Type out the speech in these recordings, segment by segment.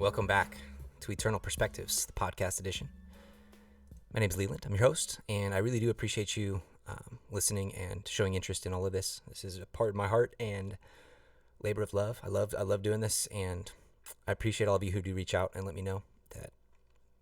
Welcome back to Eternal Perspectives, the podcast edition. My name is Leland. I'm your host, and I really do appreciate you listening and showing interest in all of this. This is a part of my heart and labor of love. I love doing this, and I appreciate all of you who do reach out and let me know that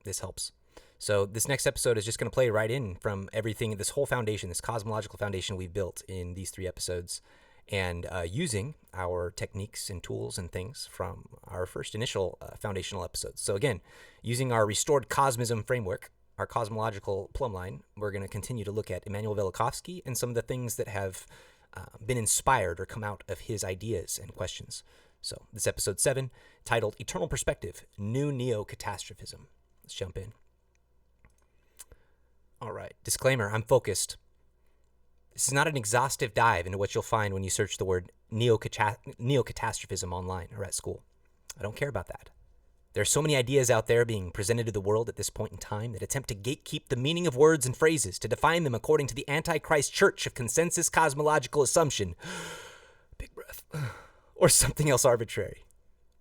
this helps. So this next episode is just going to play right in from everything, this whole foundation, this cosmological foundation we've built in these 3 episodes, and using our techniques and tools and things from our first initial foundational episodes. So again, using our restored cosmism framework, our cosmological plumb line, we're going to continue to look at Immanuel Velikovsky and some of the things that have been inspired or come out of his ideas and questions. So this episode 7, titled Eternal Perspective, New Neo-Catastrophism. Let's jump in. All right, disclaimer, I'm focused. This is not an exhaustive dive into what you'll find when you search the word Neo-Catastrophism online or at school. I don't care about that. There are so many ideas out there being presented to the world at this point in time that attempt to gatekeep the meaning of words and phrases to define them according to the Antichrist Church of consensus cosmological assumption, big breath, or something else arbitrary.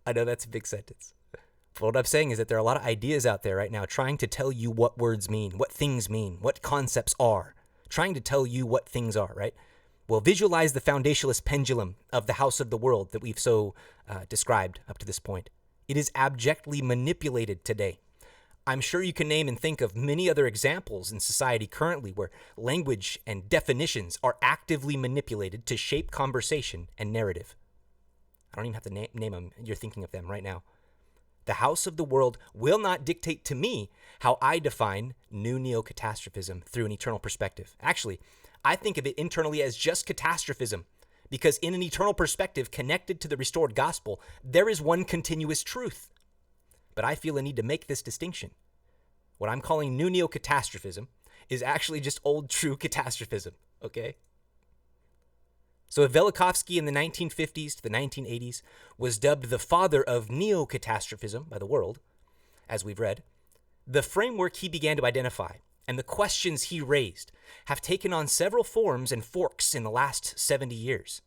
I know that's a big sentence. But what I'm saying is that there are a lot of ideas out there right now trying to tell you what words mean, what things mean, what concepts are, trying to tell you what things are, right? Well, visualize the foundationalist pendulum of the house of the world that we've so described up to this point. It is abjectly manipulated today. I'm sure you can name and think of many other examples in society currently where language and definitions are actively manipulated to shape conversation and narrative. I don't even have to name them. You're thinking of them right now. The house of the world will not dictate to me how I define new neo-catastrophism through an eternal perspective. Actually, I think of it internally as just catastrophism, because in an eternal perspective connected to the restored gospel, there is one continuous truth. But I feel a need to make this distinction. What I'm calling new neo-catastrophism is actually just old true catastrophism, okay? So if Velikovsky in the 1950s to the 1980s was dubbed the father of neo-catastrophism by the world, as we've read, the framework he began to identify and the questions he raised have taken on several forms and forks in the last 70 years.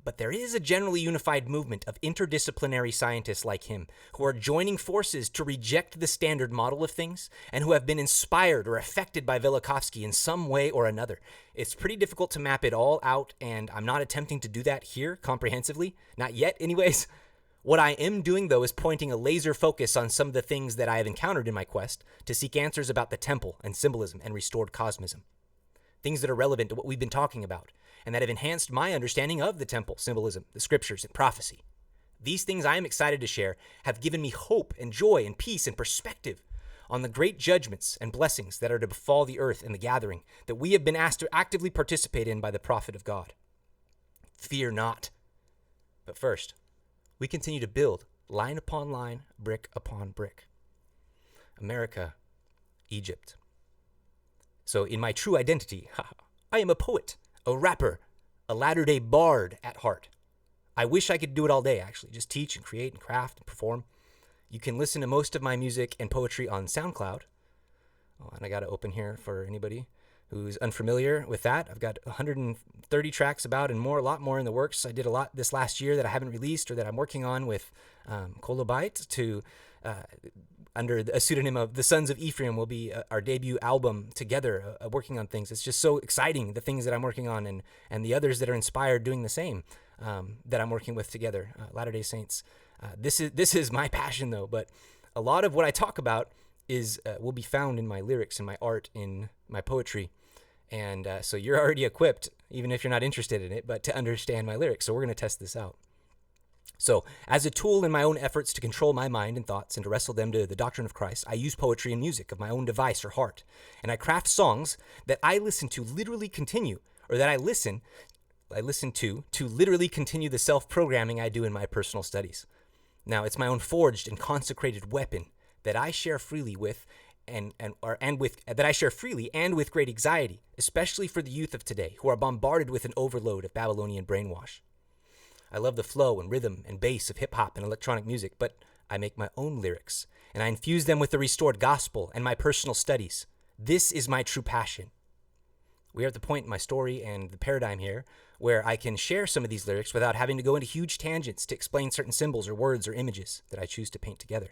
But there is a generally unified movement of interdisciplinary scientists like him who are joining forces to reject the standard model of things and who have been inspired or affected by Velikovsky in some way or another. It's pretty difficult to map it all out, and I'm not attempting to do that here comprehensively. Not yet, anyways. What I am doing, though, is pointing a laser focus on some of the things that I have encountered in my quest to seek answers about the temple and symbolism and restored cosmism. Things that are relevant to what we've been talking about, and that have enhanced my understanding of the temple, symbolism, the scriptures, and prophecy. These things I am excited to share have given me hope and joy and peace and perspective on the great judgments and blessings that are to befall the earth in the gathering that we have been asked to actively participate in by the prophet of God. Fear not. But first, we continue to build line upon line, brick upon brick. America, Egypt. So in my true identity, I am a poet, a rapper, a latter-day bard at heart. I wish I could do it all day, actually, just teach and create and craft and perform. You can listen to most of my music and poetry on SoundCloud. Oh, and I got to open here for anybody who's unfamiliar with that. I've got 130 tracks about and more, a lot more in the works. I did a lot this last year that I haven't released or that I'm working on with Kolobite to under a pseudonym of The Sons of Ephraim will be our debut album together, working on things. It's just so exciting, the things that I'm working on and the others that are inspired doing the same that I'm working with together, Latter-day Saints. This is my passion, though, but a lot of what I talk about will be found in my lyrics, in my art, in my poetry. And so you're already equipped, even if you're not interested in it, but to understand my lyrics. So we're going to test this out. So, as a tool in my own efforts to control my mind and thoughts and to wrestle them to the doctrine of Christ, I use poetry and music of my own device or heart. And I craft songs that I listen to literally continue, or that I listen to literally continue the self-programming I do in my personal studies. Now, it's my own forged and consecrated weapon that I share freely with that I share freely and with great anxiety, especially for the youth of today who are bombarded with an overload of Babylonian brainwash. I love the flow and rhythm and bass of hip-hop and electronic music, but I make my own lyrics, and I infuse them with the restored gospel and my personal studies. This is my true passion. We are at the point in my story and the paradigm here where I can share some of these lyrics without having to go into huge tangents to explain certain symbols or words or images that I choose to paint together.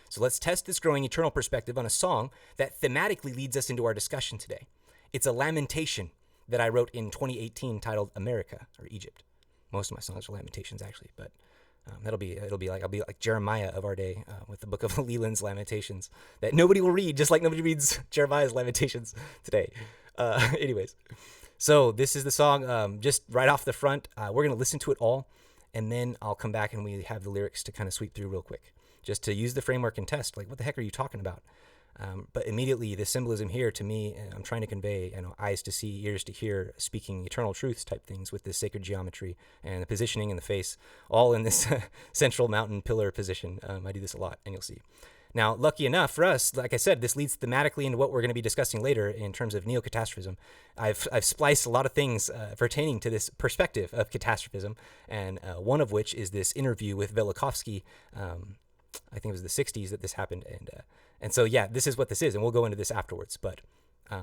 So let's test this growing eternal perspective on a song that thematically leads us into our discussion today. It's a lamentation that I wrote in 2018 titled America, or Egypt. Most of my songs are lamentations, actually, but I'll be like Jeremiah of our day with the book of Leland's Lamentations that nobody will read, just like nobody reads Jeremiah's Lamentations today. Anyways, so this is the song just right off the front. We're going to listen to it all, and then I'll come back and we have the lyrics to kind of sweep through real quick, just to use the framework and test, like, what the heck are you talking about? But immediately the symbolism here to me, I'm trying to convey, eyes to see, ears to hear, speaking eternal truths type things with this sacred geometry and the positioning in the face, all in this central mountain pillar position. I do this a lot, and you'll see. Now, lucky enough for us, like I said, this leads thematically into what we're going to be discussing later in terms of Neo-Catastrophism. I've spliced a lot of things pertaining to this perspective of catastrophism, and one of which is this interview with Velikovsky. I think it was the 60s that this happened, and so yeah, this is what this is, and we'll go into this afterwards, but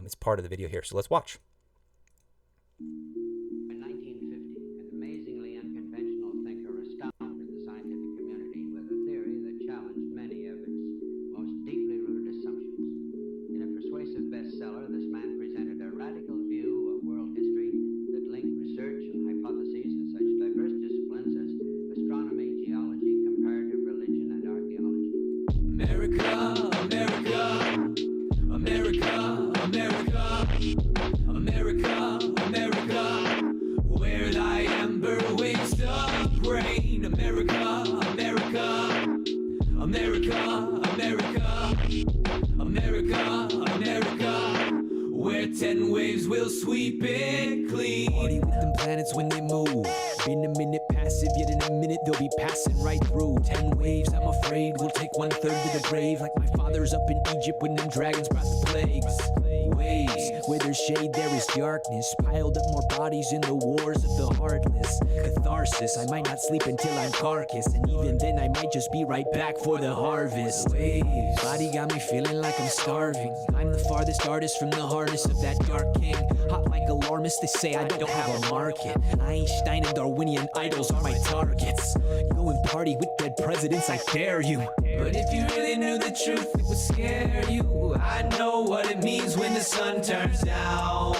it's part of the video here, so let's watch. In 1950, an amazingly unconventional thinker astounded the scientific community with a theory that challenged many of its most deeply rooted assumptions. In a persuasive bestseller, this man presented a radical view of world history that linked research and hypotheses in such diverse disciplines as astronomy, geology, comparative religion, and archaeology. America, America, America, America, America, America, where thy amber waves doth rain. America, America, America, America, America, America, where 10 waves will sweep it clean. Party with them planets when they move. Been a minute passive, yet in a minute they'll be passing right through. 10 waves, I'm afraid, will take 1/3 to the grave. Like my fathers up in Egypt when them dragons brought the plagues. Waves, where there's shade there is darkness. Piled up more bodies in the wars of the heartless. Catharsis, I might not sleep until I'm carcass, and even then I might just be right back for the harvest. Waves, body got me feeling like I'm starving. I'm the farthest artist from the harness of that dark king. Hot like alarmists, they say I don't have a market. Einstein and Darwinian idols are my targets. Go and party with dead presidents, I dare you. But if you really knew the truth, it would scare you. I know what it means when the sun turns down.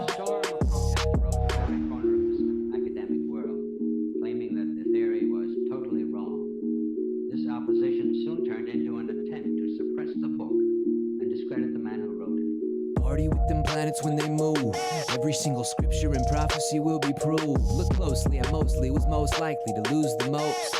Historical protest broke from every corner of this academic world, claiming that the theory was totally wrong. This opposition soon turned into an attempt to suppress the book and discredit the man who wrote it. Party with them planets when they move. Every single scripture and prophecy will be proved. Look closely, I mostly was most likely to lose the most.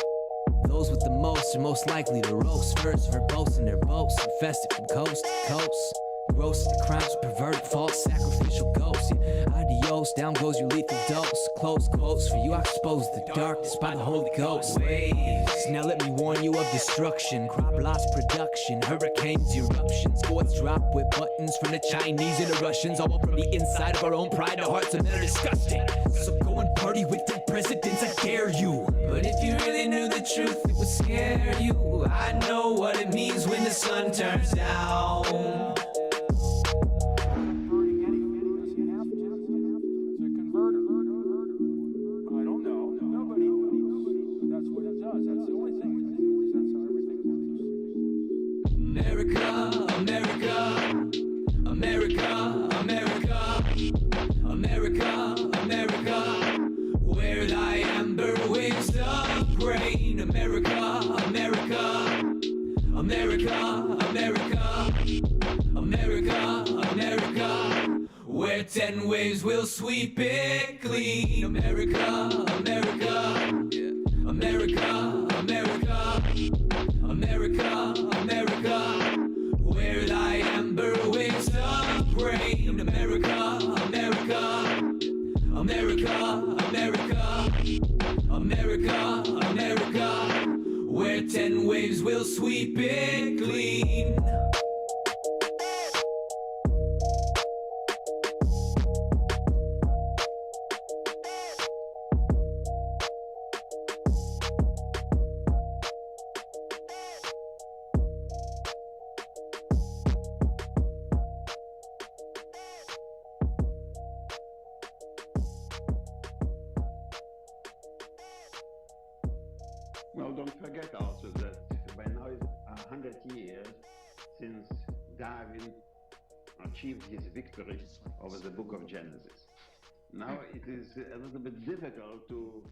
Those with the most are most likely to roast. First verbose in their boasts, infested from coast to coast. Gross the crimes, perverted, false, sacrificial ghosts. Yeah, adios, down goes your lethal dose. Close quotes for you, I expose the darkness by the Holy Ghost. Waves, now let me warn you of destruction. Crop loss production, hurricanes, eruptions. Gourds drop with buttons from the Chinese and the Russians. All from the inside of our own pride, our hearts are men are disgusting. So go and party with dead presidents, I dare you. But if you really knew the truth, it would scare you. I know what it means when the sun turns down. America, America, America, America, America, America, where thy amber waves doth rain. America, America, America, America, America, America, where 10 waves will sweep it clean. America, America, America, America, America, America, where thy amber waves doth rain. America, America, America, America, America, America, where 10 waves will sweep it clean. Well, don't forget also that by now it's 100 years since Darwin achieved his victory over the book of Genesis. Now it is a little bit difficult to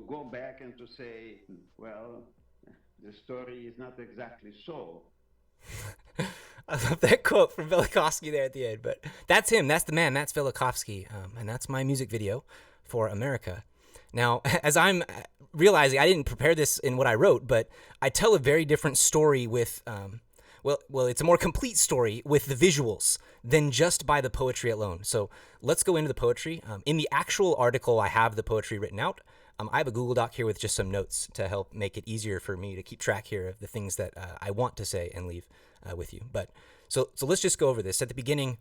go back and to say, well, the story is not exactly so. I love that quote from Velikovsky there at the end, but that's him. That's the man. That's Velikovsky, and that's my music video for America. Now, as I'm realizing, I didn't prepare this in what I wrote, but I tell a very different story with, well, it's a more complete story with the visuals than just by the poetry alone. So let's go into the poetry. In the actual article, I have the poetry written out. I have a Google Doc here with just some notes to help make it easier for me to keep track here of the things that I want to say and leave with you. But so let's just go over this. At the beginning,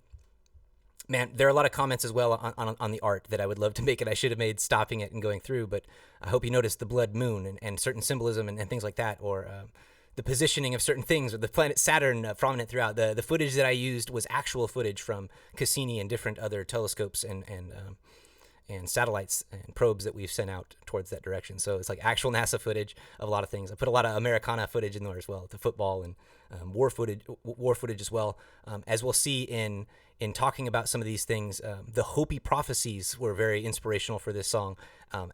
man, there are a lot of comments as well on the art that I would love to make, and I should have made stopping it and going through, but I hope you noticed the blood moon and certain symbolism and things like that, or the positioning of certain things, or the planet Saturn prominent throughout. The footage that I used was actual footage from Cassini and different other telescopes and satellites and probes that we've sent out towards that direction. So it's like actual NASA footage of a lot of things. I put a lot of Americana footage in there as well, the football and war footage as well. As we'll see in talking about some of these things, the Hopi prophecies were very inspirational for this song,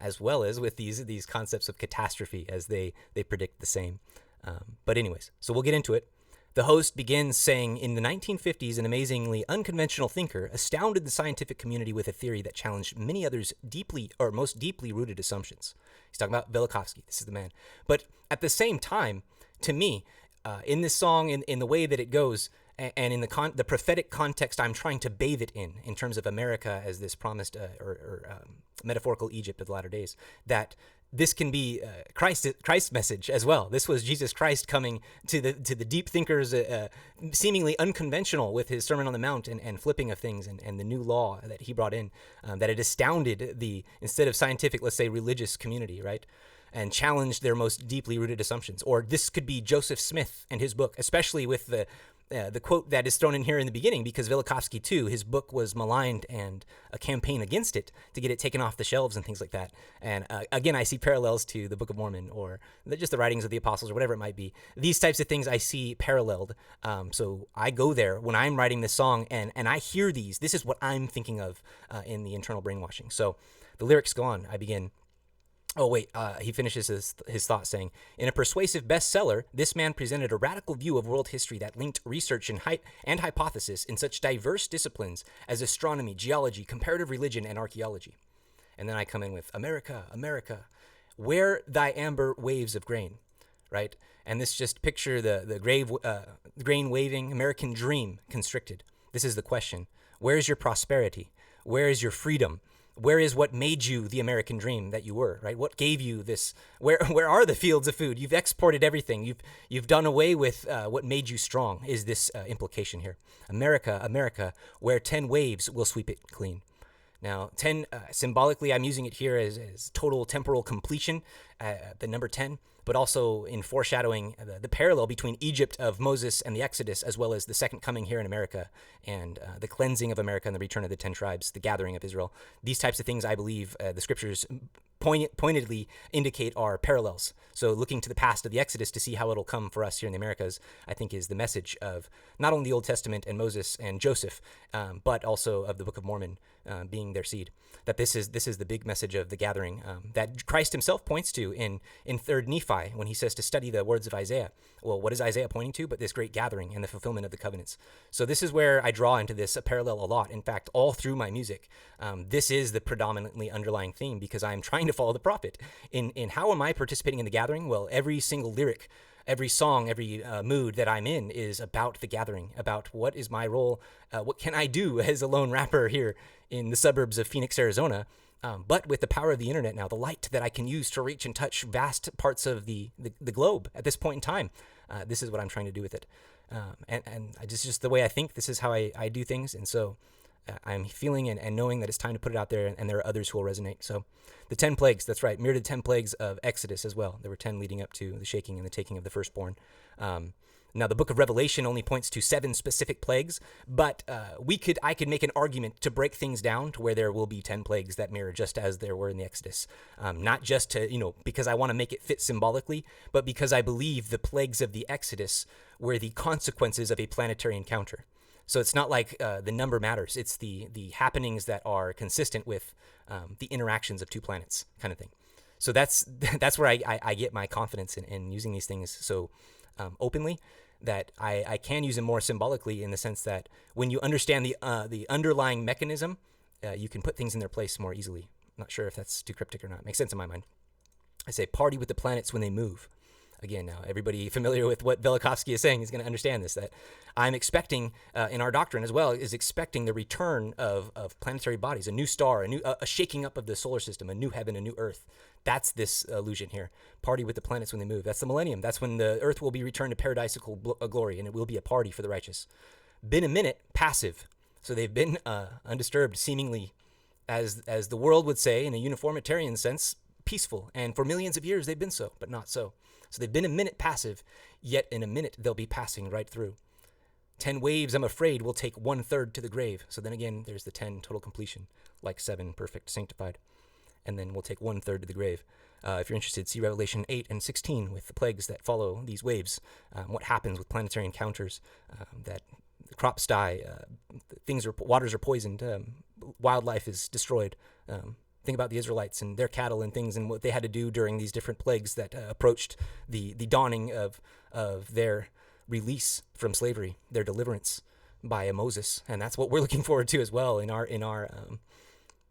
as well as with these concepts of catastrophe as they predict the same. But anyways, so we'll get into it. The host begins saying, in the 1950s, an amazingly unconventional thinker astounded the scientific community with a theory that challenged many others' most deeply rooted assumptions. He's talking about Velikovsky. This is the man. But at the same time, to me, in this song, in the way that it goes, and in the prophetic context I'm trying to bathe it in terms of America as this promised metaphorical Egypt of the latter days, that this can be Christ's message as well. This was Jesus Christ coming to the deep thinkers, seemingly unconventional with his Sermon on the Mount and flipping of things and the new law that he brought in, that it astounded the, instead of scientific, let's say religious community, right? And challenged their most deeply rooted assumptions. Or this could be Joseph Smith and his book, especially with the quote that is thrown in here in the beginning, because Velikovsky too, his book was maligned and a campaign against it to get it taken off the shelves and things like that. And again, I see parallels to the Book of Mormon or just the writings of the apostles or whatever it might be. These types of things I see paralleled. So I go there when I'm writing this song and I hear these. This is what I'm thinking of in the internal brainwashing. So the lyrics go on. I begin. Oh, wait, he finishes his thought saying, in a persuasive bestseller, this man presented a radical view of world history that linked research and hypothesis in such diverse disciplines as astronomy, geology, comparative religion, and archaeology. And then I come in with, America, America, where thy amber waves of grain, right? And this just picture the grain waving, American dream constricted. This is the question. Where is your prosperity? Where is your freedom? Where is what made you the American dream that you were, right? What gave you this? Where are the fields of food? You've exported everything. You've done away with what made you strong, is this implication here. America, America, where 10 waves will sweep it clean. Now, 10, symbolically, I'm using it here as total temporal completion, the number 10, but also in foreshadowing the parallel between Egypt of Moses and the Exodus, as well as the second coming here in America and the cleansing of America and the return of the 10 tribes, the gathering of Israel. These types of things, I believe, the scriptures pointedly indicate are parallels. So looking to the past of the Exodus to see how it'll come for us here in the Americas, I think is the message of not only the Old Testament and Moses and Joseph, but also of the Book of Mormon being their seed. That this is the big message of the gathering that Christ himself points to in 3rd Nephi when he says to study the words of Isaiah. Well, what is Isaiah pointing to? But this great gathering and the fulfillment of the covenants. So this is where I draw into this parallel a lot. In fact, all through my music, this is the predominantly underlying theme, because I'm trying to follow the prophet. In how am I participating in the gathering? Well, every single lyric, every song, every mood that I'm in is about the gathering, about what is my role, what can I do as a lone rapper here in the suburbs of Phoenix, Arizona, but with the power of the internet now, the light that I can use to reach and touch vast parts of the globe at this point in time. This is what I'm trying to do with it. And just the way I think, this is how I do things. And so I'm feeling and knowing that it's time to put it out there, and there are others who will resonate. So the 10 plagues, that's right, mirrored the 10 plagues of Exodus as well. There were 10 leading up to the shaking and the taking of the firstborn. Now, the book of Revelation only points to 7 specific plagues, but I could make an argument to break things down to where there will be 10 plagues that mirror just as there were in the Exodus. Not just to, because I want to make it fit symbolically, but because I believe the plagues of the Exodus were the consequences of a planetary encounter. So it's not like the number matters. It's the happenings that are consistent with the interactions of 2 planets kind of thing. So that's where I get my confidence in using these things so openly, that I can use them more symbolically, in the sense that when you understand the underlying mechanism, you can put things in their place more easily. I'm not sure if that's too cryptic or not. Makes sense in my mind. I say party with the planets when they move. Again, now everybody familiar with what Velikovsky is saying is going to understand this, that I'm expecting, in our doctrine as well, is expecting the return of planetary bodies, a new star, a shaking up of the solar system, a new heaven, a new earth. That's this allusion here. Party with the planets when they move. That's the millennium. That's when the earth will be returned to paradisical glory, and it will be a party for the righteous. Been a minute, passive. So they've been undisturbed, seemingly, as the world would say, in a uniformitarian sense, peaceful. And for millions of years they've been so, but not so. So they've been a minute passive, yet in a minute they'll be passing right through. 10 waves, I'm afraid, will take 1/3 to the grave. So then again, there's the 10 total completion, like 7 perfect sanctified. And then we'll take 1/3 to the grave. If you're interested, see Revelation 8 and 16 with the plagues that follow these waves. What happens with planetary encounters, that crops die, waters are poisoned, wildlife is destroyed. Think about the Israelites and their cattle and things, and what they had to do during these different plagues that approached the dawning of their release from slavery, their deliverance by Moses. And that's what we're looking forward to as well in our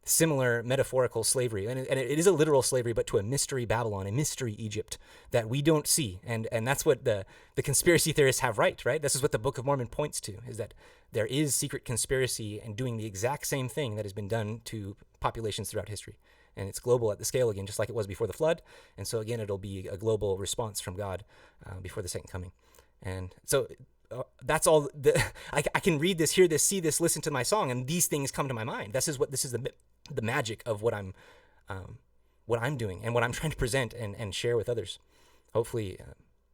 similar metaphorical slavery. And it is a literal slavery, but to a mystery Babylon, a mystery Egypt that we don't see. And that's what the conspiracy theorists have right? This is what the Book of Mormon points to, is that there is secret conspiracy and doing the exact same thing that has been done to populations throughout history. And it's global at the scale again, just like it was before the flood. And so again, it'll be a global response from God before the second coming. And so that's all. I can read this, hear this, see this, listen to my song, and these things come to my mind. This is the magic of what I'm doing and what I'm trying to present and share with others. Hopefully,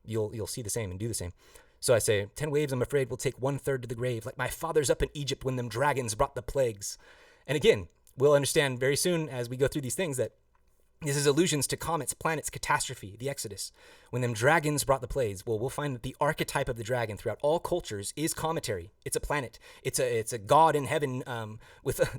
you'll see the same and do the same. So I say, 10 waves, I'm afraid, will take 1/3 to the grave, like my fathers up in Egypt when them dragons brought the plagues. And again, we'll understand very soon as we go through these things that this is allusions to comets, planets, catastrophe, the Exodus. When them dragons brought the plagues, well, we'll find that the archetype of the dragon throughout all cultures is cometary. It's a planet. It's a god in heaven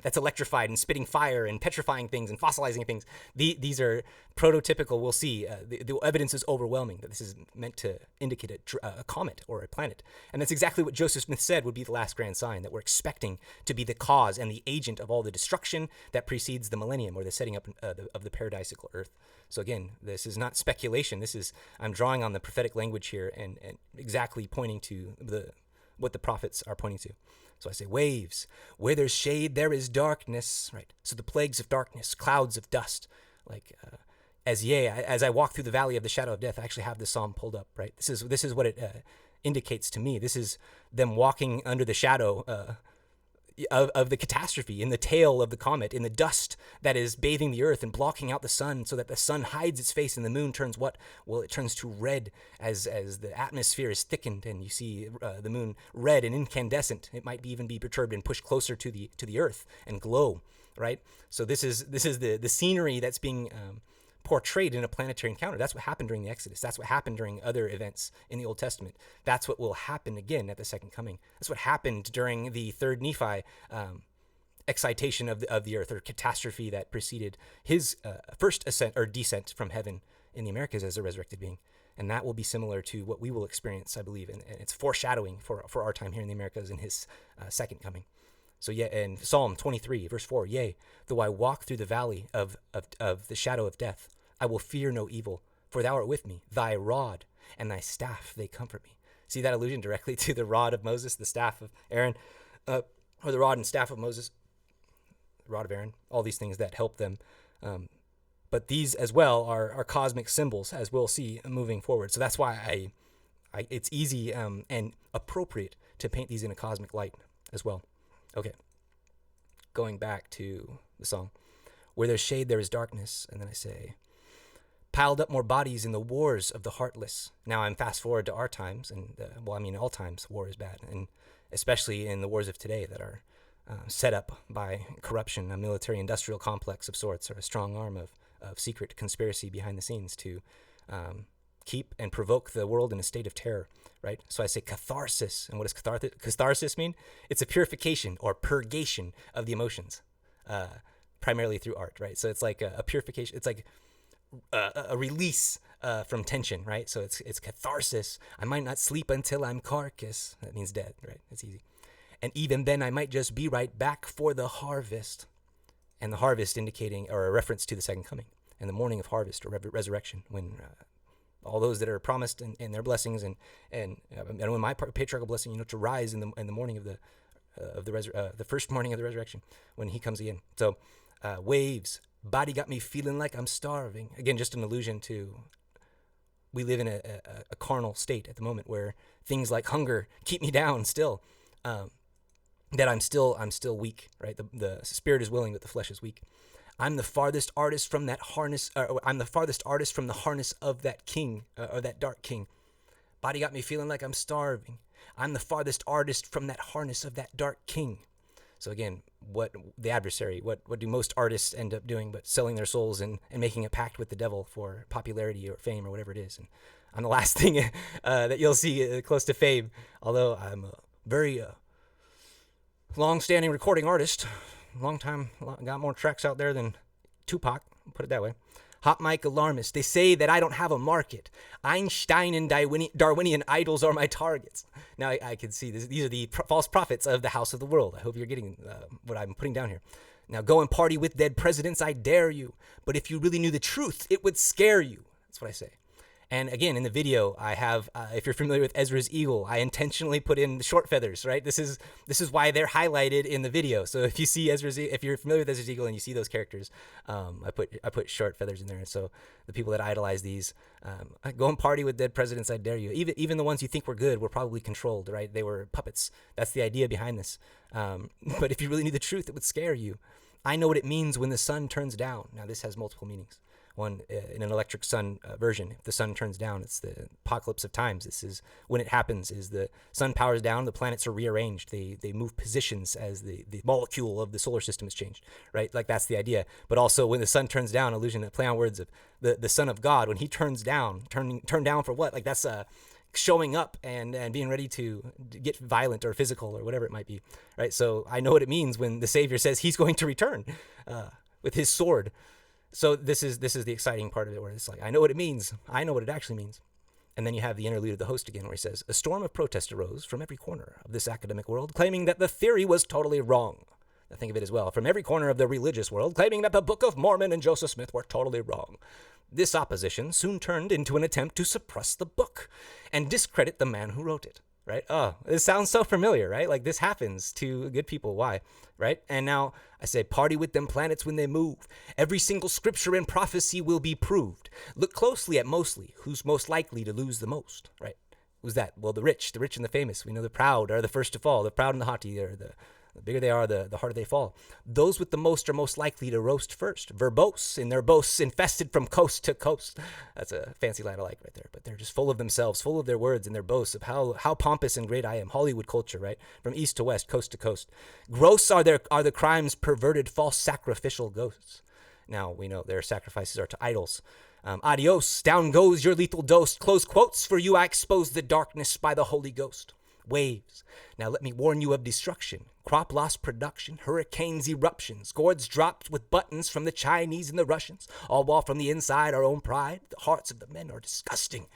that's electrified and spitting fire and petrifying things and fossilizing things. These are prototypical. We'll see. The evidence is overwhelming that this is meant to indicate a comet or a planet. And that's exactly what Joseph Smith said would be the last grand sign, that we're expecting to be the cause and the agent of all the destruction that precedes the millennium, or the setting up of the paradisical earth. So again, this is not speculation. I'm drawing on the prophetic language here and exactly pointing to what the prophets are pointing to. So I say, waves, where there's shade, there is darkness, right? So the plagues of darkness, clouds of dust, as I walk through the valley of the shadow of death. I actually have this psalm pulled up, right? This is what it indicates to me. This is them walking under the shadow of the catastrophe, in the tail of the comet, in the dust that is bathing the earth and blocking out the sun, so that the sun hides its face and the moon turns what? Well, it turns to red as the atmosphere is thickened, and you see the moon red and incandescent. It might even be perturbed and pushed closer to the earth and glow, right? So this is the scenery that's being portrayed in a planetary encounter. That's what happened during the Exodus. That's what happened during other events in the Old Testament. That's what will happen again at the second coming. That's what happened during the third Nephi excitation of the earth, or catastrophe that preceded his first ascent or descent from heaven in the Americas as a resurrected being. And that will be similar to what we will experience, I believe, and it's foreshadowing for our time here in the Americas in his second coming. So in Psalm 23, verse 4, yea, though I walk through the valley of the shadow of death, I will fear no evil, for thou art with me. Thy rod and thy staff, they comfort me. See that allusion directly to the rod of Moses, the staff of Aaron, or the rod and staff of Moses, the rod of Aaron, all these things that help them. But these as well are cosmic symbols, as we'll see moving forward. So that's why it's easy and appropriate to paint these in a cosmic light as well. Okay, going back to the song. Where there's shade, there is darkness. And then I say, piled up more bodies in the wars of the heartless. Now I'm fast forward to our times, and all times war is bad, and especially in the wars of today that are set up by corruption, a military-industrial complex of sorts, or a strong arm of secret conspiracy behind the scenes to keep and provoke the world in a state of terror, right? So I say catharsis. And what does catharsis mean? It's a purification or purgation of the emotions, primarily through art, right? So it's like a purification. It's like a release from tension, right? So it's catharsis. I might not sleep until I'm carcass. That means dead, right? It's easy. And even then, I might just be right back for the harvest. And the harvest indicating, or a reference to the second coming, and the morning of harvest or resurrection, when all those that are promised and their blessings and when my patriarchal blessing, to rise in the morning of the first morning of the resurrection, when he comes again. So waves, body got me feeling like I'm starving. Again, just an allusion to, we live in a carnal state at the moment where things like hunger keep me down still. That I'm still weak, right? The spirit is willing, but the flesh is weak. I'm the farthest artist from that harness. I'm the farthest artist from the harness of that king, or that dark king. Body got me feeling like I'm starving. I'm the farthest artist from that harness of that dark king. So again, what the adversary, what do most artists end up doing but selling their souls and making a pact with the devil for popularity or fame or whatever it is. And I'm the last thing that you'll see close to fame, although I'm a very long-standing recording artist. Long time, got more tracks out there than Tupac, put it that way. Hot mic alarmist. They say that I don't have a market. Einstein and Darwinian idols are my targets. Now I can see this. These are the false prophets of the house of the world. I hope you're getting what I'm putting down here. Now go and party with dead presidents, I dare you. But if you really knew the truth, it would scare you. That's what I say. And again, in the video, I have, if you're familiar with Ezra's eagle, I intentionally put in the short feathers, right? This is why they're highlighted in the video. So if you see if you're familiar with Ezra's eagle and you see those characters, I put short feathers in there. And so the people that idolize these, go and party with dead presidents, I dare you. Even the ones you think were good were probably controlled, right? They were puppets. That's the idea behind this. But if you really knew the truth, it would scare you. I know what it means when the sun turns down. Now this has multiple meanings. One, in an electric sun version, if the sun turns down, it's the apocalypse of times. This is when it happens, is the sun powers down, the planets are rearranged. They move positions as the molecule of the solar system is changed, right? Like that's the idea. But also when the sun turns down, allusion to play on words of the Son of God, when he turns down, turn down for what? Like that's showing up and being ready to get violent or physical or whatever it might be, right? So I know what it means when the Savior says he's going to return with his sword. So this is the exciting part of it, where it's like, I know what it means. I know what it actually means. And then you have the interlude of the host again, where he says, a storm of protest arose from every corner of this academic world, claiming that the theory was totally wrong. Now think of it as well. From every corner of the religious world, claiming that the Book of Mormon and Joseph Smith were totally wrong. This opposition soon turned into an attempt to suppress the book and discredit the man who wrote it. Right? Oh, it sounds so familiar, right? Like this happens to good people. Why? Right? And now I say, party with them planets when they move. Every single scripture and prophecy will be proved. Look closely at mostly who's most likely to lose the most, right? Who's that? Well, the rich and the famous. We know the proud are the first to fall. The proud and the haughty are the bigger they are, the harder they fall. Those with the most are most likely to roast first. Verbose in their boasts, infested from coast to coast. That's a fancy line I like right there. But they're just full of themselves, full of their words and their boasts of how pompous and great I am. Hollywood culture, right? From east to west, coast to coast. Gross are the crimes, perverted, false sacrificial ghosts. Now we know their sacrifices are to idols. Adios, down goes your lethal dose. Close quotes, for you I expose the darkness by the Holy Ghost. Waves. Now let me warn you of destruction. Crop loss production, hurricanes, eruptions, gourds dropped with buttons from the Chinese and the Russians, all while from the inside our own pride, the hearts of the men are disgusting.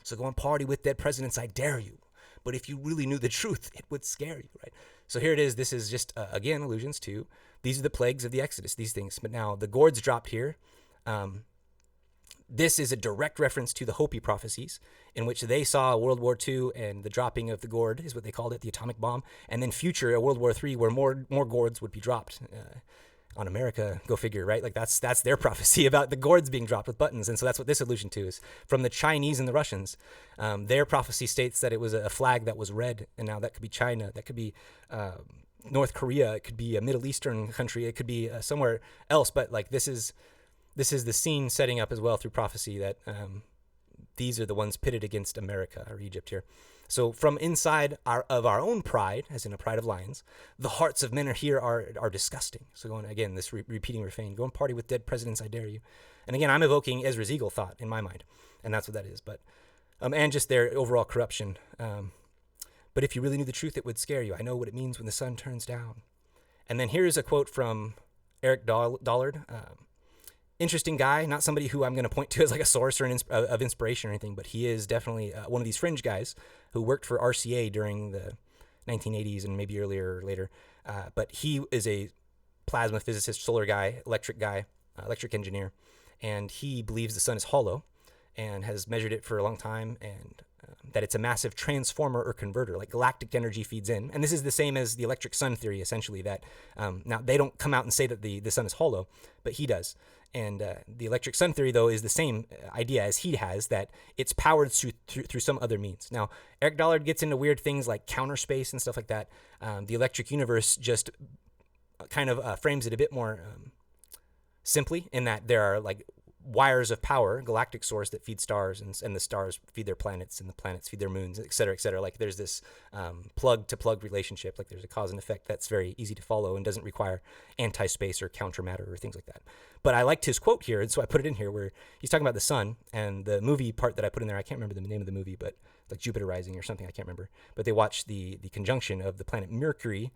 So go and party with dead presidents, I dare you. But if you really knew the truth, it would scare you, right? So here it is. This is just, again, allusions to, these are the plagues of the Exodus, these things. But now the gourds drop here. This is a direct reference to the Hopi prophecies, in which they saw World War II and the dropping of the gourd is what they called it, the atomic bomb, and then future World War III, where more gourds would be dropped on America. Go figure, right? Like that's their prophecy about the gourds being dropped with buttons, and so that's what this allusion to is from the Chinese and the Russians. Their prophecy states that it was a flag that was red, and now that could be China, that could be North Korea, it could be a Middle Eastern country, it could be somewhere else, but like this is this is the scene setting up as well through prophecy that these are the ones pitted against America or Egypt here. So from inside of our own pride, as in a pride of lions, the hearts of men are disgusting. So going again, this repeating refrain, go and party with dead presidents, I dare you. And again, I'm evoking Ezra's eagle thought in my mind, and that's what that is. But and just their overall corruption. But if you really knew the truth, it would scare you. I know what it means when the sun turns down. And then here's a quote from Eric Dollard. Interesting guy, not somebody who I'm going to point to as like a source or of inspiration or anything, but he is definitely one of these fringe guys who worked for RCA during the 1980s and maybe earlier or later. But he is a plasma physicist, solar guy, electric engineer, and he believes the sun is hollow and has measured it for a long time, and that it's a massive transformer or converter, like galactic energy feeds in. And this is the same as the electric sun theory, essentially, that now they don't come out and say that the sun is hollow, but he does. And the electric sun theory, though, is the same idea as he has, that it's powered through some other means. Now, Eric Dollard gets into weird things like counter space and stuff like that. The electric universe just kind of frames it a bit more simply, in that there are like wires of power, galactic source, that feed stars, and the stars feed their planets, and the planets feed their moons, et cetera, et cetera. Like there's this plug-to-plug relationship, like there's a cause and effect that's very easy to follow and doesn't require anti-space or counter matter or things like that. But I liked his quote here, and so I put it in here, where he's talking about the sun, and the movie part that I put in there, I can't remember the name of the movie, but like Jupiter Rising or something, I can't remember. But they watched the conjunction of the planet Mercury,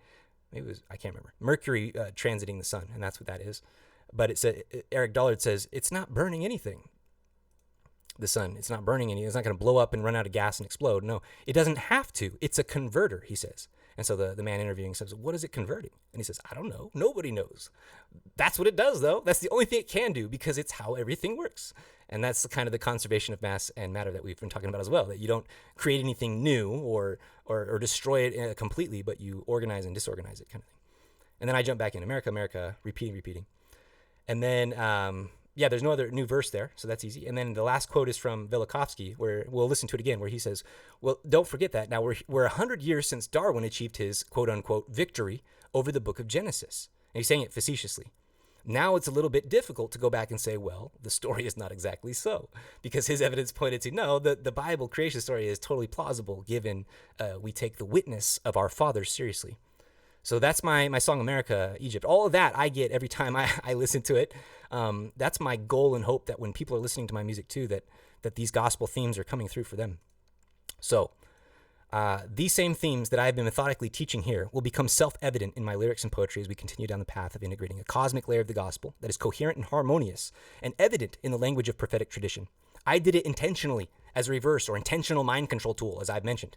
maybe it was, I can't remember, Mercury transiting the sun, and that's what that is. But it said, Eric Dollard says, it's not burning anything. The sun, it's not burning anything. It's not going to blow up and run out of gas and explode. No, it doesn't have to. It's a converter, he says. And so the man interviewing says, what is it converting? And he says, I don't know. Nobody knows. That's what it does, though. That's the only thing it can do, because it's how everything works. And that's kind of the conservation of mass and matter that we've been talking about as well, that you don't create anything new or destroy it completely, but you organize and disorganize it, kind of thing. And then I jump back in America, repeating. And then, there's no other new verse there, so that's easy. And then the last quote is from Velikovsky, where we'll listen to it again, where he says, well, don't forget that. Now, we're 100 years since Darwin achieved his quote-unquote victory over the book of Genesis. And he's saying it facetiously. Now it's a little bit difficult to go back and say, well, the story is not exactly so, because his evidence pointed to, no, the Bible creation story is totally plausible, given we take the witness of our fathers seriously. So that's my song, America, Egypt. All of that I get every time I listen to it. That's my goal and hope, that when people are listening to my music too, that these gospel themes are coming through for them. So these same themes that I've been methodically teaching here will become self-evident in my lyrics and poetry as we continue down the path of integrating a cosmic layer of the gospel that is coherent and harmonious and evident in the language of prophetic tradition. I did it intentionally as a reverse or intentional mind control tool, as I've mentioned.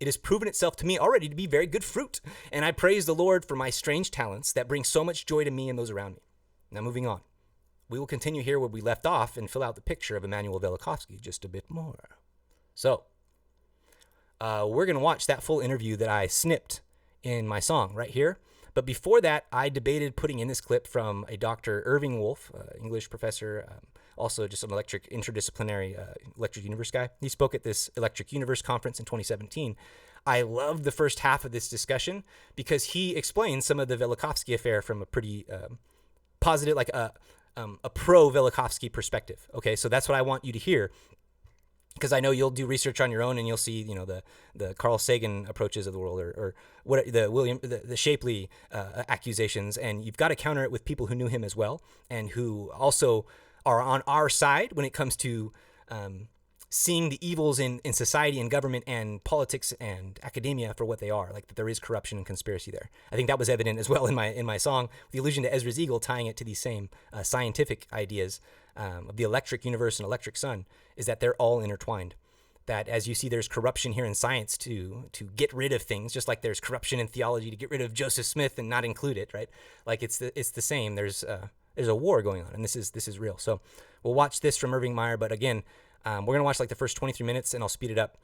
It has proven itself to me already to be very good fruit, and I praise the Lord for my strange talents that bring so much joy to me and those around me. Now, moving on. We will continue here where we left off and fill out the picture of Emmanuel Velikovsky just a bit more. So, we're going to watch that full interview that I snipped in my song right here. But before that, I debated putting in this clip from a Dr. Irving Wolf, English professor, also just an interdisciplinary electric universe guy. He spoke at this Electric Universe conference in 2017. I loved the first half of this discussion because he explains some of the Velikovsky affair from a pretty positive, like a pro-Velikovsky perspective. Okay, so that's what I want you to hear, because I know you'll do research on your own and you'll see, the Carl Sagan approaches of the world, or what the Shapley accusations, and you've got to counter it with people who knew him as well and who also are on our side when it comes to seeing the evils in society and government and politics and academia for what they are, like that there is corruption and conspiracy there. I think that was evident as well in my song, the allusion to Ezra's eagle, tying it to these same scientific ideas of the electric universe and electric sun, is that they're all intertwined. That as you see, there's corruption here in science to get rid of things, just like there's corruption in theology to get rid of Joseph Smith and not include it, right? Like it's the same. There's a war going on, and this is real. So we'll watch this from Irving Meyer, but again, we're going to watch like the first 23 minutes, and I'll speed it up.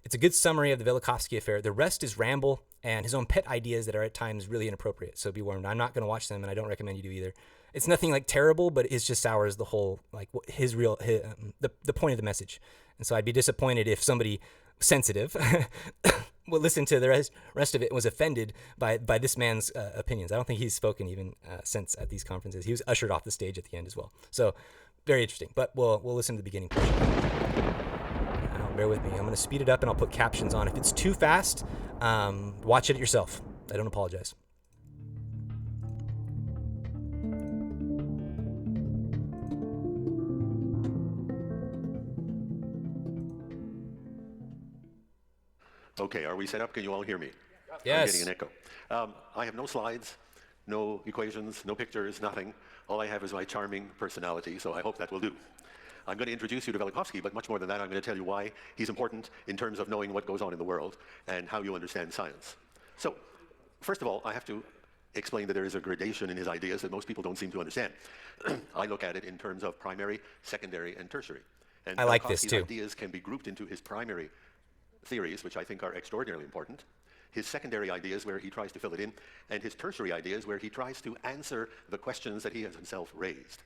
It's a good summary of the Velikovsky affair. The rest is ramble and his own pet ideas that are at times really inappropriate, so be warned. I'm not going to watch them, and I don't recommend you do either. It's nothing like terrible, but it just sours the whole, like the point of the message. And so I'd be disappointed if somebody sensitive well, listen to the rest of it and was offended by this man's opinions. I don't think he's spoken even since at these conferences. He was ushered off the stage at the end as well. So very interesting. But we'll listen to the beginning portion. Bear with me. I'm going to speed it up and I'll put captions on. If it's too fast, watch it yourself. I don't apologize. Okay, are we set up? Can you all hear me? Yes. I'm getting an echo. I have no slides, no equations, no pictures, nothing. All I have is my charming personality, so I hope that will do. I'm going to introduce you to Velikovsky, but much more than that, I'm going to tell you why he's important in terms of knowing what goes on in the world and how you understand science. So, first of all, I have to explain that there is a gradation in his ideas that most people don't seem to understand. I look at it in terms of primary, secondary, and tertiary. And I like this Velikovsky's too. ideas can be grouped into his primary theories, which I think are extraordinarily important, his secondary ideas where he tries to fill it in, and his tertiary ideas where he tries to answer the questions that he has himself raised.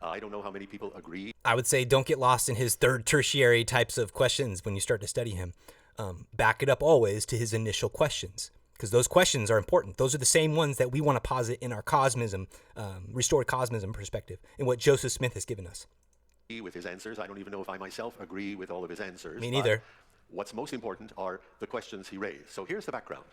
I don't know how many people agree. I would say don't get lost in his third tertiary types of questions when you start to study him. Back it up always to his initial questions, because those questions are important. Those are the same ones that we want to posit in our cosmism, restored cosmism perspective, in what Joseph Smith has given us. With his answers. I don't even know if I myself agree with all of his answers. Me neither. What's most important are the questions he raised. So here's the background.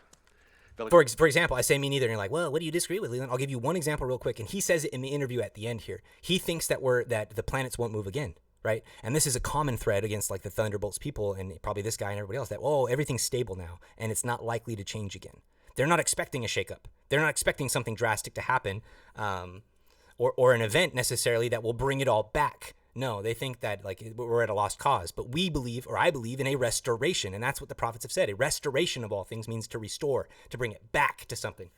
For example, I say me neither, and you're like, well, what do you disagree with, Leland? I'll give you one example real quick, and he says it in the interview at the end here. He thinks that the planets won't move again, right? And this is a common thread against like the Thunderbolts people and probably this guy and everybody else, that, everything's stable now, and it's not likely to change again. They're not expecting a shakeup. They're not expecting something drastic to happen, or an event necessarily that will bring it all back. No, they think that like we're at a lost cause, but we believe, or I believe, in a restoration, and that's what the prophets have said. A restoration of all things means to restore, to bring it back to something.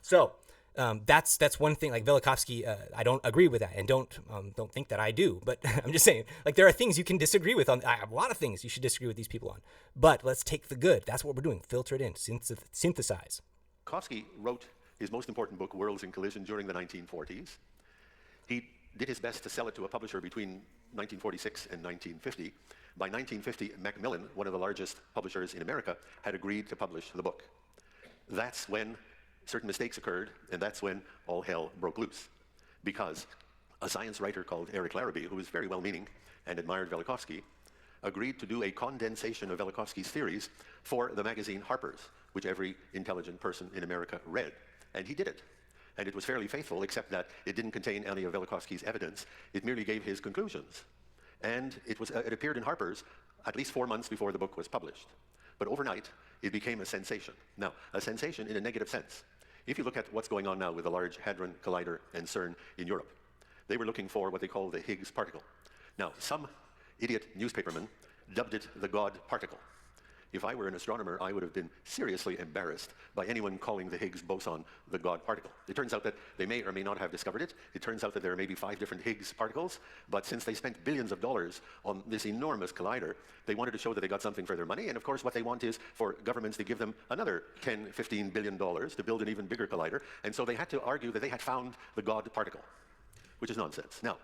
So that's one thing. Like Velikovsky, I don't agree with that, and don't think that I do. But I'm just saying, like there are things you can disagree with. I have a lot of things you should disagree with these people on. But let's take the good. That's what we're doing. Filter it in, synthesize. Velikovsky wrote his most important book, Worlds in Collision, during the 1940s. He did his best to sell it to a publisher between 1946 and 1950. By 1950, Macmillan, one of the largest publishers in America, had agreed to publish the book. That's when certain mistakes occurred, and that's when all hell broke loose. Because a science writer called Eric Larrabee, who was very well-meaning and admired Velikovsky, agreed to do a condensation of Velikovsky's theories for the magazine Harper's, which every intelligent person in America read. And he did it. And it was fairly faithful, except that it didn't contain any of Velikovsky's evidence. It merely gave his conclusions. And it appeared in Harper's at least 4 months before the book was published. But overnight, it became a sensation. Now, a sensation in a negative sense. If you look at what's going on now with the Large Hadron Collider and CERN in Europe, they were looking for what they call the Higgs particle. Now, some idiot newspaperman dubbed it the God particle. If I were an astronomer, I would have been seriously embarrassed by anyone calling the Higgs boson the God particle. It turns out that they may or may not have discovered it. It turns out that there are maybe 5 different Higgs particles, but since they spent billions of dollars on this enormous collider, they wanted to show that they got something for their money, and of course what they want is for governments to give them another $10, $15 billion to build an even bigger collider, and so they had to argue that they had found the God particle, which is nonsense. Now,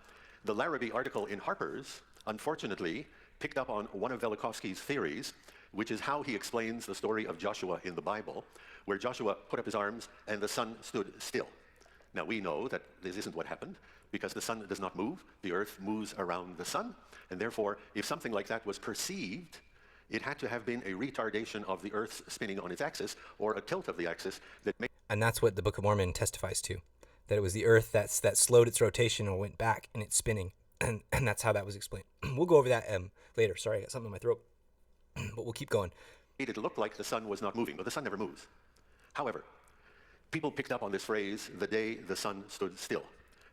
the Larrabee article in Harper's, unfortunately, picked up on one of Velikovsky's theories, which is how he explains the story of Joshua in the Bible, where Joshua put up his arms and the sun stood still. Now we know that this isn't what happened, because the sun does not move, the earth moves around the sun, and therefore if something like that was perceived, it had to have been a retardation of the earth's spinning on its axis, or a tilt of the axis that made... And that's what the Book of Mormon testifies to, that it was the earth that slowed its rotation or went back in its spinning, and that's how that was explained. We'll go over that later. Sorry, I got something in my throat. But we'll keep going. It looked like the sun was not moving, but the sun never moves. However, people picked up on this phrase, the day the sun stood still.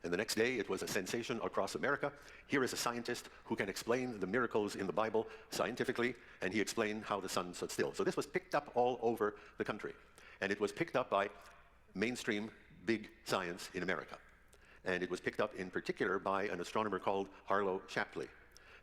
And the next day, it was a sensation across America. Here is a scientist who can explain the miracles in the Bible scientifically, and he explained how the sun stood still. So this was picked up all over the country. And it was picked up by mainstream big science in America. And it was picked up in particular by an astronomer called Harlow Shapley.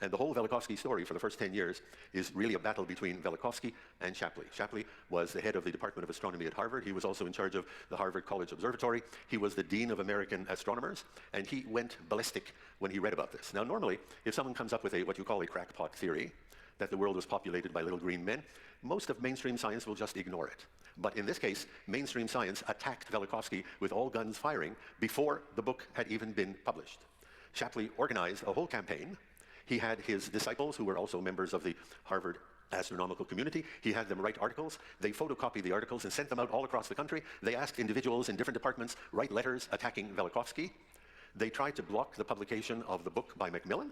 And the whole Velikovsky story for the first 10 years is really a battle between Velikovsky and Shapley. Shapley was the head of the Department of Astronomy at Harvard. He was also in charge of the Harvard College Observatory. He was the Dean of American Astronomers, and he went ballistic when he read about this. Now, normally, if someone comes up with what you call a crackpot theory, that the world was populated by little green men, most of mainstream science will just ignore it. But in this case, mainstream science attacked Velikovsky with all guns firing before the book had even been published. Shapley organized a whole campaign. He had his disciples, who were also members of the Harvard astronomical community. He had them write articles. They photocopied the articles and sent them out all across the country. They asked individuals in different departments write letters attacking Velikovsky. They tried to block the publication of the book by Macmillan,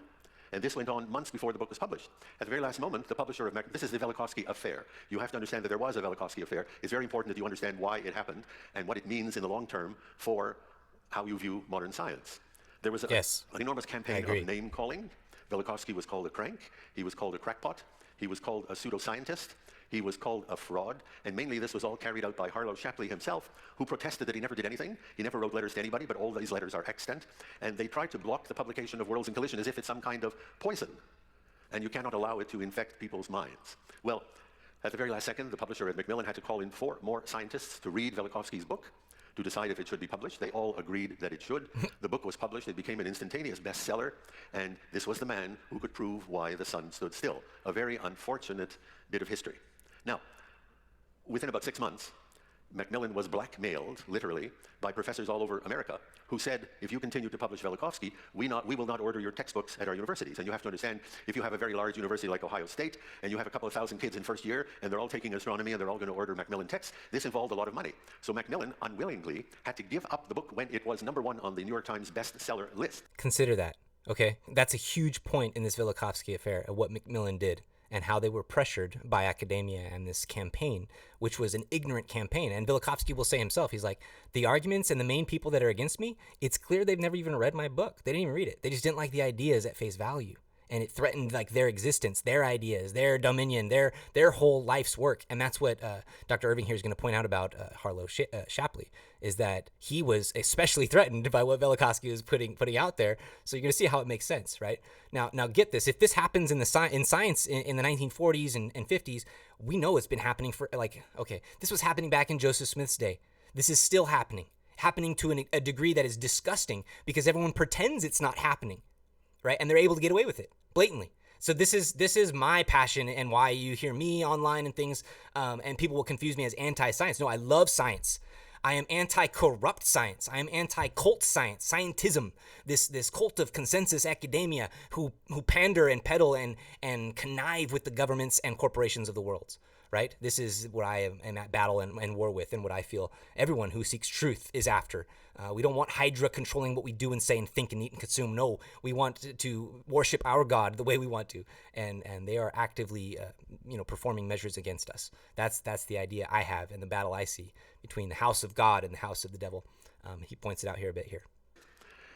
and this went on months before the book was published. At the very last moment, the publisher of this is the Velikovsky affair. You have to understand that there was a Velikovsky affair. It's very important that you understand why it happened and what it means in the long term for how you view modern science. There was an enormous campaign of name-calling. Velikovsky was called a crank. He was called a crackpot. He was called a pseudoscientist. He was called a fraud. And mainly this was all carried out by Harlow Shapley himself, who protested that he never did anything. He never wrote letters to anybody, but all these letters are extant. And they tried to block the publication of Worlds in Collision as if it's some kind of poison. And you cannot allow it to infect people's minds. Well, at the very last second, the publisher at Macmillan had to call in 4 more scientists to read Velikovsky's book to decide if it should be published. They all agreed that it should. The book was published. It became an instantaneous bestseller. And this was the man who could prove why the sun stood still. A very unfortunate bit of history. Now, within about 6 months, Macmillan was blackmailed, literally, by professors all over America who said, if you continue to publish Velikovsky, we will not order your textbooks at our universities. And you have to understand, if you have a very large university like Ohio State, and you have a couple of thousand kids in first year, and they're all taking astronomy, and they're all going to order Macmillan texts, this involved a lot of money. So Macmillan, unwillingly, had to give up the book when it was #1 on the New York Times bestseller list. Consider that, okay? That's a huge point in this Velikovsky affair of what Macmillan did, and how they were pressured by academia and this campaign, which was an ignorant campaign. And Velikovsky will say himself, he's like, the arguments and the main people that are against me, it's clear they've never even read my book. They didn't even read it. They just didn't like the ideas at face value. And it threatened like their existence, their ideas, their dominion, their whole life's work. And that's what Dr. Irving here is going to point out about Harlow Shapley, is that he was especially threatened by what Velikovsky was putting out there. So you're going to see how it makes sense, right? Now get this. If this happens in science in the 1940s and 50s, we know it's been happening for this was happening back in Joseph Smith's day. This is still happening to a degree that is disgusting because everyone pretends it's not happening, right? And they're able to get away with it blatantly. So this is my passion and why you hear me online and things, and people will confuse me as anti-science. No, I love science. I am anti-corrupt science. I am anti-cult science, scientism, this cult of consensus academia who pander and peddle and connive with the governments and corporations of the world, right? This is what I am at battle and war with, and what I feel everyone who seeks truth is after. We don't want Hydra controlling what we do and say and think and eat and consume. No, we want to worship our God the way we want to, and they are actively, performing measures against us. That's the idea I have and the battle I see between the house of God and the house of the devil. He points it out here a bit here.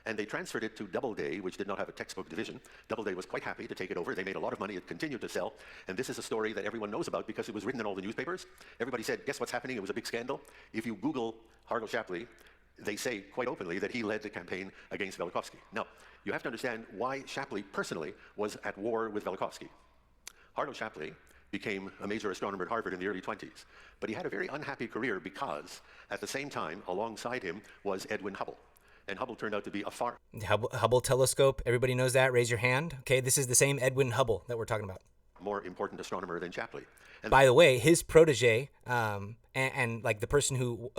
And they transferred it to Doubleday, which did not have a textbook division. Doubleday was quite happy to take it over. They made a lot of money. It continued to sell. And this is a story that everyone knows about because it was written in all the newspapers. Everybody said, guess what's happening? It was a big scandal. If you Google Harlow Shapley, they say quite openly that he led the campaign against Velikovsky. Now, you have to understand why Shapley personally was at war with Velikovsky. Harlow Shapley became a major astronomer at Harvard in the early 20s. But he had a very unhappy career because at the same time, alongside him, was Edwin Hubble. And Hubble turned out to be a far Hubble telescope, everybody knows that? Raise your hand. Okay, this is the same Edwin Hubble that we're talking about. More important astronomer than Shapley. And by the way, his protege, and like the person who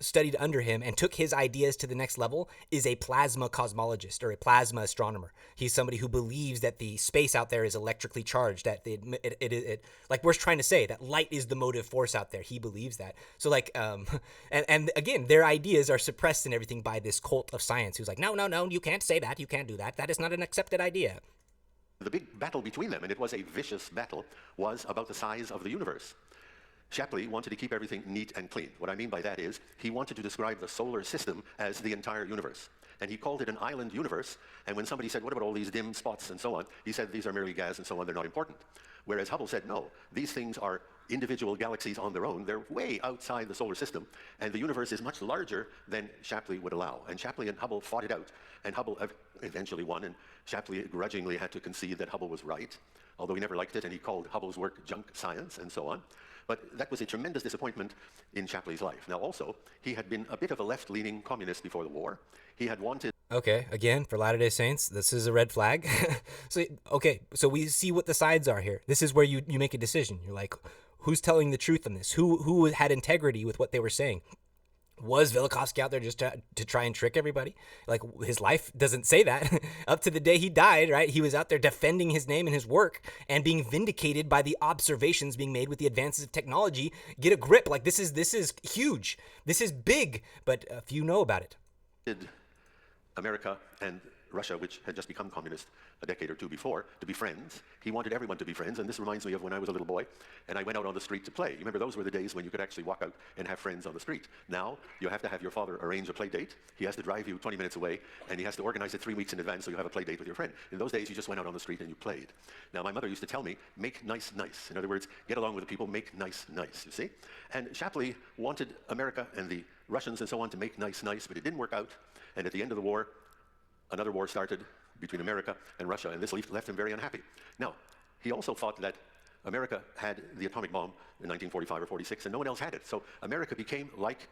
studied under him and took his ideas to the next level, is a plasma cosmologist or a plasma astronomer. He's somebody who believes that the space out there is electrically charged, that it like we're trying to say, that light is the motive force out there. He believes that. So like, and again, their ideas are suppressed and everything by this cult of science who's like, no, you can't say that. You can't do that. That is not an accepted idea. The big battle between them, and it was a vicious battle, was about the size of the universe. Shapley wanted to keep everything neat and clean. What I mean by that is he wanted to describe the solar system as the entire universe. And he called it an island universe. And when somebody said, what about all these dim spots and so on? He said, these are merely gas and so on, they're not important. Whereas Hubble said, no, these things are individual galaxies on their own. They're way outside the solar system. And the universe is much larger than Shapley would allow. And Shapley and Hubble fought it out. And Hubble eventually won. And Shapley grudgingly had to concede that Hubble was right, although he never liked it. And he called Hubble's work junk science and so on. But that was a tremendous disappointment in Shapley's life. Now also, he had been a bit of a left-leaning communist before the war. He had wanted... Okay, again, for Latter-day Saints, this is a red flag. So we see what the sides are here. This is where you make a decision. You're like, who's telling the truth on this? Who had integrity with what they were saying? Was Velikovsky out there just to try and trick everybody? Like, his life doesn't say that. Up to the day he died, right? He was out there defending his name and his work and being vindicated by the observations being made with the advances of technology. Get a grip. Like, this is huge. This is big, but few know about it. America and Russia, which had just become communist a decade or two before, to be friends. He wanted everyone to be friends, and this reminds me of when I was a little boy and I went out on the street to play. You remember those were the days when you could actually walk out and have friends on the street. Now, you have to have your father arrange a play date. He has to drive you 20 minutes away, and he has to organize it 3 weeks in advance so you have a play date with your friend. In those days, you just went out on the street and you played. Now, my mother used to tell me, make nice, nice. In other words, get along with the people, make nice, nice, you see? And Shapley wanted America and the Russians and so on to make nice, nice, but it didn't work out. And at the end of the war, another war started between America and Russia, and this left him very unhappy. Now, he also thought that America had the atomic bomb in 1945 or 46, and no one else had it. So America became like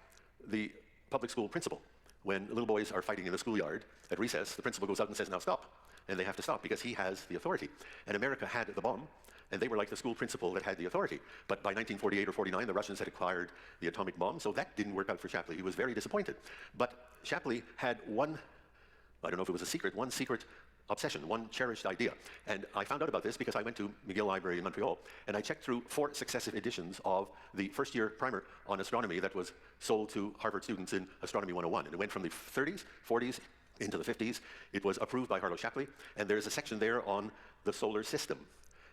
the public school principal. When little boys are fighting in the schoolyard at recess, the principal goes out and says, now stop. And they have to stop because he has the authority. And America had the bomb, and they were like the school principal that had the authority. But by 1948 or 49, the Russians had acquired the atomic bomb, so that didn't work out for Shapley. He was very disappointed. But Shapley had one, I don't know if it was a secret, one secret obsession, one cherished idea. And I found out about this because I went to McGill Library in Montreal, and I checked through 4 successive editions of the first-year primer on astronomy that was sold to Harvard students in Astronomy 101. And it went from the 30s, 40s, into the 50s. It was approved by Harlow Shapley, and there's a section there on the solar system,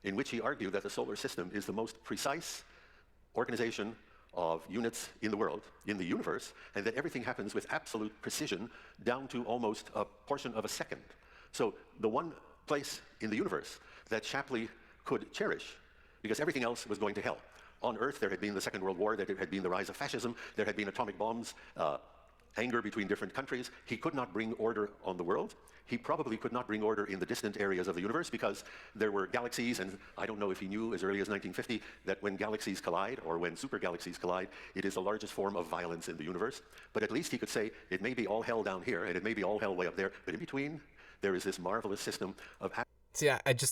in which he argued that the solar system is the most precise organization of units in the world, in the universe, and that everything happens with absolute precision down to almost a portion of a second. So the one place in the universe that Shapley could cherish, because everything else was going to hell. On Earth, there had been the Second World War, there had been the rise of fascism, there had been atomic bombs, anger between different countries. He could not bring order on the world. He probably could not bring order in the distant areas of the universe because there were galaxies, and I don't know if he knew as early as 1950 that when galaxies collide, or when super galaxies collide, it is the largest form of violence in the universe. But at least he could say, it may be all hell down here, and it may be all hell way up there, but in between, there is this marvelous system of... See,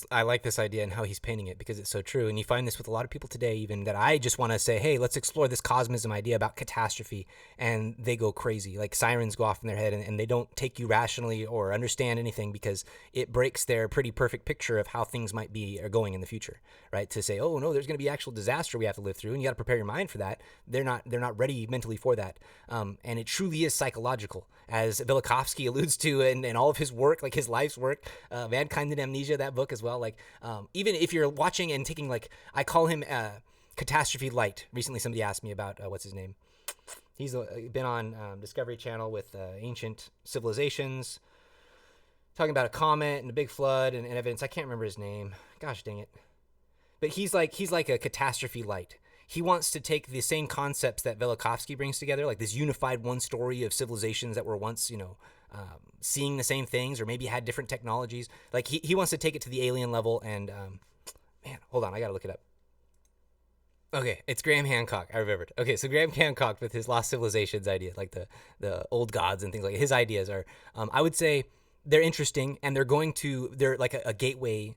I like this idea and how he's painting it because it's so true. And you find this with a lot of people today, even that I just want to say, hey, let's explore this cosmism idea about catastrophe. And they go crazy. Like sirens go off in their head and they don't take you rationally or understand anything because it breaks their pretty perfect picture of how things might be or going in the future, right? To say, oh, no, there's going to be actual disaster we have to live through. And you got to prepare your mind for that. They're not ready mentally for that. And it truly is psychological, as Velikovsky alludes to in all of his work, like his life's work, Mankind and Amnesia, that book as well. Like, even if you're watching and taking, like, I call him Catastrophe Light. Recently, somebody asked me about, what's his name? He's been on Discovery Channel with Ancient Civilizations, talking about a comet and a big flood and evidence. I can't remember his name. Gosh dang it. But he's like a catastrophe light. He wants to take the same concepts that Velikovsky brings together, like this unified one story of civilizations that were once, seeing the same things or maybe had different technologies. Like he wants to take it to the alien level and, man, hold on, I gotta look it up. Okay, it's Graham Hancock. I remembered. Okay, so Graham Hancock with his Lost Civilizations idea, like the old gods and things like his ideas are, I would say they're interesting and they're like a gateway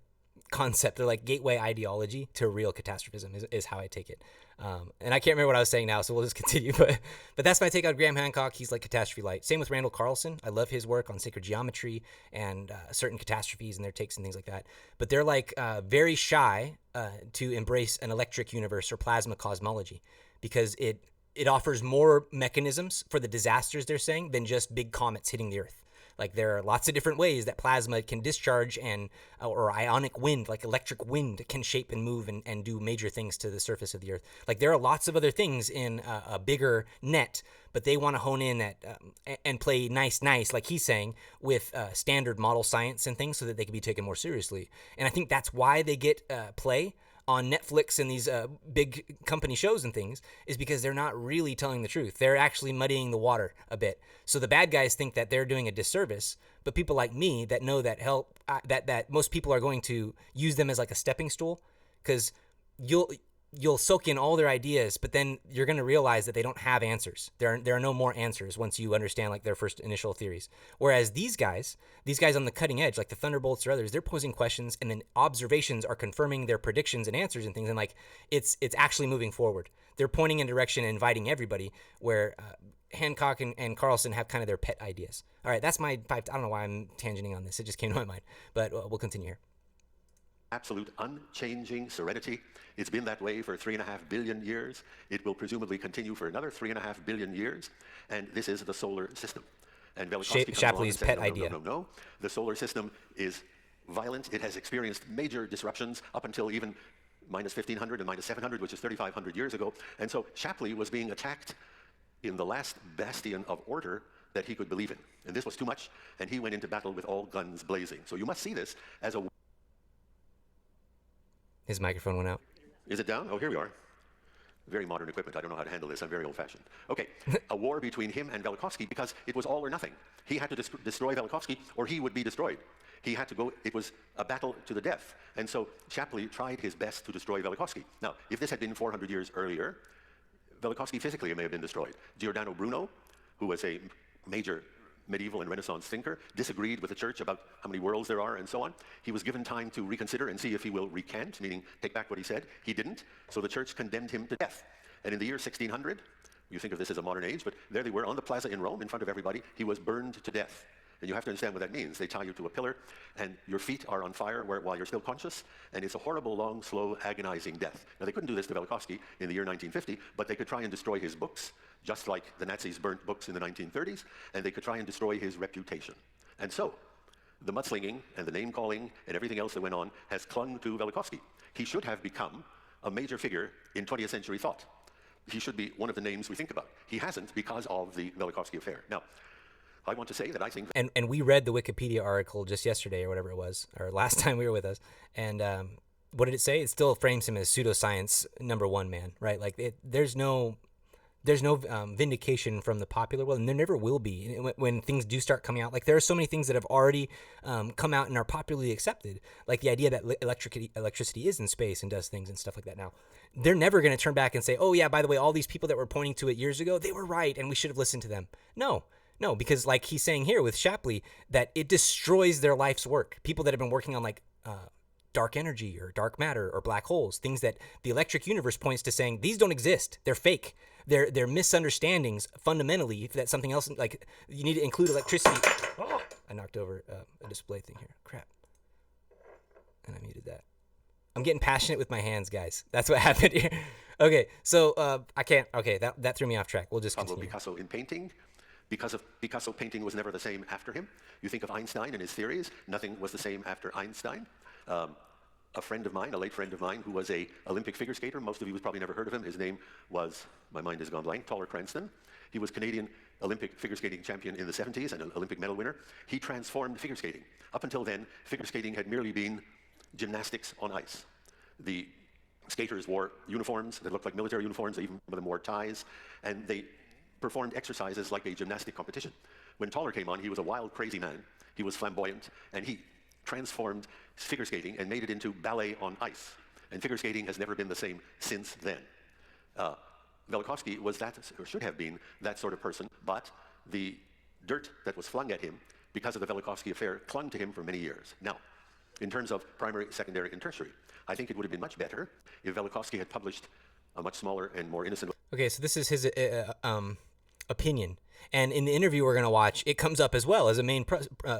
concept. They're like gateway ideology to real catastrophism is how I take it. And I can't remember what I was saying now, so we'll just continue. But that's my take on Graham Hancock. He's like catastrophe light. Same with Randall Carlson. I love his work on sacred geometry and certain catastrophes and their takes and things like that. But they're like very shy to embrace an electric universe or plasma cosmology because it offers more mechanisms for the disasters they're saying than just big comets hitting the Earth. Like there are lots of different ways that plasma can discharge or ionic wind, like electric wind, can shape and move and do major things to the surface of the Earth. Like there are lots of other things in a bigger net, but they want to hone in at and play nice, like he's saying, with standard model science and things so that they can be taken more seriously. And I think that's why they get play on Netflix and these big company shows and things, is because they're not really telling the truth. They're actually muddying the water a bit. So the bad guys think that they're doing a disservice, but people like me that know that that most people are going to use them as like a stepping stool, because you'll soak in all their ideas, but then you're going to realize that they don't have answers. There are no more answers once you understand like their first initial theories. Whereas these guys on the cutting edge, like the Thunderbolts or others, they're posing questions, and then observations are confirming their predictions and answers and things. And like it's actually moving forward. They're pointing in direction and inviting everybody. Where Hancock and Carlson have kind of their pet ideas. All right, that's my pipe. I don't know why I'm tangenting on this. It just came to my mind, but we'll continue here. Absolute unchanging serenity. It's been that way for 3.5 billion years. It will presumably continue for another 3.5 billion years. And this is the solar system. And Velikovsky comes along and Shapley's says, pet no, idea. No. The solar system is violent. It has experienced major disruptions up until even minus 1500 and minus 700, which is 3,500 years ago. And so Shapley was being attacked in the last bastion of order that he could believe in. And this was too much, and he went into battle with all guns blazing. So you must see this as a... His microphone went out. Is it down? Oh, here we are. Very modern equipment. I don't know how to handle this. I'm very old-fashioned. Okay, a war between him and Velikovsky because it was all or nothing. He had to destroy Velikovsky or he would be destroyed. He had to go, it was a battle to the death. And so Shapley tried his best to destroy Velikovsky. Now, if this had been 400 years earlier, Velikovsky physically may have been destroyed. Giordano Bruno, who was a major medieval and Renaissance thinker, disagreed with the church about how many worlds there are and so on. He was given time to reconsider and see if he will recant, meaning take back what he said. He didn't, so the church condemned him to death. And in the year 1600, you think of this as a modern age, but there they were on the plaza in Rome in front of everybody. He was burned to death. And you have to understand what that means. They tie you to a pillar, and your feet are on fire while you're still conscious, and it's a horrible, long, slow, agonizing death. Now, they couldn't do this to Velikovsky in the year 1950, but they could try and destroy his books, just like the Nazis burnt books in the 1930s, and they could try and destroy his reputation. And so, the mudslinging and the name-calling and everything else that went on has clung to Velikovsky. He should have become a major figure in 20th century thought. He should be one of the names we think about. He hasn't because of the Velikovsky affair. Now, I want to say that I think... And we read the Wikipedia article just yesterday or whatever it was, or last time we were with us. And what did it say? It still frames him as pseudoscience #1 man, right? Like there's no vindication from the popular world, and there never will be when things do start coming out. Like there are so many things that have already come out and are popularly accepted, like the idea that electricity is in space and does things and stuff like that. Now, they're never going to turn back and say, oh yeah, by the way, all these people that were pointing to it years ago, they were right and we should have listened to them. No, because like he's saying here with Shapley, that it destroys their life's work. People that have been working on like dark energy or dark matter or black holes, things that the electric universe points to saying, these don't exist. They're fake. They're misunderstandings fundamentally. If that's something else, like you need to include electricity. Oh, I knocked over a display thing here. Crap. And I muted that. I'm getting passionate with my hands, guys. That's what happened here. Okay, so I can't. Okay, that threw me off track. We'll just Pablo continue. Picasso in painting. Because Picasso painting was never the same after him. You think of Einstein and his theories, nothing was the same after Einstein. A friend of mine, a late friend of mine, who was a Olympic figure skater, most of you have probably never heard of him, his name was, my mind has gone blank, Taller Cranston. He was Canadian Olympic figure skating champion in the 70s and an Olympic medal winner. He transformed figure skating. Up until then, figure skating had merely been gymnastics on ice. The skaters wore uniforms that looked like military uniforms, even some of them wore ties, and they performed exercises like a gymnastic competition. When Taller came on, he was a wild, crazy man. He was flamboyant, and he transformed figure skating and made it into ballet on ice. And figure skating has never been the same since then. Velikovsky was that, or should have been, that sort of person, but the dirt that was flung at him because of the Velikovsky affair clung to him for many years. Now, in terms of primary, secondary, and tertiary, I think it would have been much better if Velikovsky had published a much smaller and more innocent... Okay, so this is his opinion. And in the interview we're going to watch, it comes up as well as a main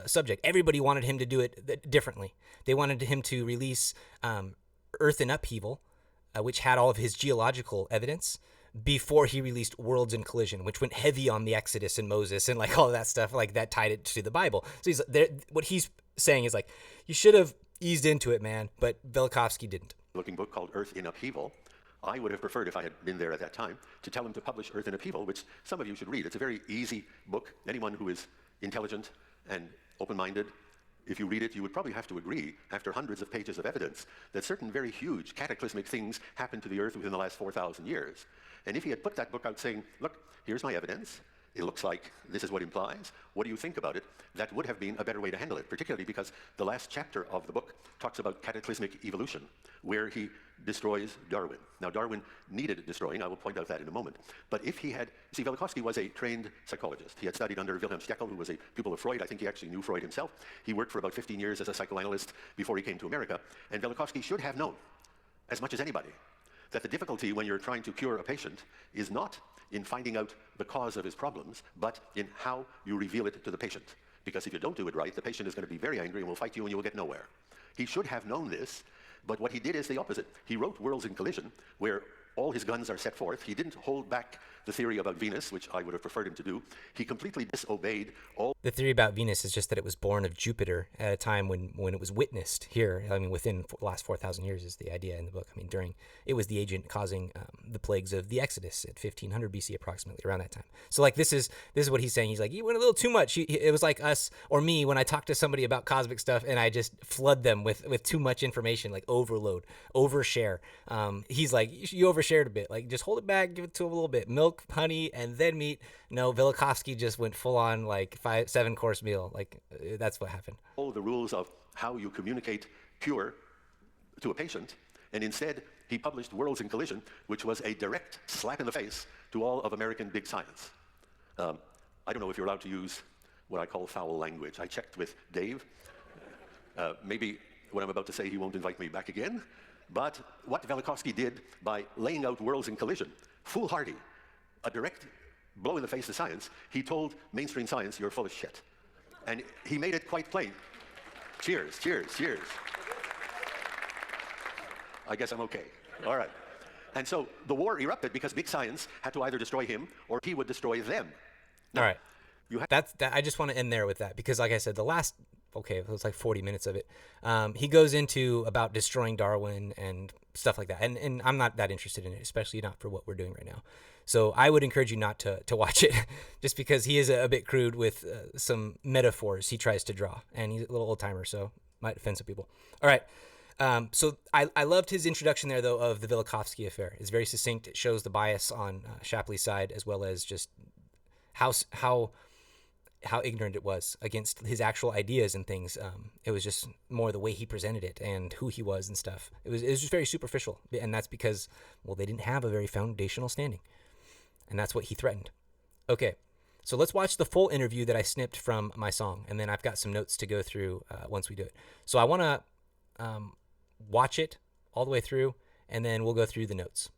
subject. Everybody wanted him to do it differently. They wanted him to release Earth in Upheaval, which had all of his geological evidence, before he released Worlds in Collision, which went heavy on the Exodus and Moses and like all of that stuff, like that tied it to the Bible. So what he's saying is like, you should have eased into it, man, but Velikovsky didn't. Looking book called Earth in Upheaval. I would have preferred, if I had been there at that time, to tell him to publish Earth in Upheaval, which some of you should read. It's a very easy book. Anyone who is intelligent and open-minded, if you read it, you would probably have to agree, after hundreds of pages of evidence, that certain very huge cataclysmic things happened to the Earth within the last 4,000 years. And if he had put that book out saying, look, here's my evidence, it looks like this is what implies. What do you think about it? That would have been a better way to handle it, particularly because the last chapter of the book talks about cataclysmic evolution, where he destroys Darwin. Now, Darwin needed destroying. I will point out that in a moment. But if he had, see, Velikovsky was a trained psychologist. He had studied under Wilhelm Stekel, who was a pupil of Freud. I think he actually knew Freud himself. He worked for about 15 years as a psychoanalyst before he came to America. And Velikovsky should have known, as much as anybody, that the difficulty when you're trying to cure a patient is not in finding out the cause of his problems, but in how you reveal it to the patient. Because if you don't do it right, the patient is going to be very angry and will fight you and you will get nowhere. He should have known this, but what he did is the opposite. He wrote Worlds in Collision, where all his guns are set forth. He didn't hold back the theory about Venus, which I would have preferred him to do. He completely disobeyed all... The theory about Venus is just that it was born of Jupiter at a time when it was witnessed here. I mean, within the last 4,000 years is the idea in the book. I mean, it was the agent causing the plagues of the Exodus at 1500 BC, approximately around that time. So like, this is what he's saying. He's like, you went a little too much. It was like us or me when I talk to somebody about cosmic stuff and I just flood them with too much information, like overload, overshare. He's like, you overshared a bit. Like, just hold it back, give it to him a little bit. Milk, honey, and then meat. No, Velikovsky just went full on like 7-course meal. Like, that's what happened. All the rules of how you communicate cure to a patient, and instead he published Worlds in Collision, which was a direct slap in the face to all of American big science. I don't know if you're allowed to use what I call foul language. I checked with Dave. Maybe what I'm about to say he won't invite me back again. But what Velikovsky did by laying out Worlds in Collision, foolhardy, a direct blow in the face to science, he told mainstream science, you're full of shit. And he made it quite plain. Cheers, cheers, cheers. I guess I'm okay. All right. And so the war erupted because big science had to either destroy him or he would destroy them. Now, all right. I just want to end there with that because, like I said, it was like 40 minutes of it. He goes into about destroying Darwin and stuff like that. And I'm not that interested in it, especially not for what we're doing right now. So I would encourage you not to watch it just because he is a bit crude with some metaphors he tries to draw. And he's a little old timer, so might offend some people. All right. So I loved his introduction there, though, of the Velikovsky affair. It's very succinct. It shows the bias on Shapley's side as well as just how ignorant it was against his actual ideas and things. It was just more the way he presented it and who he was and stuff. It was just very superficial, and that's because, well, they didn't have a very foundational standing, and that's what he threatened. Okay, so let's watch the full interview that I snipped from my song, and then I've got some notes to go through once we do it. So I want to watch it all the way through, and then we'll go through the notes.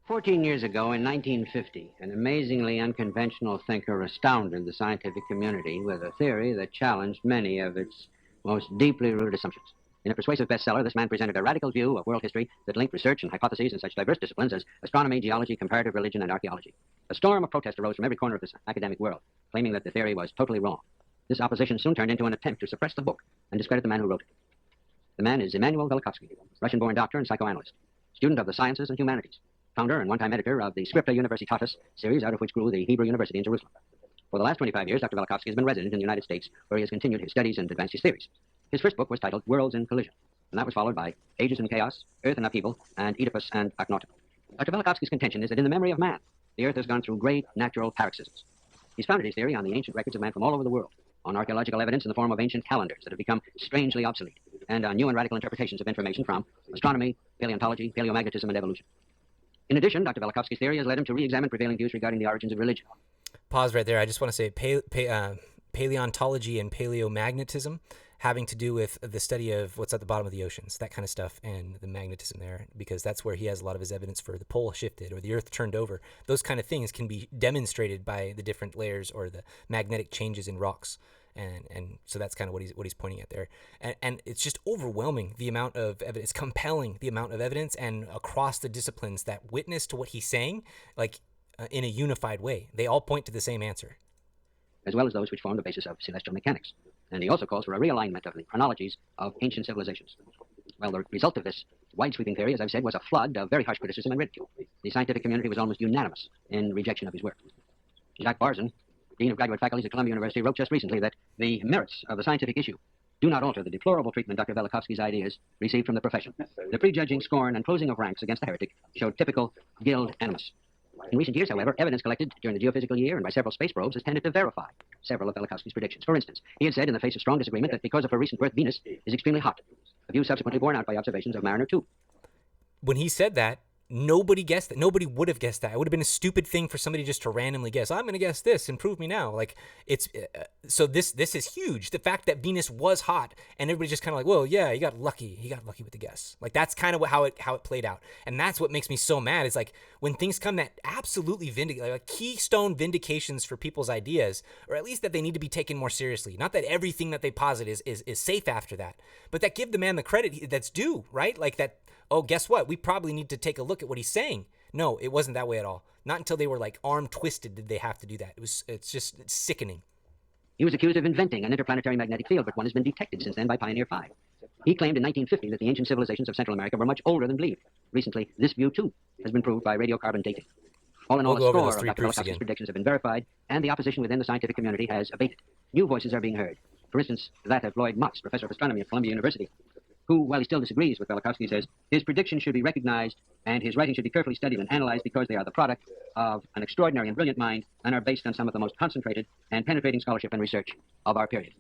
14 years ago, in 1950, an amazingly unconventional thinker astounded the scientific community with a theory that challenged many of its most deeply rooted assumptions. In a persuasive bestseller, this man presented a radical view of world history that linked research and hypotheses in such diverse disciplines as astronomy, geology, comparative religion, and archaeology. A storm of protest arose from every corner of this academic world, claiming that the theory was totally wrong. This opposition soon turned into an attempt to suppress the book and discredit the man who wrote it. The man is Immanuel Velikovsky, Russian-born doctor and psychoanalyst, student of the sciences and humanities, founder and one-time editor of the Scriptural Universitatis series, out of which grew the Hebrew University in Jerusalem. For the last 25 years, Dr. Velikovsky has been resident in the United States, where he has continued his studies and advanced his theories. His first book was titled Worlds in Collision, and that was followed by Ages in Chaos, Earth in Upheaval, and Oedipus and Akhenaten. Dr. Velikovsky's contention is that in the memory of man, the Earth has gone through great natural paroxysms. He's founded his theory on the ancient records of man from all over the world, on archaeological evidence in the form of ancient calendars that have become strangely obsolete, and on new and radical interpretations of information from astronomy, paleontology, paleomagnetism, and evolution. In addition, Dr. Velikovsky's theory has led him to re-examine prevailing views regarding the origins of religion. Pause right there. I just want to say paleontology and paleomagnetism having to do with the study of what's at the bottom of the oceans, that kind of stuff, and the magnetism there, because that's where he has a lot of his evidence for the pole shifted or the earth turned over. Those kind of things can be demonstrated by the different layers or the magnetic changes in rocks. And so that's kind of what he's pointing at there. And it's just overwhelming, the amount of evidence. It's compelling, the amount of evidence, and across the disciplines that witness to what he's saying, like in a unified way. They all point to the same answer. As well as those which form the basis of celestial mechanics. And he also calls for a realignment of the chronologies of ancient civilizations. Well, the result of this wide-sweeping theory, as I've said, was a flood of very harsh criticism and ridicule. The scientific community was almost unanimous in rejection of his work. Jacques Barzun, Dean of Graduate Faculties at Columbia University, wrote just recently that the merits of the scientific issue do not alter the deplorable treatment Dr. Velikovsky's ideas received from the profession. The prejudging scorn and closing of ranks against the heretic showed typical guild animus. In recent years, however, evidence collected during the geophysical year and by several space probes has tended to verify several of Velikovsky's predictions. For instance, he had said in the face of strong disagreement that because of her recent birth, Venus is extremely hot, a view subsequently borne out by observations of Mariner 2. When he said that, nobody guessed that. Nobody would have guessed that. It would have been a stupid thing for somebody just to randomly guess. I'm going to guess this and prove me now. Like it's so this is huge. The fact that Venus was hot and everybody just kind of like, well, yeah, he got lucky. He got lucky with the guess. Like that's kind of how it played out. And that's what makes me so mad. Is like when things come that absolutely like keystone vindications for people's ideas, or at least that they need to be taken more seriously. Not that everything that they posit is safe after that, but that give the man the credit that's due, right? Like that. Oh, guess what? We probably need to take a look at what he's saying. No, it wasn't that way at all. Not until they were like arm twisted did they have to do that. It's sickening. He was accused of inventing an interplanetary magnetic field, but one has been detected since then by Pioneer 5. He claimed in 1950 that the ancient civilizations of Central America were much older than believed. Recently, this view, too, has been proved by radiocarbon dating. All in all, We'll go a over score those of three Dr. proofs Velikovsky's again. predictions have been verified, and the opposition within the scientific community has abated. New voices are being heard. For instance, that of Lloyd Motz, professor of astronomy at Columbia University, who, while he still disagrees with Velikovsky, says his predictions should be recognized and his writings should be carefully studied and analyzed because they are the product of an extraordinary and brilliant mind and are based on some of the most concentrated and penetrating scholarship and research of our period.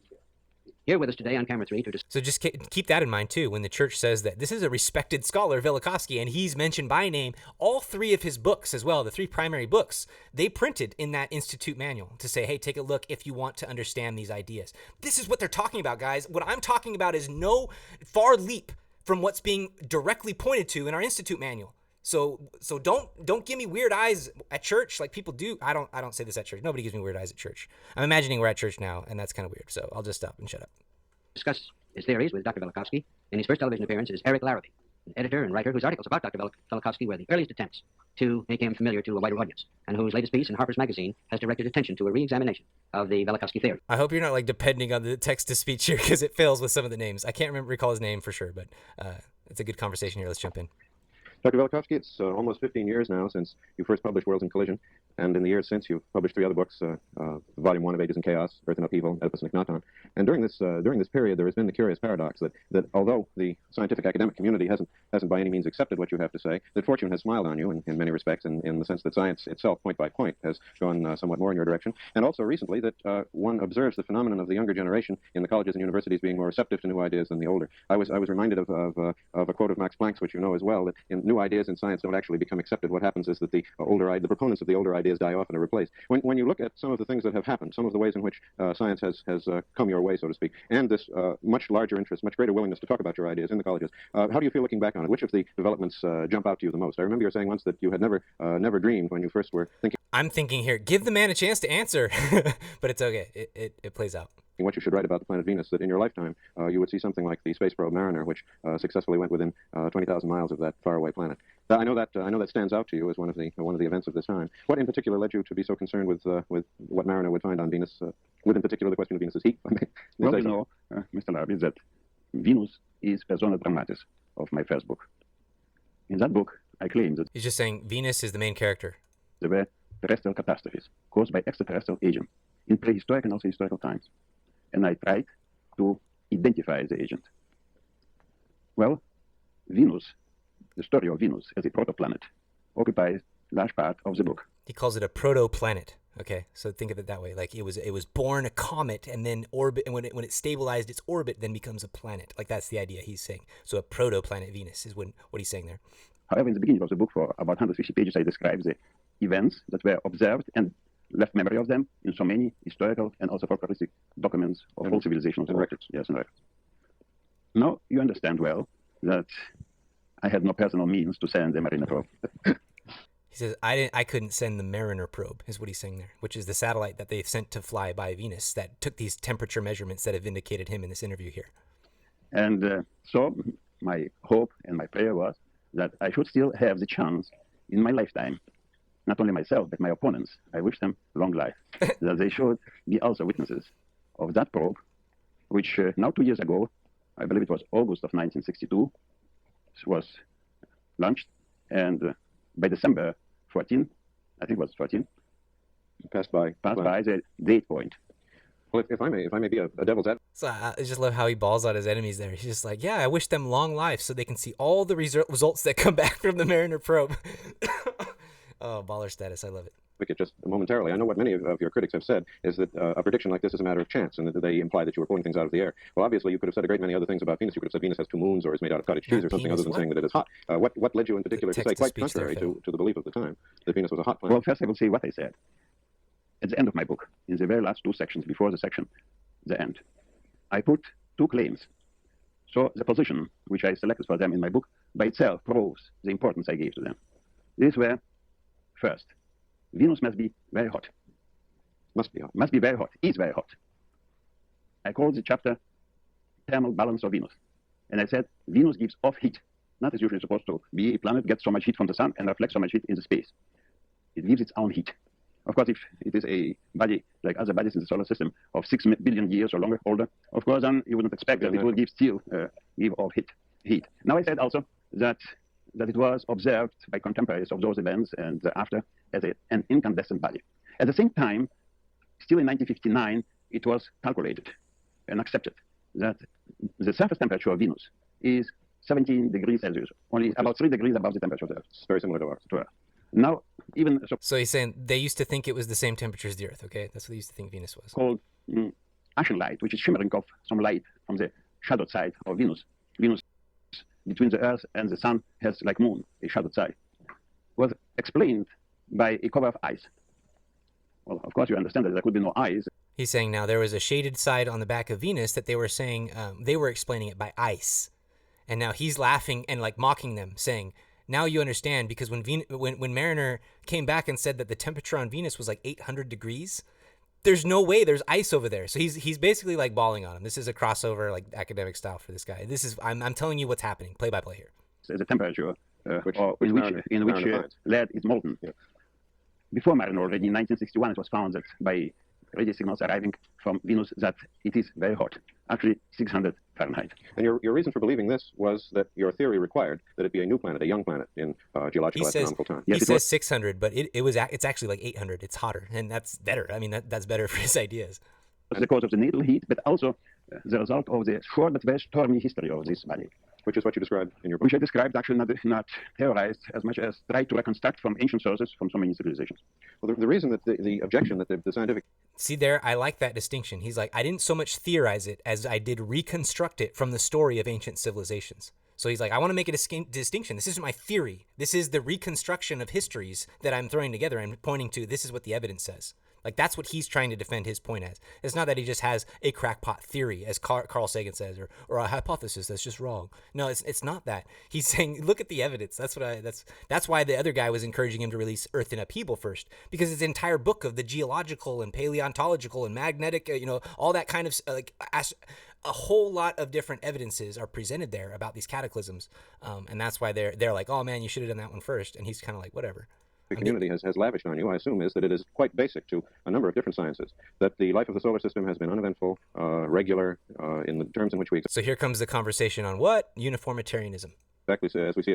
Here with us today on camera 3 to discuss. So just keep that in mind too when the church says that this is a respected scholar, Velikovsky, and he's mentioned by name. All three of his books as well, the three primary books, they printed in that Institute manual to say, hey, take a look if you want to understand these ideas. This is what they're talking about, guys. What I'm talking about is no far leap from what's being directly pointed to in our Institute manual. So don't give me weird eyes at church like people do. I don't say this at church. Nobody gives me weird eyes at church. I'm imagining we're at church now, and that's kind of weird. So I'll just stop and shut up. Discuss his theories with Dr. Velikovsky. In his first television appearance is Eric Larrabee, an editor and writer whose articles about Dr. Velikovsky were the earliest attempts to make him familiar to a wider audience, and whose latest piece in Harper's Magazine has directed attention to a re-examination of the Velikovsky theory. I hope you're not like depending on the text-to-speech here because it fails with some of the names. I can't recall his name for sure, but it's a good conversation here. Let's jump in. Dr. Velikovsky, it's almost 15 years now since you first published Worlds in Collision, and in the years since you've published 3 other books, Volume 1 of Ages and Chaos, Earth and Upheaval, Oedipus and Akhenaton. And during this period, there has been the curious paradox that although the scientific academic community hasn't by any means accepted what you have to say, that fortune has smiled on you in many respects, in the sense that science itself, point by point, has gone somewhat more in your direction. And also recently that one observes the phenomenon of the younger generation in the colleges and universities being more receptive to new ideas than the older. I was reminded of a quote of Max Planck's, which you know as well, that new ideas in science don't actually become accepted. What happens is that the proponents of the older ideas die off and are replaced. When you look at some of the things that have happened, some of the ways in which science has come your way, so to speak, and this much larger interest, much greater willingness to talk about your ideas in the colleges, how do you feel looking back on it? Which of the developments jump out to you the most? I remember you were saying once that you had never dreamed when you first were thinking. I'm thinking here, give the man a chance to answer, but it's okay. It plays out. What you should write about the planet Venus, that in your lifetime you would see something like the space probe Mariner, which successfully went within 20,000 miles of that faraway planet. I know that stands out to you as one of the events of this time. What in particular led you to be so concerned with what Mariner would find on Venus? With in particular the question of Venus's heat. Well, you know, Mr. Larrabee, that Venus is persona dramatis of my first book. In that book, I claim that He's just saying Venus is the main character. there were terrestrial catastrophes caused by extraterrestrial agents in prehistoric and also historical times. And I tried to identify the agent. Well, Venus, the story of Venus as a protoplanet, occupies a large part of the book. He calls it a protoplanet. Okay, so think of it that way. Like it was born a comet and then orbit, and when it stabilized its orbit, then becomes a planet. Like that's the idea he's saying. So a protoplanet Venus is what he's saying there. However, in the beginning of the book, for about 150 pages, I describe the events that were observed and left memory of them in so many historical and also folkloristic documents of all civilizations and records. Yes, and records. Now, you understand well that I had no personal means to send the Mariner probe. He says I couldn't send the Mariner probe, is what he's saying there, which is the satellite that they sent to fly by Venus that took these temperature measurements that have vindicated him in this interview here. And so my hope and my prayer was that I should still have the chance in my lifetime, not only myself, but my opponents, I wish them long life, that they should be also witnesses of that probe, which now 2 years ago, I believe it was August of 1962, was launched, and by December 14, I think it was 14, Passed by the date point. Well, if I may be a devil's advocate. So I just love how he balls out his enemies there. He's just like, yeah, I wish them long life so they can see all the results that come back from the Mariner probe. Oh, baller status. I love it. It just momentarily. I know what many of your critics have said is that a prediction like this is a matter of chance, and that they imply that you were pulling things out of the air. Well, obviously, you could have said a great many other things about Venus. You could have said Venus has 2 moons, or is made out of cottage cheese, or something penis, other than what? saying that it is hot. What led you in particular to say, quite text-to-speech there, contrary Phil. to the belief of the time, that Venus was a hot planet? Well, first I will say what I said. At the end of my book, in the very last 2 sections before the section, the end, I put 2 claims. So the position which I selected for them in my book by itself proves the importance I gave to them. These were, first, Venus must be very hot. Must be hot. Must be very hot. Is very hot. I called the chapter Thermal Balance of Venus. And I said, Venus gives off heat. Not as usually supposed to be. A planet gets so much heat from the sun and reflects so much heat in the space. It gives its own heat. Of course, if it is a body like other bodies in the solar system of 6 billion years or longer, older, of course, then you wouldn't expect that it would give off heat. Now I said also that it was observed by contemporaries of those events and after as an incandescent body. At the same time, still in 1959, it was calculated and accepted that the surface temperature of Venus is 17 degrees Celsius, only about 3 degrees above the temperature of the Earth. It's very similar to ours. Now, even So he's saying they used to think it was the same temperature as the Earth, okay? That's what they used to think Venus was. called ashen light, which is shimmering off some light from the shadowed side of Venus. Venus, between the Earth and the Sun, has, like moon, a shadowed side, was explained by a cover of ice. Well, of course, you understand that there could be no ice. He's saying now there was a shaded side on the back of Venus that they were saying, they were explaining it by ice. And now he's laughing and like mocking them, saying, now you understand, because when Mariner came back and said that the temperature on Venus was like 800 degrees, there's no way there's ice over there. So he's basically like balling on him. This is a crossover, like academic style for this guy. This is I'm telling you what's happening, play by play here. The temperature Which in which lead is molten. Yeah. Before Mariner, already in 1961, it was found that by radio signals arriving from Venus that it is very hot, actually 600 Fahrenheit. And your reason for believing this was that your theory required that it be a new planet, a young planet in geological astronomical time. Yes, He says 600, but it's actually like 800. It's hotter, and that's better. I mean, that's better for his ideas. The cause of the natal heat, but also the result of the short but very stormy history of this body. Which is what you described in your book. Which I described, actually not theorized as much as tried to reconstruct from ancient sources from so many civilizations. Well, the reason that the objection that the scientific... See there, I like that distinction. He's like, I didn't so much theorize it as I did reconstruct it from the story of ancient civilizations. So he's like, I want to make a distinction. This isn't my theory. This is the reconstruction of histories that I'm throwing together and pointing to. This is what the evidence says. Like, that's what he's trying to defend his point as. It's not that he just has a crackpot theory, as Carl Sagan says, or a hypothesis that's just wrong. No, it's not that. He's saying, look at the evidence. That's why the other guy was encouraging him to release Earth in Upheaval first, because his entire book of the geological and paleontological and magnetic, all that kind of a whole lot of different evidences are presented there about these cataclysms, and that's why they're like, oh man, you should have done that one first, and he's kind of like, whatever. The community has lavished on you, I assume, is that it is quite basic to a number of different sciences, that the life of the solar system has been uneventful, regular, in the terms in which we... So here comes the conversation on what? Uniformitarianism. Exactly as we see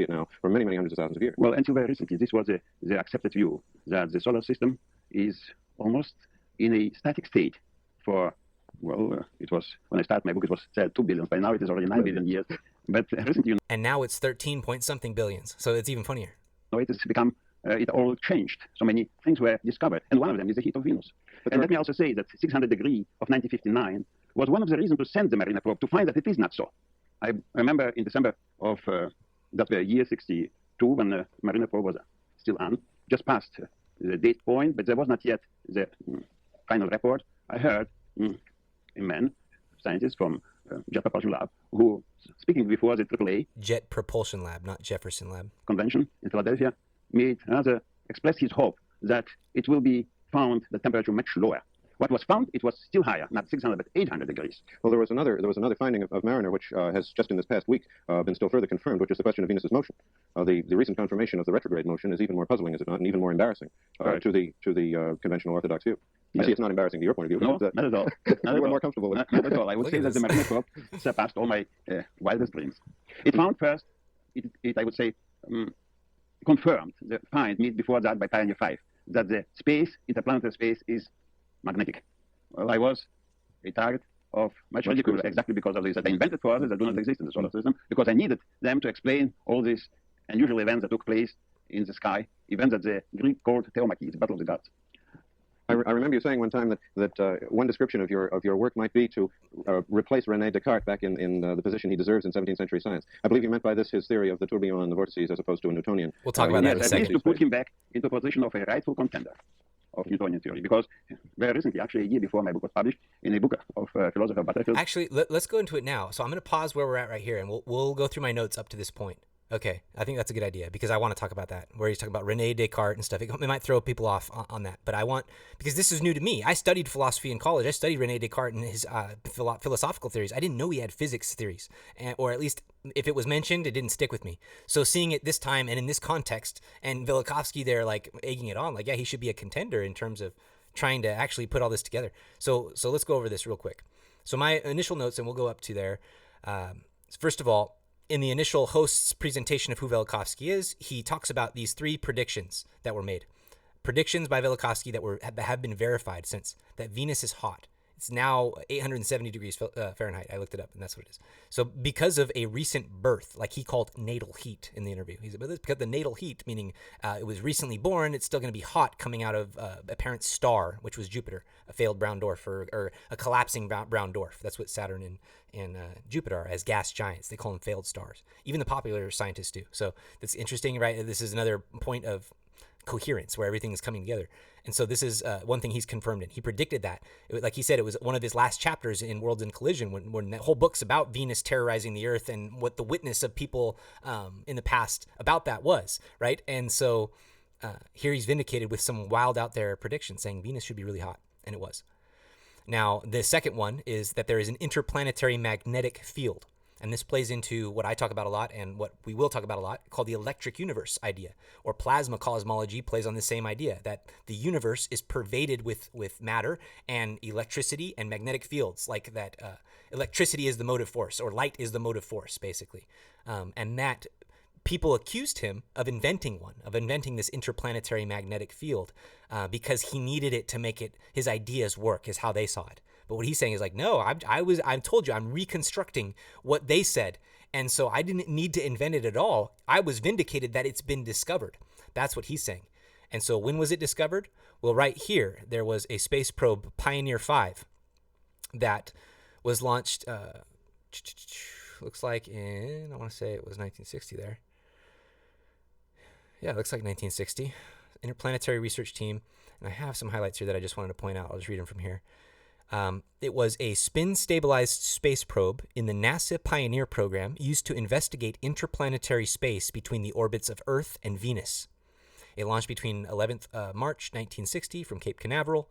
it now, for many, many hundreds of thousands of years. Well, until very recently, this was the accepted view, that the solar system is almost in a static state for, it was, when I started my book, it was said 2 billion. By now, it is already 9 billion years. But recently... And now it's 13 point something billions, so it's even funnier. It has become... it all changed. So many things were discovered, and one of them is the heat of Venus. And let me also say that 600 degree of 1959 was one of the reasons to send the Mariner probe to find that it is not so. I remember in December of that year 62, when the Mariner probe was still on, just past the date point, but there was not yet the final report. I heard a man, scientist from Jet Propulsion Lab, who, speaking before the AAA Jet Propulsion Lab, not Jefferson Lab, convention in Philadelphia, made rather express his hope that it will be found the temperature much lower. What was found, it was still higher, not 600 but 800 degrees. Well, there was another finding of Mariner, which has just in this past week been still further confirmed, which is the question of Venus's motion. The recent confirmation of the retrograde motion is even more puzzling, is it not, and even more embarrassing to the conventional Orthodox view. Yes. I see it's not embarrassing to your point of view. No, not at all. You were more comfortable with it. Not at all. I would say that the Mariner probe surpassed all my wildest dreams. It found first, I would say, confirmed the find made before that by Pioneer 5, that the space, interplanetary space, is magnetic. Well, I was a target of much ridicule exactly because of this, that I invented forces that do not exist in the solar system, because I needed them to explain all these unusual events that took place in the sky event that the Greek called Theomachy, the Battle of the Gods. I remember you saying one time that one description of your work might be to replace René Descartes back in the position he deserves in 17th century science. I believe you meant by this his theory of the tourbillon and the vortices as opposed to a Newtonian. We'll talk about that in a Yes, at second. least to put him back into a position of a rightful contender of Newtonian theory, because very recently, actually a year before my book was published, in a book of philosopher Butterfield. Actually, let's go into it now. So I'm going to pause where we're at right here, and we'll go through my notes up to this point. Okay, I think that's a good idea because I want to talk about that, where he's talking about René Descartes and stuff. It might throw people off on that, but because this is new to me. I studied philosophy in college. I studied René Descartes and his philosophical theories. I didn't know he had physics theories, or at least if it was mentioned, it didn't stick with me. So seeing it this time and in this context, and Velikovsky there like egging it on, like, yeah, he should be a contender in terms of trying to actually put all this together. So let's go over this real quick. So my initial notes, and we'll go up to there. First of all, in the initial host's presentation of who Velikovsky is, he talks about these 3 predictions that were made. Predictions by Velikovsky that have been verified since, that Venus is hot. It's now 870 degrees Fahrenheit. I looked it up, and that's what it is. So because of a recent birth, like he called natal heat in the interview. He said, but because the natal heat, meaning it was recently born, it's still going to be hot coming out of a parent star, which was Jupiter, a failed brown dwarf, or a collapsing brown dwarf. That's what Saturn and Jupiter are, as gas giants. They call them failed stars. Even the popular scientists do. So that's interesting, right? This is another point of coherence where everything is coming together. And so this is one thing he's confirmed in. He predicted that. Like he said, it was one of his last chapters in Worlds in Collision when that whole book's about Venus terrorizing the Earth and what the witness of people in the past about that was, right? And so here he's vindicated with some wild out there prediction saying Venus should be really hot, and it was. Now, the second one is that there is an interplanetary magnetic field. And this plays into what I talk about a lot and what we will talk about a lot, called the electric universe idea, or plasma cosmology plays on the same idea, that the universe is pervaded with matter and electricity and magnetic fields, like that electricity is the motive force, or light is the motive force, basically. And that people accused him of inventing this interplanetary magnetic field because he needed it to make his ideas work, is how they saw it. But what he's saying is like, no, I told you, I'm reconstructing what they said. And so I didn't need to invent it at all. I was vindicated that it's been discovered. That's what he's saying. And so when was it discovered? Well, right here, there was a space probe, Pioneer 5, that was launched, looks like I want to say it was 1960 there. Yeah, it looks like 1960. Interplanetary Research Team. And I have some highlights here that I just wanted to point out. I'll just read them from here. It was a spin-stabilized space probe in the NASA Pioneer program used to investigate interplanetary space between the orbits of Earth and Venus. It launched between 11th March 1960 from Cape Canaveral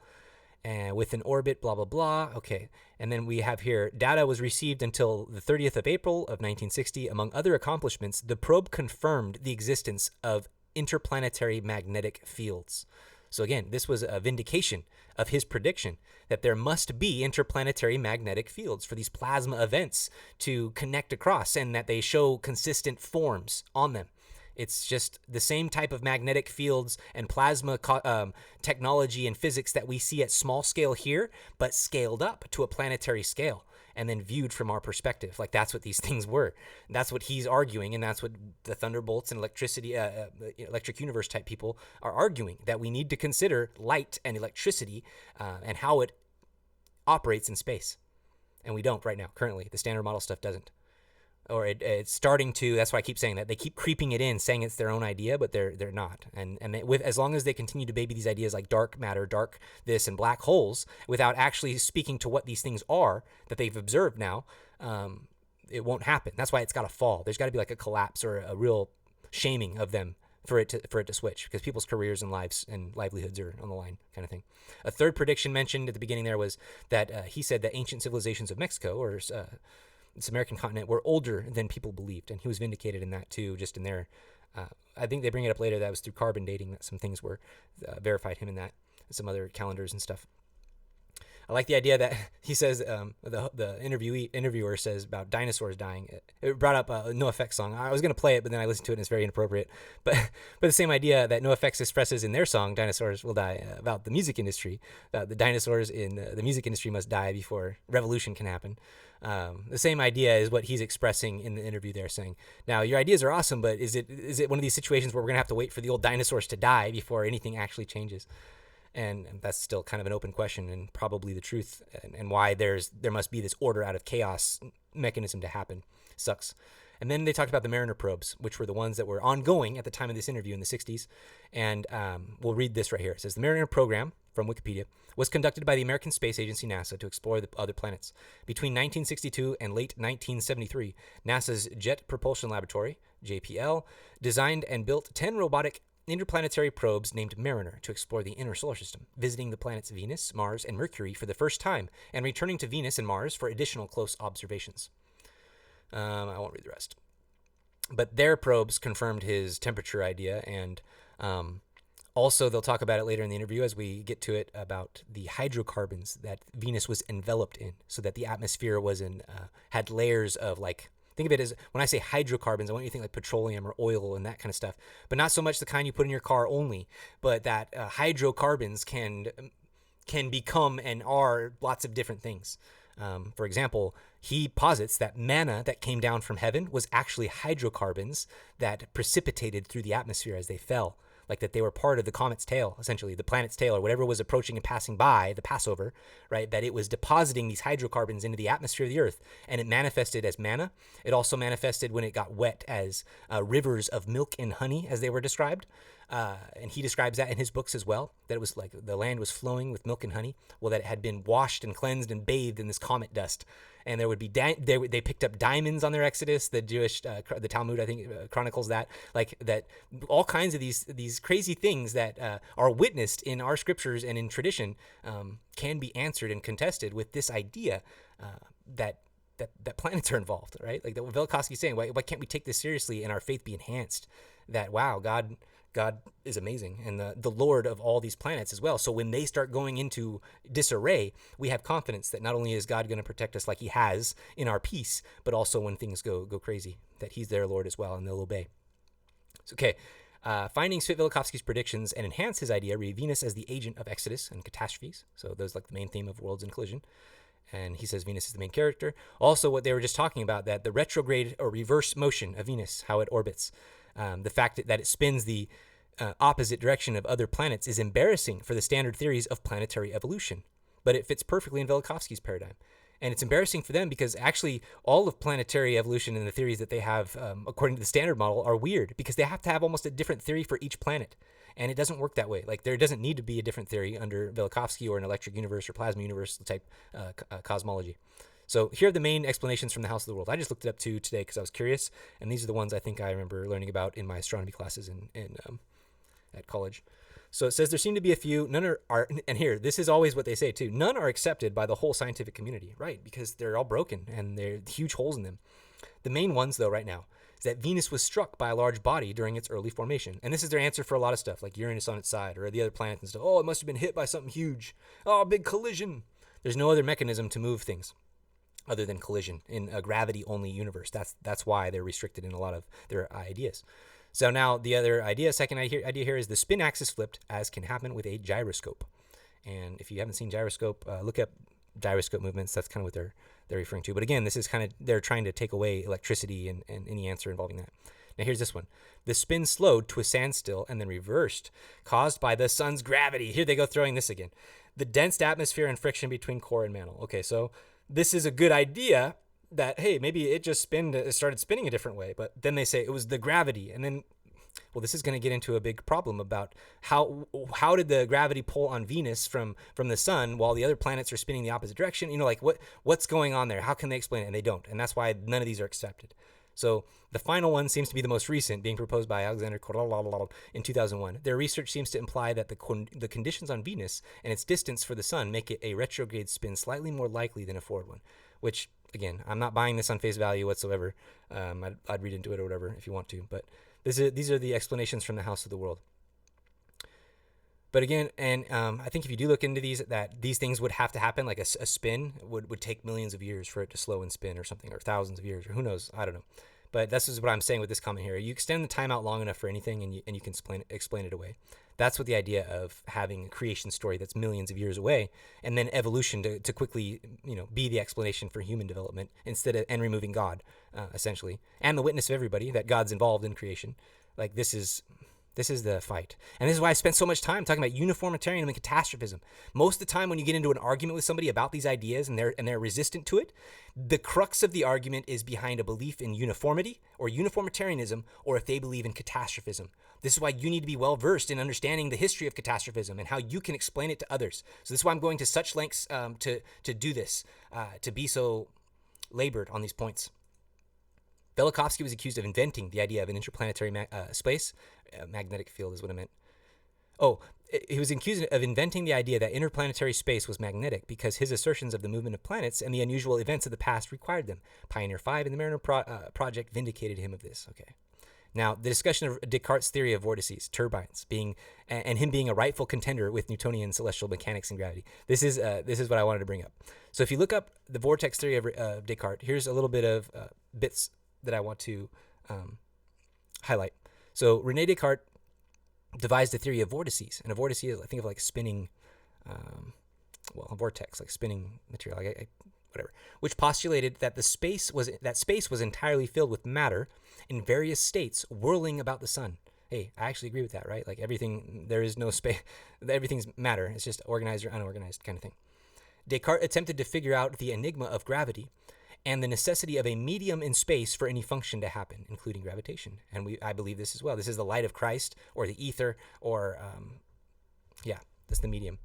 with an orbit, blah, blah, blah. Okay, and then we have here, data was received until the 30th of April of 1960. Among other accomplishments, the probe confirmed the existence of interplanetary magnetic fields. So again, this was a vindication of his prediction that there must be interplanetary magnetic fields for these plasma events to connect across, and that they show consistent forms on them. It's just the same type of magnetic fields and plasma technology and physics that we see at small scale here, but scaled up to a planetary scale and then viewed from our perspective. Like, that's what these things were. That's what he's arguing, and that's what the Thunderbolts and electricity, electric universe type people are arguing, that we need to consider light and electricity and how it operates in space. And we don't right now. Currently, the standard model stuff doesn't. Or it's starting to. That's why I keep saying that. They keep creeping it in, saying it's their own idea, but they're not. And as long as they continue to baby these ideas like dark matter, dark this, and black holes, without actually speaking to what these things are that they've observed now, it won't happen. That's why it's got to fall. There's got to be like a collapse or a real shaming of them for it to switch, because people's careers and lives and livelihoods are on the line, kind of thing. A third prediction mentioned at the beginning there was that he said that ancient civilizations of Mexico or this American continent were older than people believed, and he was vindicated in that too, just in there. I think they bring it up later that was through carbon dating that some things were verified him in that, and some other calendars and stuff. I like the idea that he says, the interviewer says about dinosaurs dying. It brought up a NoFX song. I was going to play it, but then I listened to it and it's very inappropriate. But the same idea that NoFX expresses in their song, Dinosaurs Will Die, about the music industry, about the dinosaurs in the music industry must die before revolution can happen. The same idea is what he's expressing in the interview there, saying, now, your ideas are awesome, but is it one of these situations where we're going to have to wait for the old dinosaurs to die before anything actually changes? And that's still kind of an open question, and probably the truth, and why there must be this order out of chaos mechanism to happen. Sucks. And then they talked about the Mariner probes, which were the ones that were ongoing at the time of this interview in the 60s. And we'll read this right here. It says, the Mariner program, from Wikipedia, was conducted by the American Space Agency, NASA, to explore the other planets. Between 1962 and late 1973, NASA's Jet Propulsion Laboratory, JPL, designed and built 10 robotic interplanetary probes named Mariner to explore the inner solar system, visiting the planets Venus, Mars, and Mercury for the first time, and returning to Venus and Mars for additional close observations. I won't read the rest. But their probes confirmed his temperature idea, and also they'll talk about it later in the interview as we get to it, about the hydrocarbons that Venus was enveloped in, so that the atmosphere was had layers of, like, think of it as, when I say hydrocarbons, I want you to think like petroleum or oil and that kind of stuff, but not so much the kind you put in your car only, but that hydrocarbons can become and are lots of different things. For example, he posits that manna that came down from heaven was actually hydrocarbons that precipitated through the atmosphere as they fell. Like that they were part of the comet's tail, essentially, the planet's tail, or whatever was approaching and passing by, the Passover, right? That it was depositing these hydrocarbons into the atmosphere of the earth, and it manifested as manna. It also manifested when it got wet as rivers of milk and honey, as they were described. And he describes that in his books as well, that it was like the land was flowing with milk and honey. Well, that it had been washed and cleansed and bathed in this comet dust. And there would be they picked up diamonds on their exodus. The Jewish the Talmud, I think, chronicles that, like that, all kinds of these crazy things that are witnessed in our scriptures and in tradition can be answered and contested with this idea that planets are involved, right? Like that what Velikovsky is saying, why can't we take this seriously and our faith be enhanced? That, wow, God is amazing, and the Lord of all these planets as well. So when they start going into disarray, we have confidence that not only is God going to protect us like he has in our peace, but also when things go crazy, that he's their Lord as well, and they'll obey. So, okay, findings fit Velikovsky's predictions and enhance his idea, read Venus as the agent of exodus and catastrophes. So those like the main theme of worlds in collision. And he says Venus is the main character. Also, what they were just talking about, that the retrograde or reverse motion of Venus, how it orbits, the fact that it spins the opposite direction of other planets is embarrassing for the standard theories of planetary evolution, but it fits perfectly in Velikovsky's paradigm. And it's embarrassing for them because actually all of planetary evolution and the theories that they have, according to the standard model, are weird, because they have to have almost a different theory for each planet. And it doesn't work that way. Like, there doesn't need to be a different theory under Velikovsky or an electric universe or plasma universe type cosmology. So here are the main explanations from the House of the World. I just looked it up too today because I was curious, and these are the ones I think I remember learning about in my astronomy classes at college. So it says there seem to be a few, none are, and here, this is always what they say too, none are accepted by the whole scientific community, right? Because they're all broken and there are huge holes in them. The main ones, though, right now, is that Venus was struck by a large body during its early formation. And this is their answer for a lot of stuff, like Uranus on its side or the other planets and stuff. Oh, it must have been hit by something huge. Oh, big collision. There's no other mechanism to move things other than collision in a gravity-only universe. That's why they're restricted in a lot of their ideas. So now the other idea, second idea here, is the spin axis flipped, as can happen with a gyroscope. And if you haven't seen gyroscope, look up gyroscope movements. That's kind of what they're referring to. But again, this is kind of, they're trying to take away electricity and any answer involving that. Now here's this one. The spin slowed to a standstill and then reversed, caused by the sun's gravity. Here they go throwing this again. The dense atmosphere and friction between core and mantle. Okay, so this is a good idea that, hey, maybe it just started spinning a different way. But then they say it was the gravity. And then, well, this is going to get into a big problem about how did the gravity pull on Venus from the sun while the other planets are spinning the opposite direction? You know, like what's going on there? How can they explain it? And they don't. And that's why none of these are accepted. So the final one seems to be the most recent, being proposed by Alexander Korolov in 2001. Their research seems to imply that the conditions on Venus and its distance for the sun make it a retrograde spin slightly more likely than a forward one, which, again, I'm not buying this on face value whatsoever. I'd read into it or whatever if you want to, but these are the explanations from the House of the World. But again, and I think if you do look into these, that these things would have to happen, like a spin would take millions of years for it to slow and spin or something, or thousands of years, or who knows, I don't know. But this is what I'm saying with this comment here. You extend the time out long enough for anything, and you can explain it away. That's what the idea of having a creation story that's millions of years away, and then evolution to quickly, be the explanation for human development and removing God, essentially, and the witness of everybody that God's involved in creation. Like this is the fight. And this is why I spent so much time talking about uniformitarianism and catastrophism. Most of the time when you get into an argument with somebody about these ideas and they're resistant to it, the crux of the argument is behind a belief in uniformity or uniformitarianism, or if they believe in catastrophism. This is why you need to be well versed in understanding the history of catastrophism and how you can explain it to others. So this is why I'm going to such lengths to do this, to be so labored on these points. Velikovsky was accused of inventing the idea of an interplanetary space. Magnetic field is what I meant. He was accused of inventing the idea that interplanetary space was magnetic because his assertions of the movement of planets and the unusual events of the past required them. Pioneer 5 and the Mariner Project vindicated him of this. Okay. Now, the discussion of Descartes' theory of vortices, turbines, and him being a rightful contender with Newtonian celestial mechanics and gravity. This is what I wanted to bring up. So if you look up the vortex theory of Descartes, here's a little bit of bits that I want to highlight. So René Descartes devised a theory of vortices, and a vortice is, I think of like spinning, a vortex, like spinning material, whatever, which postulated that space was entirely filled with matter in various states whirling about the sun. Hey, I actually agree with that, right? Like everything, there is no space, everything's matter. It's just organized or unorganized kind of thing. Descartes attempted to figure out the enigma of gravity and the necessity of a medium in space for any function to happen, including gravitation. And I believe this as well. This is the light of Christ, or the ether, or, that's the medium.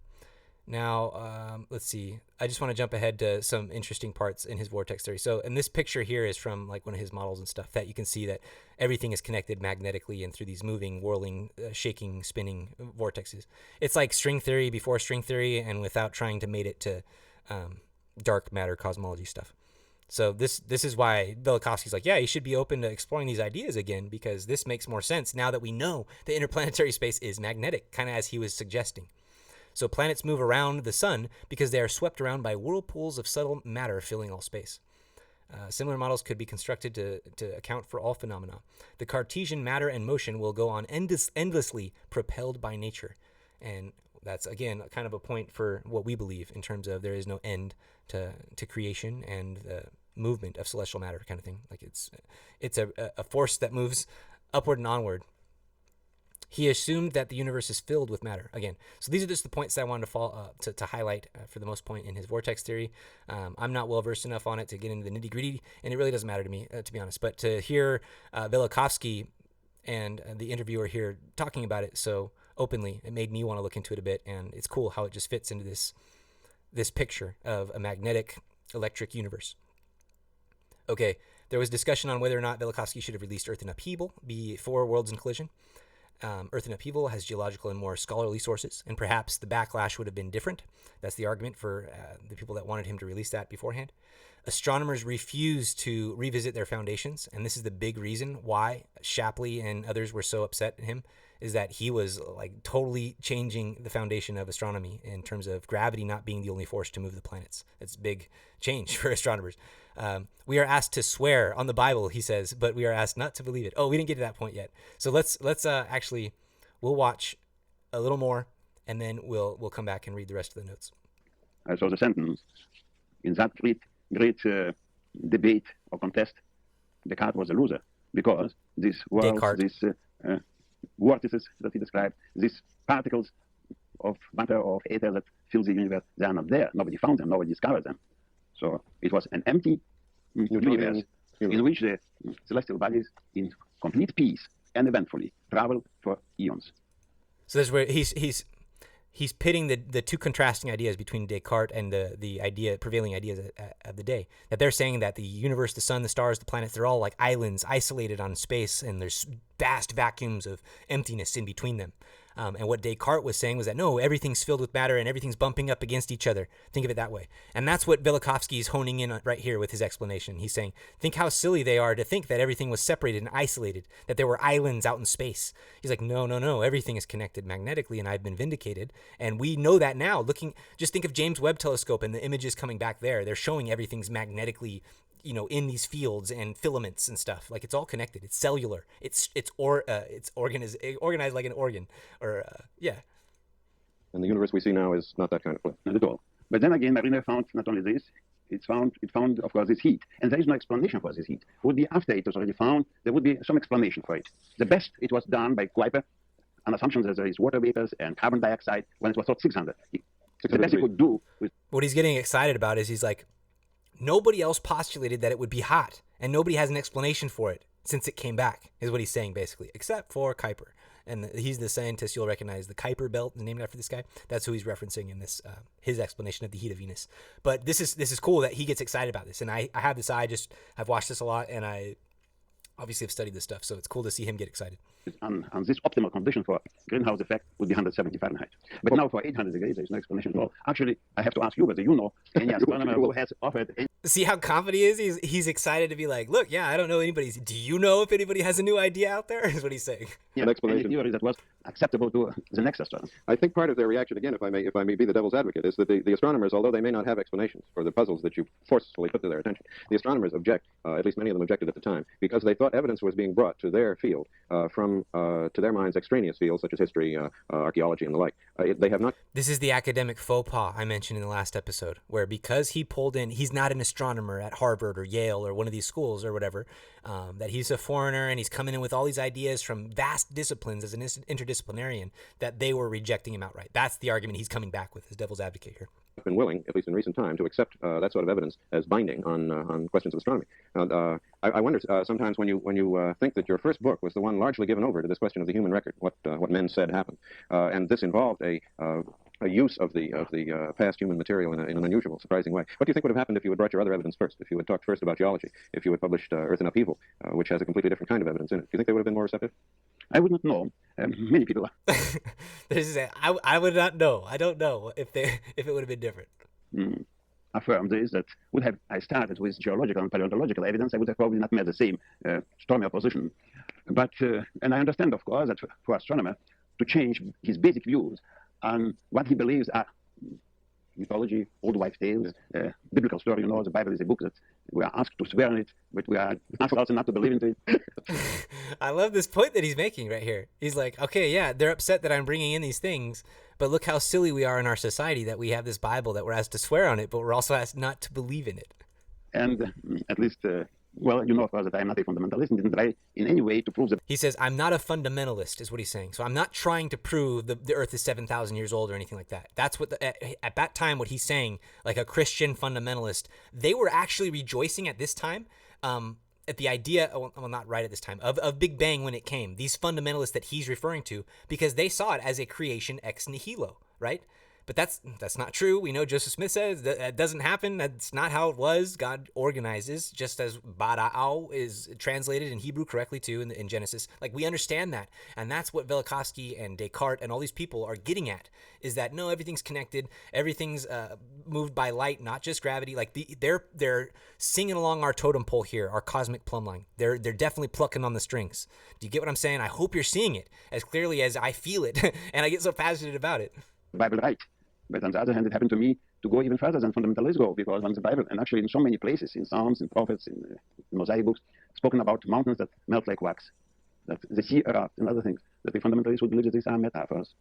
Now, let's see. I just want to jump ahead to some interesting parts in his vortex theory. So, and this picture here is from like one of his models and stuff, that you can see that everything is connected magnetically and through these moving, whirling, shaking, spinning vortexes. It's like string theory before string theory, and without trying to mate it to dark matter cosmology stuff. So this is why Velikovsky's like, yeah, you should be open to exploring these ideas again, because this makes more sense now that we know the interplanetary space is magnetic, kind of as he was suggesting. So planets move around the sun because they are swept around by whirlpools of subtle matter filling all space. Similar models could be constructed to account for all phenomena. The Cartesian matter and motion will go on endlessly propelled by nature. And that's, again, kind of a point for what we believe in terms of there is no end to creation and the movement of celestial matter kind of thing. Like it's a force that moves upward and onward. He assumed that the universe is filled with matter. Again, so these are just the points that I wanted to highlight for the most point in his vortex theory. I'm not well versed enough on it to get into the nitty gritty, and it really doesn't matter to me, to be honest. But to hear Velikovsky and the interviewer here talking about it so openly, it made me want to look into it a bit, and it's cool how it just fits into this picture of a magnetic electric universe. Okay, there was discussion on whether or not Velikovsky should have released Earth in Upheaval before Worlds in Collision. Earth in Upheaval has geological and more scholarly sources, and perhaps the backlash would have been different. That's the argument for the people that wanted him to release that beforehand. Astronomers refused to revisit their foundations, and this is the big reason why Shapley and others were so upset at him, is that he was like totally changing the foundation of astronomy in terms of gravity not being the only force to move the planets. It's a big change for astronomers. We are asked to swear on the Bible, he says, but we are asked not to believe it. Oh, we didn't get to that point yet. So let's actually, we'll watch a little more, and then we'll come back and read the rest of the notes. I saw the sentence. In that great debate or contest, Descartes was a loser, because these worlds, these vortices that he described, these particles of matter or of ether that fill the universe, they are not there. Nobody found them. Nobody discovered them. So it was an empty universe in which the celestial bodies, in complete peace and eventfully, travel for eons. So that's where he's pitting the two contrasting ideas between Descartes and the prevailing ideas of the day. That they're saying that the universe, the sun, the stars, the planets, they're all like islands isolated on space, and there's vast vacuums of emptiness in between them. And what Descartes was saying was that, no, everything's filled with matter and everything's bumping up against each other. Think of it that way. And that's what Velikovsky is honing in on right here with his explanation. He's saying, think how silly they are to think that everything was separated and isolated, that there were islands out in space. He's like, no, everything is connected magnetically, and I've been vindicated. And we know that now. Just think of James Webb Telescope and the images coming back there. They're showing everything's magnetically, in these fields and filaments and stuff. Like, it's all connected. It's cellular. It's organized like an organ. And the universe we see now is not that kind of place. Not at all. But then again, Mariner found not only this, it found, of course, this heat. And there is no explanation for this heat. It would be after it was already found, there would be some explanation for it. The best, it was done by Kuiper, on assumption that there is water vapors and carbon dioxide, when it was thought 600. The best he could do with... What he's getting excited about is he's like, nobody else postulated that it would be hot, and nobody has an explanation for it since it came back, is what he's saying, basically, except for Kuiper. And he's the scientist you'll recognize, the Kuiper belt, named after this guy. That's who he's referencing in this his explanation of the heat of Venus. But this is cool that he gets excited about this. And I have this I've watched this a lot, and I obviously have studied this stuff, so it's cool to see him get excited. On this optimal condition for greenhouse effect would be 170 Fahrenheit. But now for 800 degrees, there's no explanation at all. Actually, I have to ask you whether you know any astronomer who has offered any... See how confident he is? He's excited to be like, look, yeah, I don't know anybody's... Do you know if anybody has a new idea out there? Is what he's saying. Yeah, an explanation. Any theory that was acceptable to the next astronomer. I think part of their reaction, again, if I may be the devil's advocate, is that the astronomers, although they may not have explanations for the puzzles that you forcefully put to their attention, the astronomers object, at least many of them objected at the time, because they thought evidence was being brought to their field to their minds extraneous fields such as history, archaeology, and the like. They have not... This is the academic faux pas I mentioned in the last episode, where because he pulled in, he's not an astronomer at Harvard or Yale or one of these schools or whatever, that he's a foreigner and he's coming in with all these ideas from vast disciplines as an interdisciplinarian, that they were rejecting him outright. That's the argument he's coming back with as devil's advocate here. Been willing, at least in recent time, to accept that sort of evidence as binding on questions of astronomy. I wonder sometimes when you think that your first book was the one largely given over to this question of the human record, what men said happened, and this involved a use of the past human material in an unusual, surprising way. What do you think would have happened if you had brought your other evidence first? If you had talked first about geology? If you had published Earth and Upheaval, which has a completely different kind of evidence in it? Do you think they would have been more receptive? I would not know. Many people are. I would not know. I don't know if it would have been different. Affirmed is that I started with geological and paleontological evidence, I would have probably not made the same stormy opposition. But and I understand, of course, that for an astronomer to change his basic views on what he believes are mythology, old wives' tales, biblical story. You know, the Bible is a book that we are asked to swear on it, but we are asked also not to believe in it. I love this point that he's making right here. He's like, okay, yeah, they're upset that I'm bringing in these things, but look how silly we are in our society that we have this Bible that we're asked to swear on it, but we're also asked not to believe in it. And at least... well, you know, of course, that I am not a fundamentalist and didn't try in any way to prove that. He says, I'm not a fundamentalist, is what he's saying. So I'm not trying to prove the Earth is 7,000 years old or anything like that. That's what, at that time, what he's saying, like a Christian fundamentalist, they were actually rejoicing at this time at the idea, well, not right at this time, of Big Bang when it came. These fundamentalists that he's referring to, because they saw it as a creation ex nihilo, right? But that's not true. We know Joseph Smith says that doesn't happen. That's not how it was. God organizes, just as bara'au is translated in Hebrew correctly too in Genesis. Like, we understand that. And that's what Velikovsky and Descartes and all these people are getting at, is that no, everything's connected. Everything's moved by light, not just gravity. Like they're singing along our totem pole here, our cosmic plumb line. They're definitely plucking on the strings. Do you get what I'm saying? I hope you're seeing it as clearly as I feel it. And I get so passionate about it. Bible right. But on the other hand, it happened to me to go even further than fundamentalists go, because on the Bible, and actually in so many places, in Psalms, in Prophets, in Mosaic books, spoken about mountains that melt like wax, that the sea erupts and other things, that the fundamentalists would believe that these are metaphors.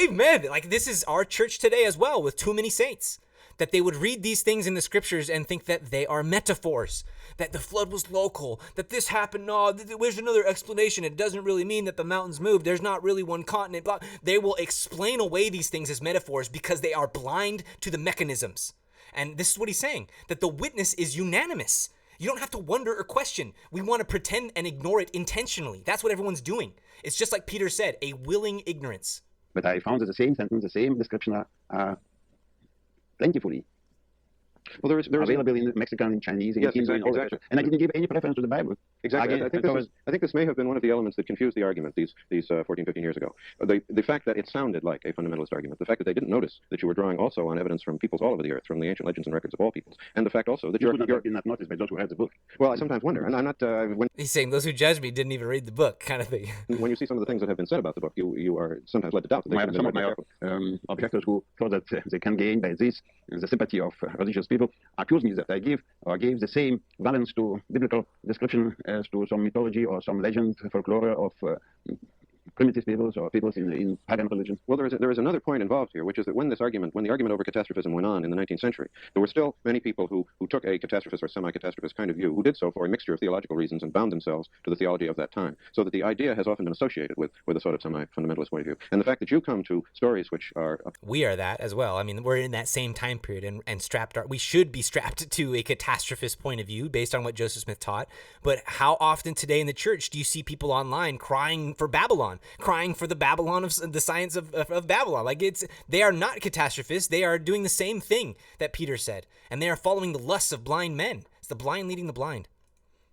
Amen. Like, this is our church today as well, with too many saints, that they would read these things in the scriptures and think that they are metaphors, that the flood was local, that this happened. No, there's another explanation. It doesn't really mean that the mountains moved. There's not really one continent. Blah. They will explain away these things as metaphors because they are blind to the mechanisms. And this is what he's saying, that the witness is unanimous. You don't have to wonder or question. We want to pretend and ignore it intentionally. That's what everyone's doing. It's just like Peter said, a willing ignorance. But I found that the same sentence, the same description are plentifully Well, there is available in Mexican, in Chinese, in yes, Hindu, exactly. and I didn't give any preference to the Bible. Exactly. I think this may have been one of the elements that confused the argument these 14, 15 years ago. The fact that it sounded like a fundamentalist argument, the fact that they didn't notice that you were drawing also on evidence from peoples all over the earth, from the ancient legends and records of all peoples, and the fact also that you did not notice by those who read the book. Well, I sometimes wonder, and I'm not. He's saying those who judge me didn't even read the book, kind of thing. When you see some of the things that have been said about the book, you are sometimes led to doubt that they Some of my objectors who thought that they can gain by this the sympathy of religious people accuse me that I gave the same valence to biblical description as to some mythology or some legend, folklore of primitive peoples or peoples in pagan religion. Well, there is another point involved here, which is that when the argument over catastrophism went on in the 19th century, there were still many people who took a catastrophist or semi-catastrophist kind of view, who did so for a mixture of theological reasons and bound themselves to the theology of that time. So that the idea has often been associated with a sort of semi-fundamentalist point of view. And the fact that you come to stories which are... We are that as well. I mean, we're in that same time period and we should be strapped to a catastrophist point of view based on what Joseph Smith taught. But how often today in the church do you see people online crying for Babylon? Crying for the Babylon of the science of Babylon. Like they are not catastrophists. They are doing the same thing that Peter said. And they are following the lusts of blind men. It's the blind leading the blind.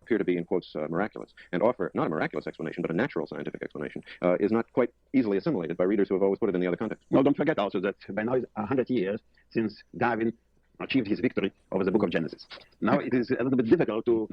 Appear to be, in quotes, miraculous, and offer not a miraculous explanation, but a natural scientific explanation, is not quite easily assimilated by readers who have always put it in the other context. Well, don't forget also that by now it's 100 years since Darwin achieved his victory over the book of Genesis. Now it is a little bit difficult to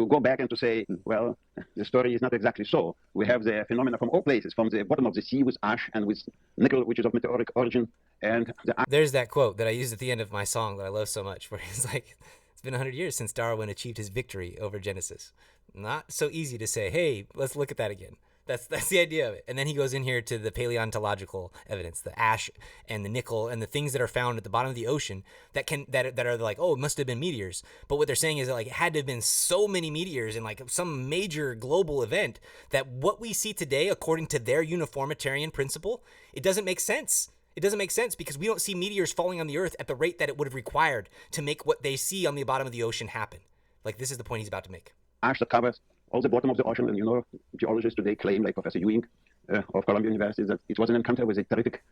go back and to say, well, the story is not exactly so. We have the phenomena from all places, from the bottom of the sea with ash and with nickel, which is of meteoric origin. And there's that quote that I used at the end of my song that I love so much, where he's like, it's been 100 years since Darwin achieved his victory over Genesis. Not so easy to say, hey, let's look at that again. That's the idea of it. And then he goes in here to the paleontological evidence, the ash and the nickel and the things that are found at the bottom of the ocean that are like, oh, it must have been meteors. But what they're saying is that like it had to have been so many meteors in like some major global event that what we see today, according to their uniformitarian principle, it doesn't make sense. It doesn't make sense because we don't see meteors falling on the earth at the rate that it would have required to make what they see on the bottom of the ocean happen. Like this is the point he's about to make. Ash that covers all the bottom of the ocean, and geologists today claim, like Professor Ewing of Columbia University, that it was an encounter with a terrific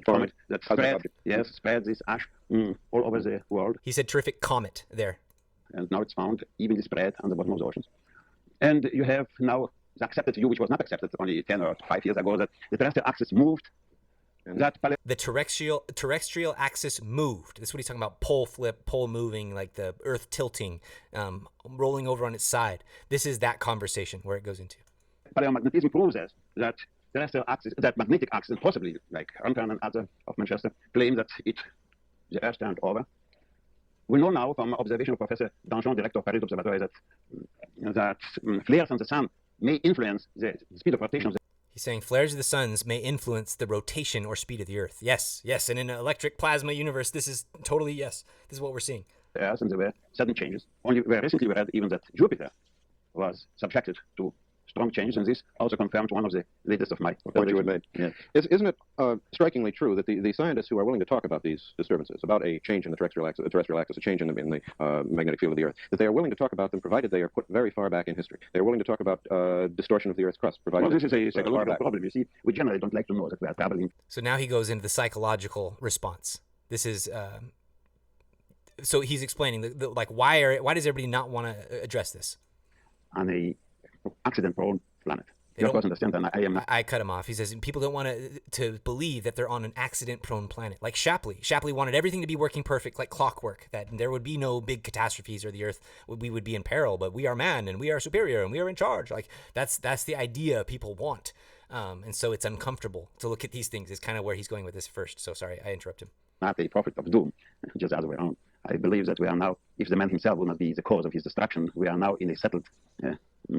comet that spread this ash all over the world. He said terrific comet there. And now it's found evenly spread on the bottom of the oceans. And you have now the accepted view, which was not accepted only 10 or 5 years ago, that the terrestrial axis moved. The terrestrial axis moved. That's what he's talking about. Pole flip, pole moving, like the earth tilting, rolling over on its side. This is that conversation where it goes into. Paleomagnetism proves that terrestrial axis, that magnetic axis, and possibly like Hunter and others of Manchester claim that the Earth turned over. We know now from observation of Professor Danjon, director of Paris Observatory, that flares on the sun may influence the speed of rotation of the... He's saying flares of the suns may influence the rotation or speed of the Earth. Yes. And in an electric plasma universe, this is totally, yes. This is what we're seeing. Yes, and there were sudden changes. Only very recently we read even that Jupiter was subjected to strong changes, and this also confirmed one of the latest of my points you had made. Yeah. Isn't it strikingly true that the scientists who are willing to talk about these disturbances, about a change in the terrestrial axis, a change in the magnetic field of the Earth, that they are willing to talk about them provided they are put very far back in history? They are willing to talk about distortion of the Earth's crust, provided... Well, this is a psychological problem. You see, we generally don't like to know that we are traveling. So now he goes into the psychological response. This is... So he's explaining, why does everybody not want to address this? On a accident-prone planet. You of course understand that I cut him off. He says people don't want to believe that they're on an accident-prone planet. Like Shapley. Shapley wanted everything to be working perfect, like clockwork, that there would be no big catastrophes or the Earth, we would be in peril, but we are man and we are superior and we are in charge. Like that's the idea people want. And so it's uncomfortable to look at these things is kind of where he's going with this first. So sorry, I interrupt him. Not a prophet of doom, just the other way around. I believe that we are now, if the man himself will not be the cause of his destruction, we are now in a settled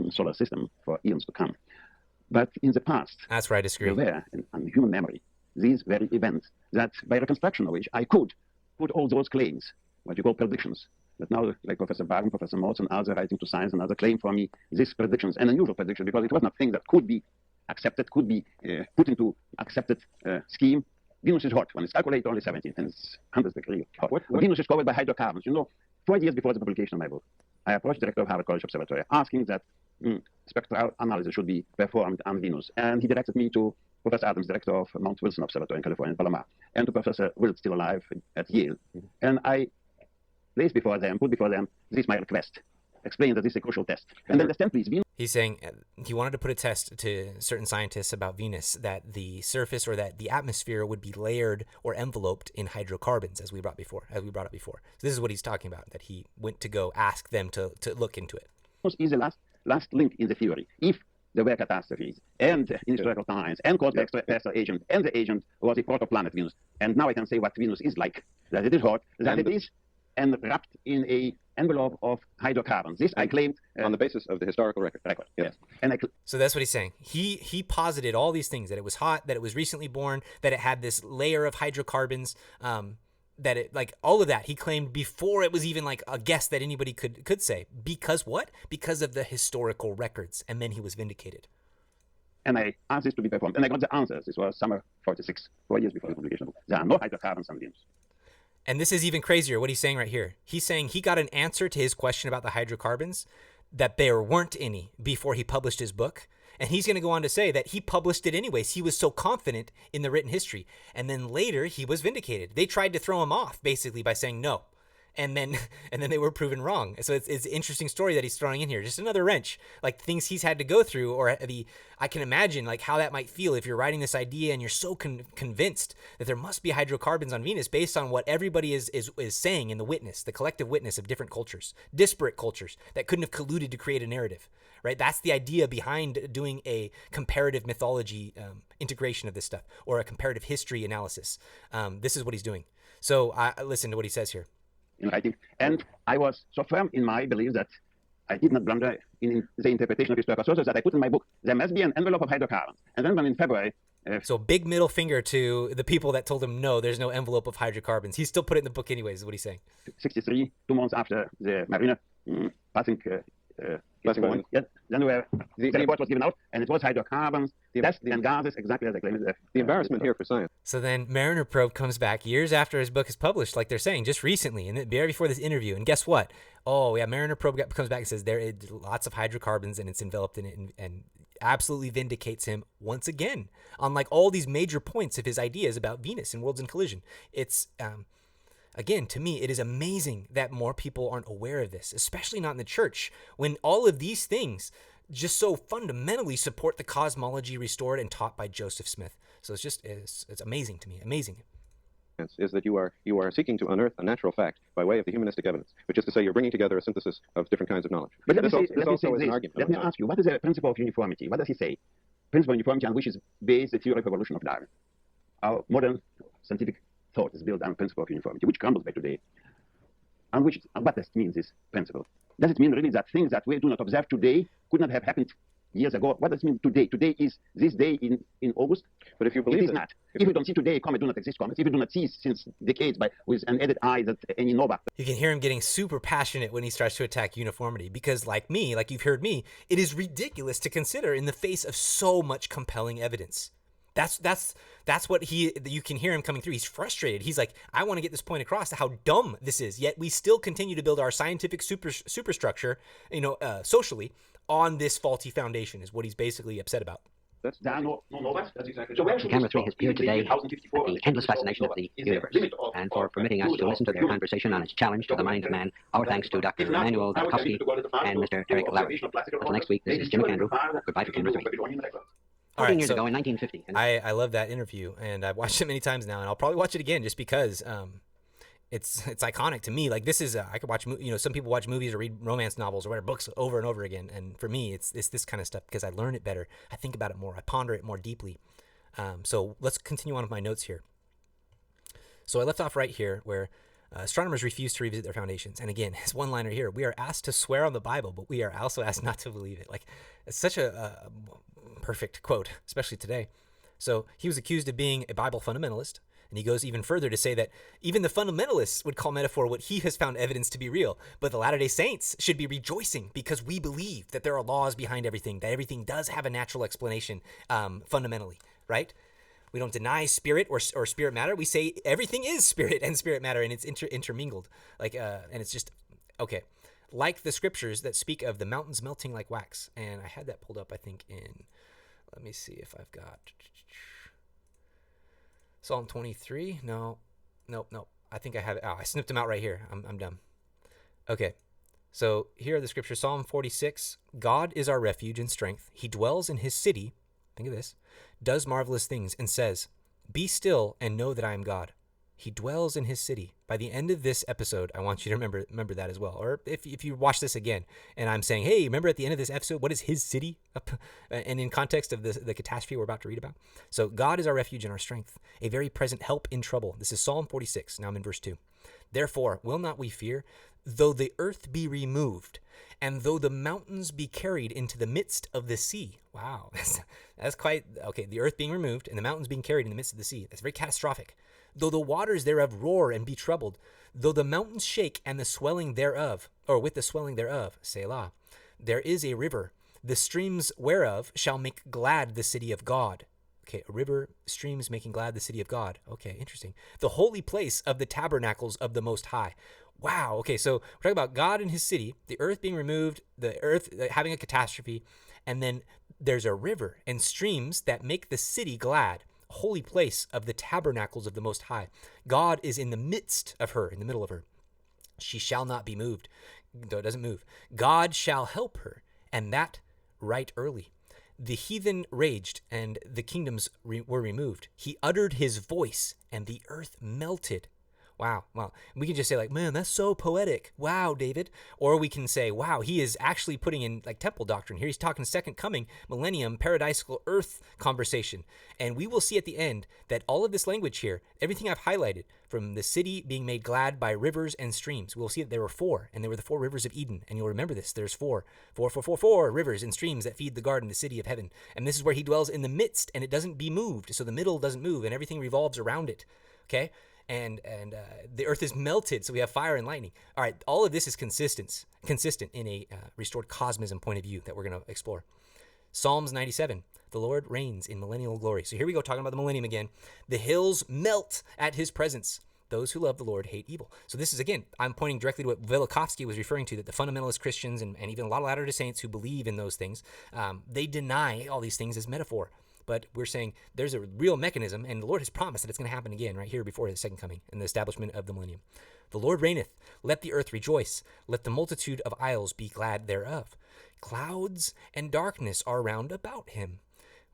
solar system for eons to come. But in the past, that's where I disagree. There were, in human memory, these very events that by reconstruction of which I could put all those claims, what you call predictions, that now, like Professor Barton, Professor Morse, and others writing to Science and others claim for me these predictions, an unusual prediction, because it was not a thing that could be accepted, could be put into accepted scheme. Venus is hot. When it's calculated, only 17, and it's 100 degrees hot. Venus is covered by hydrocarbons. 4 years before the publication of my book, I approached the director of Harvard College Observatory asking that spectral analysis should be performed on Venus. And he directed me to Professor Adams, director of Mount Wilson Observatory in California, in Palomar, and to Professor Wilt, still alive, at Yale. And I put before them this my request. explain that this is a crucial test. And then understand, please, Venus He's saying he wanted to put a test to certain scientists about Venus that the surface or that the atmosphere would be layered or enveloped in hydrocarbons, as we brought up before. So this is what he's talking about, that he went to go ask them to look into it. is the last link in the theory. If there were catastrophes and in historical times and caused by extraterrestrial agent, and the agent was a protoplanet Venus, and now I can say what Venus is like, that it is hot, that it is wrapped in a envelope of hydrocarbons. This I claimed on the basis of the historical record. Yes. And So that's what he's saying. He posited all these things, that it was hot, that it was recently born, that it had this layer of hydrocarbons, that it, like, all of that he claimed before it was even like a guess that anybody could say. Because what? Because of the historical records. And then he was vindicated. And I asked this to be performed, and I got the answers. This was summer 46, 4 years before the publication. There are no hydrocarbons on Venus. And this is even crazier, what he's saying right here. He's saying he got an answer to his question about the hydrocarbons, that there weren't any before he published his book. And he's going to go on to say that he published it anyways. He was so confident in the written history. And then later he was vindicated. They tried to throw him off basically by saying no. And then they were proven wrong. So it's an interesting story that he's throwing in here. Just another wrench, like things he's had to go through, or I can imagine like how that might feel if you're writing this idea and you're so convinced that there must be hydrocarbons on Venus based on what everybody is saying in the witness, the collective witness of different cultures, disparate cultures that couldn't have colluded to create a narrative, right? That's the idea behind doing a comparative mythology integration of this stuff, or a comparative history analysis. This is what he's doing. So I listen to what he says here. In writing, and I was so firm in my belief that I did not blunder in the interpretation of historical sources that I put in my book. There must be an envelope of hydrocarbons. And then when in February... so big middle finger to the people that told him, no, there's no envelope of hydrocarbons. He still put it in the book anyways, is what he's saying. 63, 2 months after the Mariner passing... Point. Yes, then the report was given out, and it was hydrocarbons, tests and gases, exactly as I claimed. The embarrassment here for science. So then Mariner probe comes back years after his book is published, like they're saying, just recently, and right before this interview. And guess what? Oh, yeah, Mariner probe comes back and says there is lots of hydrocarbons, and it's enveloped in it, and absolutely vindicates him once again on like all these major points of his ideas about Venus and worlds in collision. It's... Again, to me, it is amazing that more people aren't aware of this, especially not in the church, when all of these things just so fundamentally support the cosmology restored and taught by Joseph Smith. So it's amazing to me, amazing. Is that you are seeking to unearth a natural fact by way of the humanistic evidence, which is to say you're bringing together a synthesis of different kinds of knowledge. But this also is an argument. Let me ask you, what is the principle of uniformity? What does he say? Principle of uniformity on which is based the theory of evolution of Darwin. Our modern scientific thought is built on principle of uniformity, which crumbles by today. And what does it mean, this principle? Does it mean really that things that we do not observe today could not have happened years ago? What does it mean today? Today is this day in August. But if you believe it is not. If we don't see today, comets do not exist. Comets. If we do not see since decades with an added eye that any nova. You can hear him getting super passionate when he starts to attack uniformity, because like me, like you've heard me, it is ridiculous to consider in the face of so much compelling evidence. That's what you can hear him coming through. He's frustrated. He's like, I want to get this point across to how dumb this is. Yet we still continue to build our scientific superstructure, socially, on this faulty foundation. Is what he's basically upset about. There are no novas. That's exactly. Camera 3 has appeared today in the endless fascination of the universe, and for permitting us to listen to their conversation on its challenge to the mind of man. Our thanks to Dr. Emmanuel Velikovsky and Mr. Eric Lowry. Until next week, this is Jim McAndrew. Goodbye for Camera 3. 14 years ago in 1950. I love that interview, and I've watched it many times now, and I'll probably watch it again just because it's iconic to me. Like this is I could watch some people watch movies or read romance novels or whatever books over and over again, and for me it's this kind of stuff because I learn it better, I think about it more, I ponder it more deeply. So let's continue on with my notes here. So I left off right here where astronomers refuse to revisit their foundations. And again, his one-liner here, we are asked to swear on the Bible, but we are also asked not to believe it. Like, it's such a perfect quote, especially today. So he was accused of being a Bible fundamentalist, and he goes even further to say that even the fundamentalists would call metaphor what he has found evidence to be real. But the Latter-day Saints should be rejoicing because we believe that there are laws behind everything, that everything does have a natural explanation fundamentally, right? We don't deny spirit or spirit matter. We say everything is spirit and spirit matter, and it's intermingled. Like, and it's just, okay. Like the scriptures that speak of the mountains melting like wax. And I had that pulled up, I think, in, let me see if I've got Psalm 23. Nope. I think I have it. Oh, I snipped them out right here. I'm done. Okay. So here are the scriptures. Psalm 46, God is our refuge and strength. He dwells in his city, think of this, does marvelous things, and says, be still and know that I am God. He dwells in his city. By the end of this episode, I want you to remember that as well. Or if you watch this again and I'm saying, hey, remember at the end of this episode, what is his city? And in context of the catastrophe we're about to read about. So God is our refuge and our strength, a very present help in trouble. This is Psalm 46. Now I'm in verse 2. Therefore, will not we fear, though the earth be removed, and though the mountains be carried into the midst of the sea. Wow, that's quite, okay, the earth being removed and the mountains being carried in the midst of the sea. That's very catastrophic. Though the waters thereof roar and be troubled, though the mountains shake and the swelling thereof, or with the swelling thereof, Selah, there is a river, the streams whereof shall make glad the city of God. Okay, a river, streams making glad the city of God. Okay, interesting. The holy place of the tabernacles of the Most High. Wow, okay, so we're talking about God and his city, the earth being removed, the earth having a catastrophe, and then there's a river and streams that make the city glad. Holy place of the tabernacles of the Most High. God is in the midst of her, in the middle of her. She shall not be moved, though it doesn't move. God shall help her, and that right early. The heathen raged, and the kingdoms were removed. He uttered his voice, and the earth melted. Wow. We can just say like, man, that's so poetic. Wow, David. Or we can say, wow, he is actually putting in like temple doctrine. Here he's talking second coming, millennium, paradisical earth conversation. And we will see at the end that all of this language here, everything I've highlighted, from the city being made glad by rivers and streams, we'll see that there were four, and they were the four rivers of Eden. And you'll remember this. There's four rivers and streams that feed the garden, the city of heaven. And this is where he dwells in the midst, and it doesn't be moved. So the middle doesn't move, and everything revolves around it. Okay? And the earth is melted, so we have fire and lightning. All right, all of this is consistent in a restored cosmism point of view that we're going to explore. Psalms 97, the Lord reigns in millennial glory. So here we go, talking about the millennium again. The hills melt at his presence. Those who love the Lord hate evil. So this is, again, I'm pointing directly to what Velikovsky was referring to, that the fundamentalist Christians and even a lot of Latter-day Saints who believe in those things, they deny all these things as metaphor. But we're saying there's a real mechanism, and the Lord has promised that it's going to happen again right here before his second coming and the establishment of the millennium. The Lord reigneth. Let the earth rejoice. Let the multitude of isles be glad thereof. Clouds and darkness are round about him.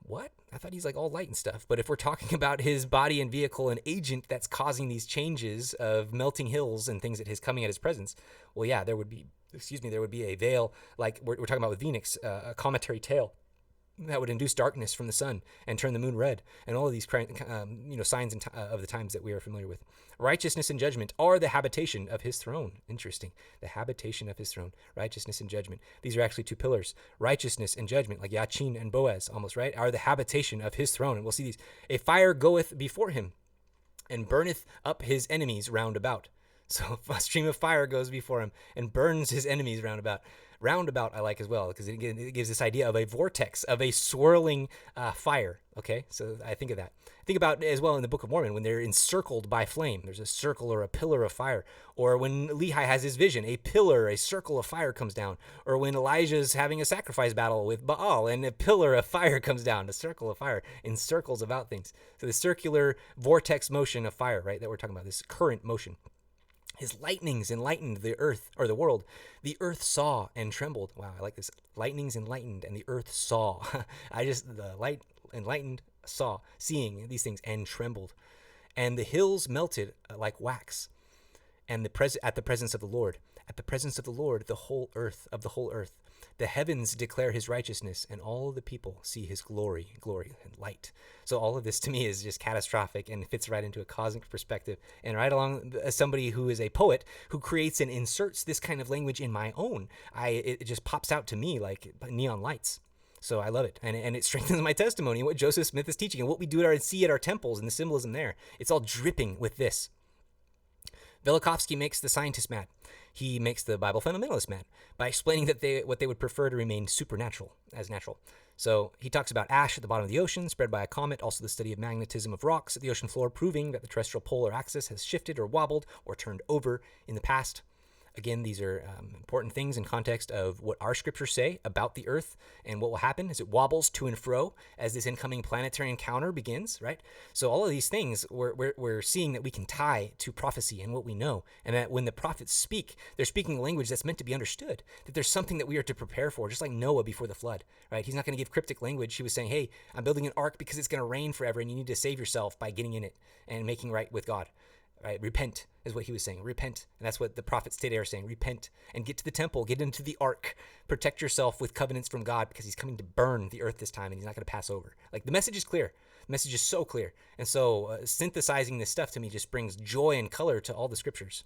What? I thought he's like all light and stuff. But if we're talking about his body and vehicle and agent that's causing these changes of melting hills and things that is coming at his presence, well, yeah, there would be a veil, like we're talking about with Phoenix, a cometary tail that would induce darkness from the sun and turn the moon red, and all of these signs of the times that we are familiar with. Righteousness and judgment are the habitation of his throne. Interesting. The habitation of his throne. Righteousness and judgment. These are actually two pillars. Righteousness and judgment, like Yachin and Boaz, almost, right, are the habitation of his throne. And we'll see these. A fire goeth before him and burneth up his enemies round about. So a stream of fire goes before him and burns his enemies round about. Roundabout I like as well, because it gives this idea of a vortex, of a swirling fire. Okay, so I think of that. Think about as well in the Book of Mormon when they're encircled by flame. There's a circle or a pillar of fire. Or when Lehi has his vision, a pillar, a circle of fire comes down. Or when Elijah's having a sacrifice battle with Baal and a pillar of fire comes down, a circle of fire encircles about things. So the circular vortex motion of fire, right, that we're talking about, this current motion. His lightnings enlightened the earth, or the world. The earth saw and trembled. Wow, I like this. Lightnings enlightened, and the earth saw. The light enlightened, saw, seeing these things, and trembled. And the hills melted like wax. And at the presence of the Lord. At the presence of the Lord, the whole earth. The heavens declare his righteousness, and all the people see his glory and light. So all of this to me is just catastrophic and fits right into a cosmic perspective. And right along as somebody who is a poet who creates and inserts this kind of language in my own, it just pops out to me like neon lights. So I love it. And it strengthens my testimony and what Joseph Smith is teaching and what we do see at our temples and the symbolism there. It's all dripping with this. Velikovsky makes the scientist mad. He makes the Bible fundamentalist mad by explaining that what they would prefer to remain supernatural as natural. So he talks about ash at the bottom of the ocean spread by a comet, also the study of magnetism of rocks at the ocean floor, proving that the terrestrial polar axis has shifted or wobbled or turned over in the past. Again, these are important things in context of what our scriptures say about the earth and what will happen as it wobbles to and fro as this incoming planetary encounter begins, right? So all of these things we're seeing that we can tie to prophecy and what we know, and that when the prophets speak, they're speaking a language that's meant to be understood, that there's something that we are to prepare for, just like Noah before the flood, right? He's not going to give cryptic language. He was saying, hey, I'm building an ark because it's going to rain forever and you need to save yourself by getting in it and making right with God. Right? Repent is what he was saying. Repent. And that's what the prophets today are saying. Repent and get to the temple, get into the ark, protect yourself with covenants from God because he's coming to burn the earth this time and he's not going to pass over. Like the message is clear. The message is so clear. And so synthesizing this stuff to me just brings joy and color to all the scriptures.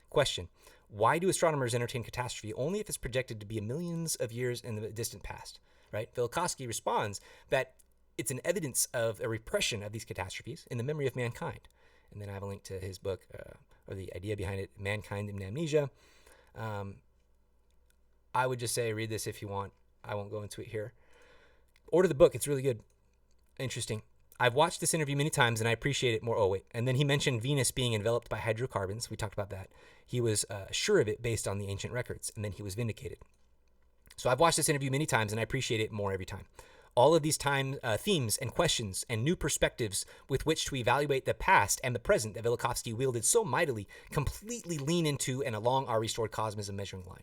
Question. Why do astronomers entertain catastrophe only if it's projected to be millions of years in the distant past? Right? Velikovsky responds that it's an evidence of a repression of these catastrophes in the memory of mankind. And then I have a link to his book, or the idea behind it, Mankind and Amnesia. I would just say read this if you want. I won't go into it here. Order the book. It's really good. Interesting. I've watched this interview many times, and I appreciate it more. Oh, wait. And then he mentioned Venus being enveloped by hydrocarbons. We talked about that. He was sure of it based on the ancient records, and then he was vindicated. So I've watched this interview many times, and I appreciate it more every time. All of these themes and questions and new perspectives with which to evaluate the past and the present that Velikovsky wielded so mightily completely lean into and along our restored cosmism measuring line.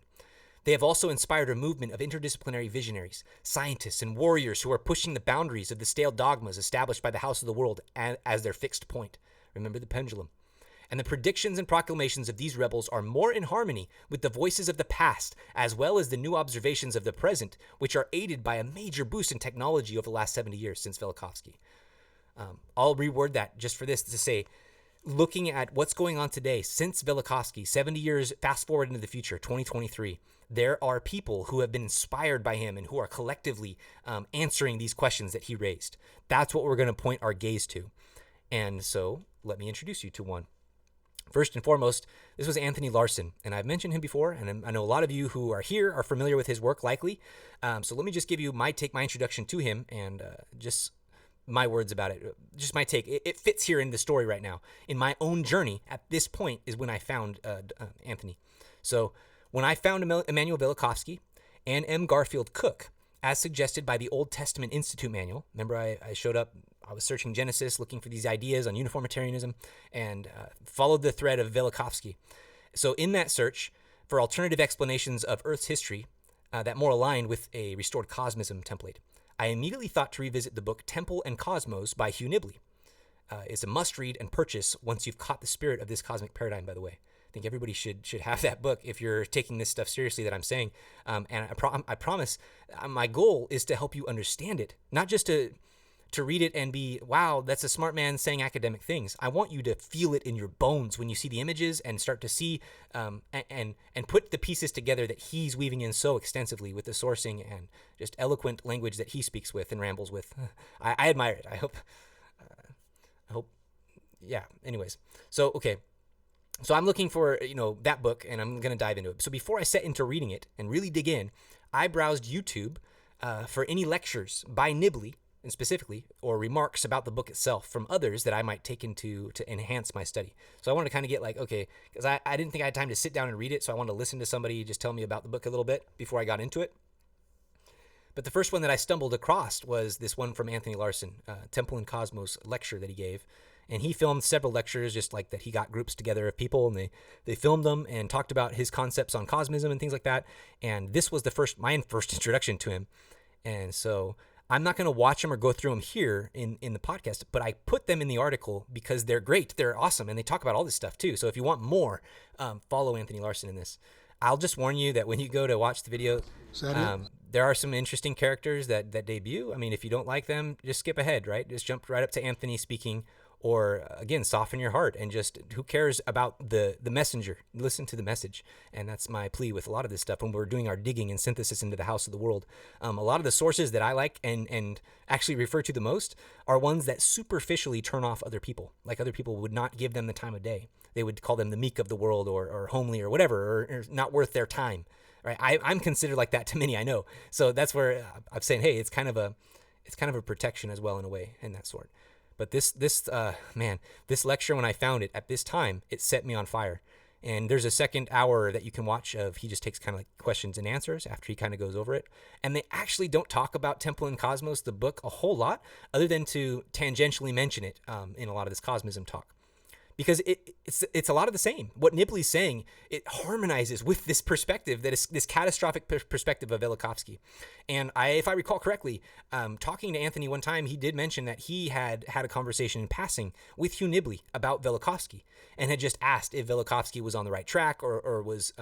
They have also inspired a movement of interdisciplinary visionaries, scientists, and warriors who are pushing the boundaries of the stale dogmas established by the House of the World as their fixed point. Remember the pendulum. And the predictions and proclamations of these rebels are more in harmony with the voices of the past, as well as the new observations of the present, which are aided by a major boost in technology over the last 70 years since Velikovsky. I'll reword that just for this to say, looking at what's going on today, since Velikovsky, 70 years fast forward into the future, 2023, there are people who have been inspired by him and who are collectively answering these questions that he raised. That's what we're going to point our gaze to. And so let me introduce you to one. First and foremost, this was Anthony Larson, and I've mentioned him before, and I know a lot of you who are here are familiar with his work, likely. So let me just give you my introduction to him, and just my words about it. Just my take. It fits here in the story right now. In my own journey, at this point is when I found Anthony. So when I found Emanuel Velikovsky and M. Garfield Cook, as suggested by the Old Testament Institute Manual. Remember, I showed up, I was searching Genesis, looking for these ideas on uniformitarianism, and followed the thread of Velikovsky. So in that search for alternative explanations of Earth's history that more aligned with a restored cosmism template, I immediately thought to revisit the book Temple and Cosmos by Hugh Nibley. It's a must-read and purchase once you've caught the spirit of this cosmic paradigm, by the way. I think everybody should have that book if you're taking this stuff seriously that I'm saying. And I promise my goal is to help you understand it, not just to read it and be, wow, that's a smart man saying academic things. I want you to feel it in your bones when you see the images and start to see and put the pieces together that he's weaving in so extensively with the sourcing and just eloquent language that he speaks with and rambles with. I admire it. I hope, yeah, anyways. So, okay. So I'm looking for, that book, and I'm going to dive into it. So before I set into reading it and really dig in, I browsed YouTube for any lectures by Nibley, and specifically, or remarks about the book itself from others that I might take into to enhance my study. So I wanted to kind of get because I didn't think I had time to sit down and read it, so I wanted to listen to somebody just tell me about the book a little bit before I got into it. But the first one that I stumbled across was this one from Anthony Larson, Temple and Cosmos lecture that he gave. And he filmed several lectures just like that. He got groups together of people and they filmed them and talked about his concepts on cosmism and things like that. And this was my first introduction to him. And so I'm not going to watch them or go through them here in the podcast, but I put them in the article because they're great. They're awesome. And they talk about all this stuff too. So if you want more, follow Anthony Larson in this. I'll just warn you that when you go to watch the video, there are some interesting characters that debut. I mean, if you don't like them, just skip ahead, right? Just jump right up to Anthony speaking. Or again, soften your heart and just who cares about the messenger? Listen to the message. And that's my plea with a lot of this stuff when we're doing our digging and synthesis into the house of the world. A lot of the sources that I like and actually refer to the most are ones that superficially turn off other people. Like other people would not give them the time of day. They would call them the meek of the world or homely or whatever, or not worth their time. Right? I'm considered like that to many, I know. So that's where I'm saying, hey, it's kind of a protection as well in a way in that sort. But this lecture, when I found it at this time, it set me on fire. And there's a second hour that you can watch of he just takes kind of like questions and answers after he kind of goes over it. And they actually don't talk about Temple and Cosmos, the book, a whole lot, other than to tangentially mention it in a lot of this cosmism talk. Because it's a lot of the same. What Nibley's saying, it harmonizes with this perspective, that is this catastrophic perspective of Velikovsky. And if I recall correctly, talking to Anthony one time, he did mention that he had a conversation in passing with Hugh Nibley about Velikovsky and had just asked if Velikovsky was on the right track or was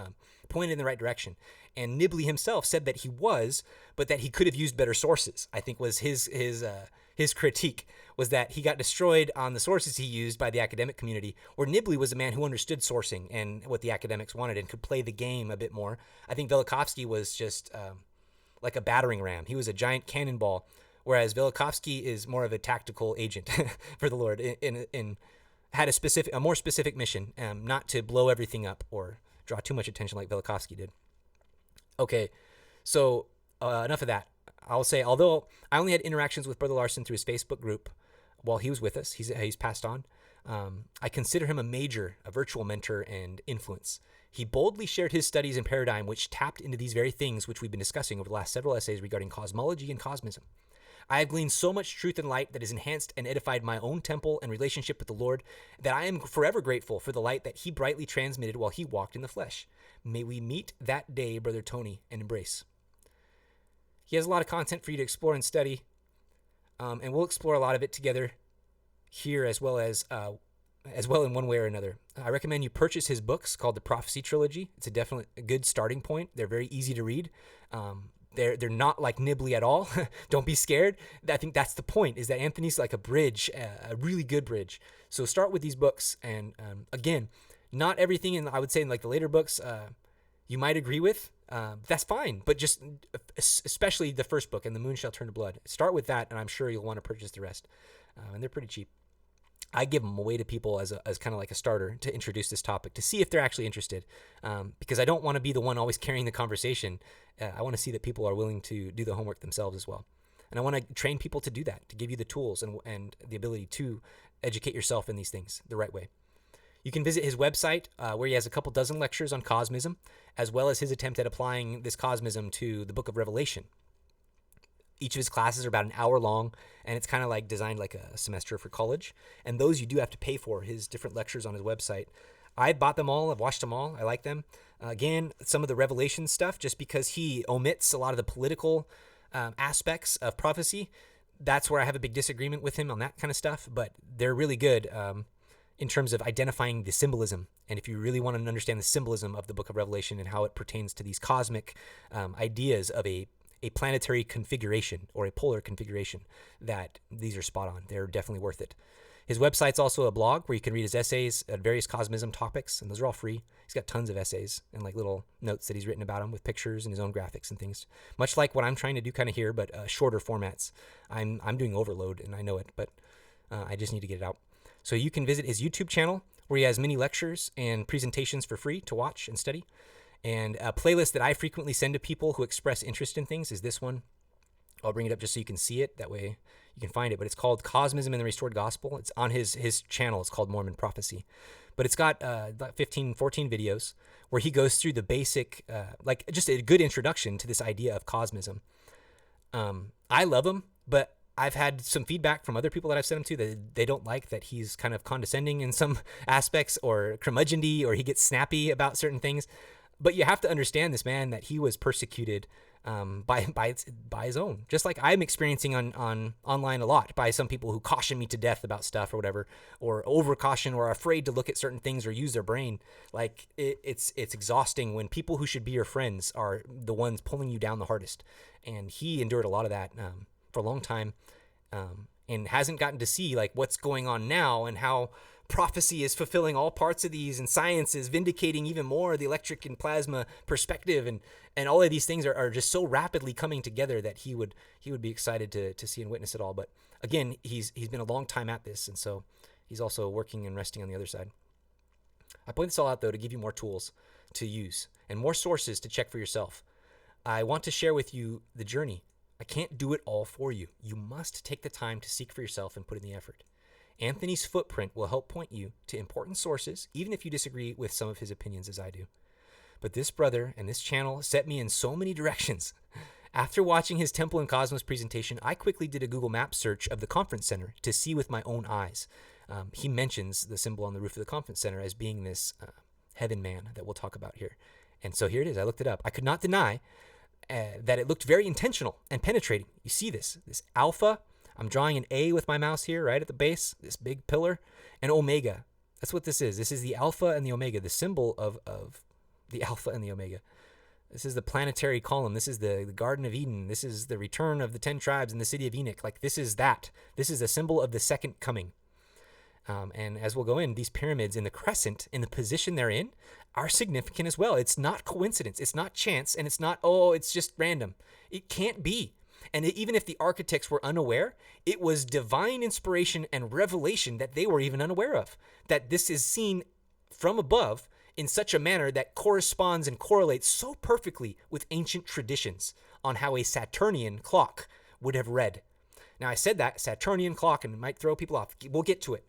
pointed in the right direction. And Nibley himself said that he was, but that he could have used better sources, I think was his critique, was that he got destroyed on the sources he used by the academic community, where Nibley was a man who understood sourcing and what the academics wanted and could play the game a bit more. I think Velikovsky was just like a battering ram. He was a giant cannonball, whereas Velikovsky is more of a tactical agent for the Lord and had a more specific mission, not to blow everything up or draw too much attention like Velikovsky did. Okay, so enough of that. I'll say, although I only had interactions with Brother Larson through his Facebook group while he was with us, he's passed on, I consider him a virtual mentor and influence. He boldly shared his studies and paradigm, which tapped into these very things which we've been discussing over the last several essays regarding cosmology and cosmism. I have gleaned so much truth and light that has enhanced and edified my own temple and relationship with the Lord that I am forever grateful for the light that he brightly transmitted while he walked in the flesh. May we meet that day, Brother Tony, and embrace. He has a lot of content for you to explore and study, and we'll explore a lot of it together here as well in one way or another. I recommend you purchase his books called the Prophecy Trilogy. It's a good starting point. They're very easy to read. They're not like Nibley at all. Don't be scared. I think that's the point, is that Anthony's like a bridge, a really good bridge. So start with these books, and again, not everything I would say in like the later books you might agree with. That's fine, but just especially the first book, And the Moon Shall Turn to Blood. Start with that, and I'm sure you'll want to purchase the rest. And they're pretty cheap. I give them away to people as kind of like a starter to introduce this topic, to see if they're actually interested, because I don't want to be the one always carrying the conversation. I want to see that people are willing to do the homework themselves as well. And I want to train people to do that, to give you the tools and the ability to educate yourself in these things the right way. You can visit his website where he has a couple dozen lectures on cosmism, as well as his attempt at applying this cosmism to the book of Revelation. Each of his classes are about an hour long, and it's kind of like designed like a semester for college. And those you do have to pay for, his different lectures on his website. I bought them all. I've watched them all. I like them. Again, some of the Revelation stuff, just because he omits a lot of the political aspects of prophecy, that's where I have a big disagreement with him on that kind of stuff. But they're really good in terms of identifying the symbolism. And if you really want to understand the symbolism of the book of Revelation and how it pertains to these cosmic ideas of a planetary configuration or a polar configuration, that these are spot on. They're definitely worth it. His website's also a blog where you can read his essays at various cosmism topics, and those are all free. He's got tons of essays and like little notes that he's written about them with pictures and his own graphics and things. Much like what I'm trying to do kind of here, but shorter formats. I'm doing overload, and I know it, but I just need to get it out. So you can visit his YouTube channel where he has many lectures and presentations for free to watch and study. And a playlist that I frequently send to people who express interest in things is this one. I'll bring it up just so you can see it. That way you can find it. But it's called Cosmism and the Restored Gospel. It's on his channel. It's called Mormon Prophecy. But it's got 14 videos where he goes through the basic, like just a good introduction to this idea of cosmism. I love him, but I've had some feedback from other people that I've sent him to that they don't like that he's kind of condescending in some aspects, or curmudgeon-y, or he gets snappy about certain things. But you have to understand this man, that he was persecuted by his own, just like I'm experiencing on online a lot, by some people who caution me to death about stuff or whatever, or over caution, or are afraid to look at certain things or use their brain. Like it's exhausting when people who should be your friends are the ones pulling you down the hardest. And he endured a lot of that for a long time, and hasn't gotten to see like what's going on now and how prophecy is fulfilling all parts of these, and science is vindicating even more the electric and plasma perspective, and all of these things are just so rapidly coming together that he would be excited to see and witness it all. But again, he's been a long time at this, and so he's also working and resting on the other side. I point this all out though to give you more tools to use and more sources to check for yourself. I want to share with you the journey. I can't do it all for you. You must take the time to seek for yourself and put in the effort. Anthony's footprint will help point you to important sources, even if you disagree with some of his opinions as I do. But this brother and this channel set me in so many directions. After watching his Temple and Cosmos presentation, I quickly did a Google Maps search of the conference center to see with my own eyes. He mentions the symbol on the roof of the conference center as being this heaven man that we'll talk about here. And so here it is. I looked it up. I could not deny that it looked very intentional and penetrating. You see this alpha. I'm drawing an A with my mouse here, right at the base, this big pillar, and omega. That's what this is. This is the alpha and the omega, the symbol of the alpha and the omega. This is the planetary column. This is the Garden of Eden. This is the return of the 10 tribes in the city of Enoch. Like, this is that. This is a symbol of the second coming. And as we'll go in, these pyramids in the crescent, in the position they're in, are significant as well. It's not coincidence. It's not chance. And it's not, it's just random. It can't be. And even if the architects were unaware, it was divine inspiration and revelation that they were even unaware of. That this is seen from above in such a manner that corresponds and correlates so perfectly with ancient traditions on how a Saturnian clock would have read. Now, I said that, Saturnian clock, and it might throw people off. We'll get to it.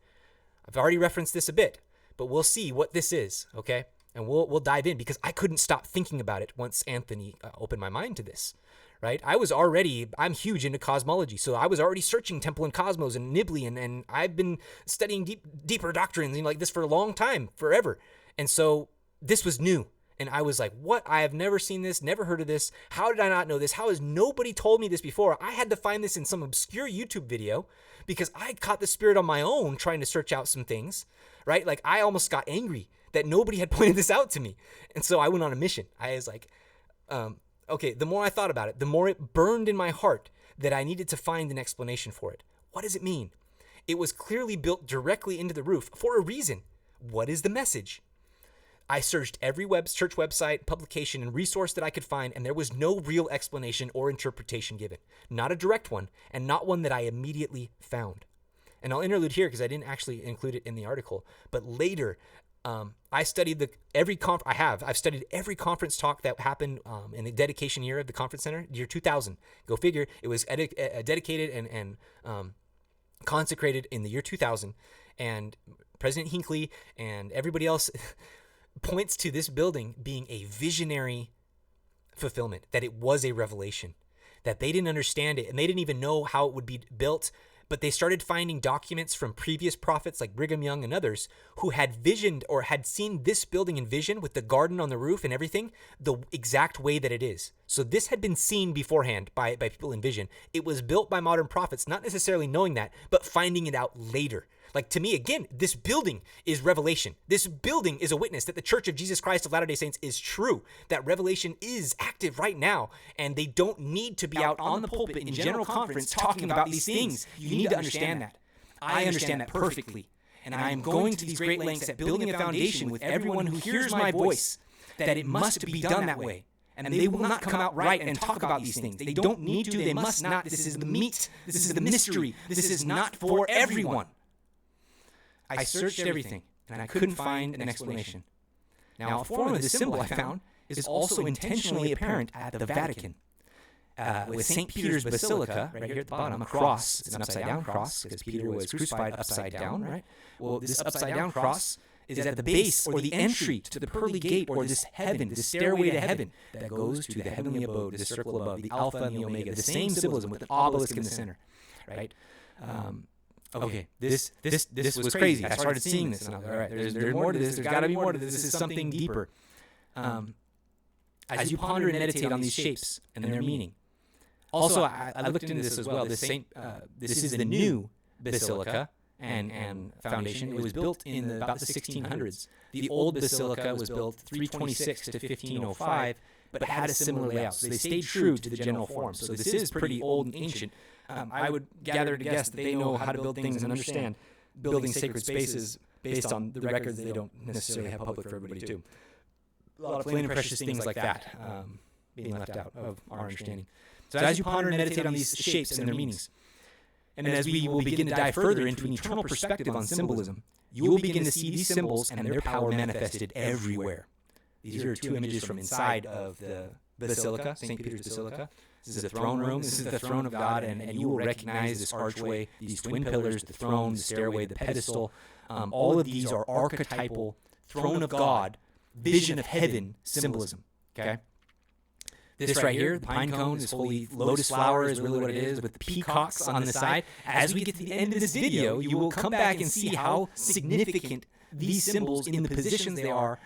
I've already referenced this a bit, but we'll see what this is, okay? And we'll dive in because I couldn't stop thinking about it once Anthony opened my mind to this, right? I'm huge into cosmology, so I was already searching Temple and Cosmos and Nibley, and I've been studying deeper doctrines like this for a long time, forever. And so this was new. And I was like, what? I have never seen this, never heard of this. How did I not know this? How has nobody told me this before? I had to find this in some obscure YouTube video because I caught the spirit on my own trying to search out some things, right? Like, I almost got angry that nobody had pointed this out to me. And so I went on a mission. I was like, okay, the more I thought about it, the more it burned in my heart that I needed to find an explanation for it. What does it mean? It was clearly built directly into the roof for a reason. What is the message? I searched every church website, publication, and resource that I could find, and there was no real explanation or interpretation given. Not a direct one, and not one that I immediately found. And I'll interlude here because I didn't actually include it in the article. But later, I studied I've studied every conference talk that happened in the dedication year of the conference center, year 2000. Go figure. It was dedicated and consecrated in the year 2000, and President Hinckley and everybody else points to this building being a visionary fulfillment, that it was a revelation, that they didn't understand it and they didn't even know how it would be built, but they started finding documents from previous prophets like Brigham Young and others who had visioned or had seen this building in vision with the garden on the roof and everything the exact way that it is. So this had been seen beforehand by people in vision. It was built by modern prophets, not necessarily knowing that, but finding it out later. Like, to me, again, this building is revelation. This building is a witness that the Church of Jesus Christ of Latter-day Saints is true, that revelation is active right now, and they don't need to be out on the pulpit in general conference talking about these things. You need to understand that. I understand that perfectly, and I am going to these great lengths at building a foundation with everyone who hears my voice, that it must be done that way. And they will not come out right and talk about these things. They don't need to. They must not. This is the meat. This is the mystery. This is not for everyone. I searched everything, and I couldn't find an explanation. Now, a form of this symbol I found is also intentionally apparent at the Vatican. With St. Peter's Basilica, right here at the bottom, a cross. It's an upside-down cross, because Peter was crucified upside down, right? Well, this upside-down cross is at the base, or the entry to the pearly gate, or this heaven, this stairway to heaven that goes to the heavenly abode, the circle above, the alpha and the omega, the same symbolism with an obelisk in the center, right? Okay, this was crazy. I started seeing this, and I was like, all right, there's more to this. There's got to be more to this. This is something deeper. As you ponder and meditate on these shapes and their meaning. Also, I looked into this as well. This is the new basilica and foundation. It was built in about the 1600s. The old basilica was built 326 to 1505, but had a similar layout. So they stayed true to the general form. So this is pretty old and ancient. I would gather to guess that they know how to build things and understand building sacred spaces based on the records they don't necessarily have public for everybody too. A lot of plain and precious things like that being left out of our understanding. So as you ponder and meditate on these shapes and their meanings, and as we will begin to dive further into an eternal perspective on symbolism, you will begin to see these symbols and their power manifested everywhere. These are two images from inside of the basilica, St. Peter's Basilica. This is a throne room. This is the throne of God, and you will recognize this archway, these twin pillars, the throne, the stairway, the pedestal. All of these are archetypal throne of God, vision of heaven symbolism. Okay. This right here, the pine cone, this holy lotus flower is really what it is, with the peacocks on the side. As we get to the end of this video, you will come back and see how significant these symbols in the positions they are,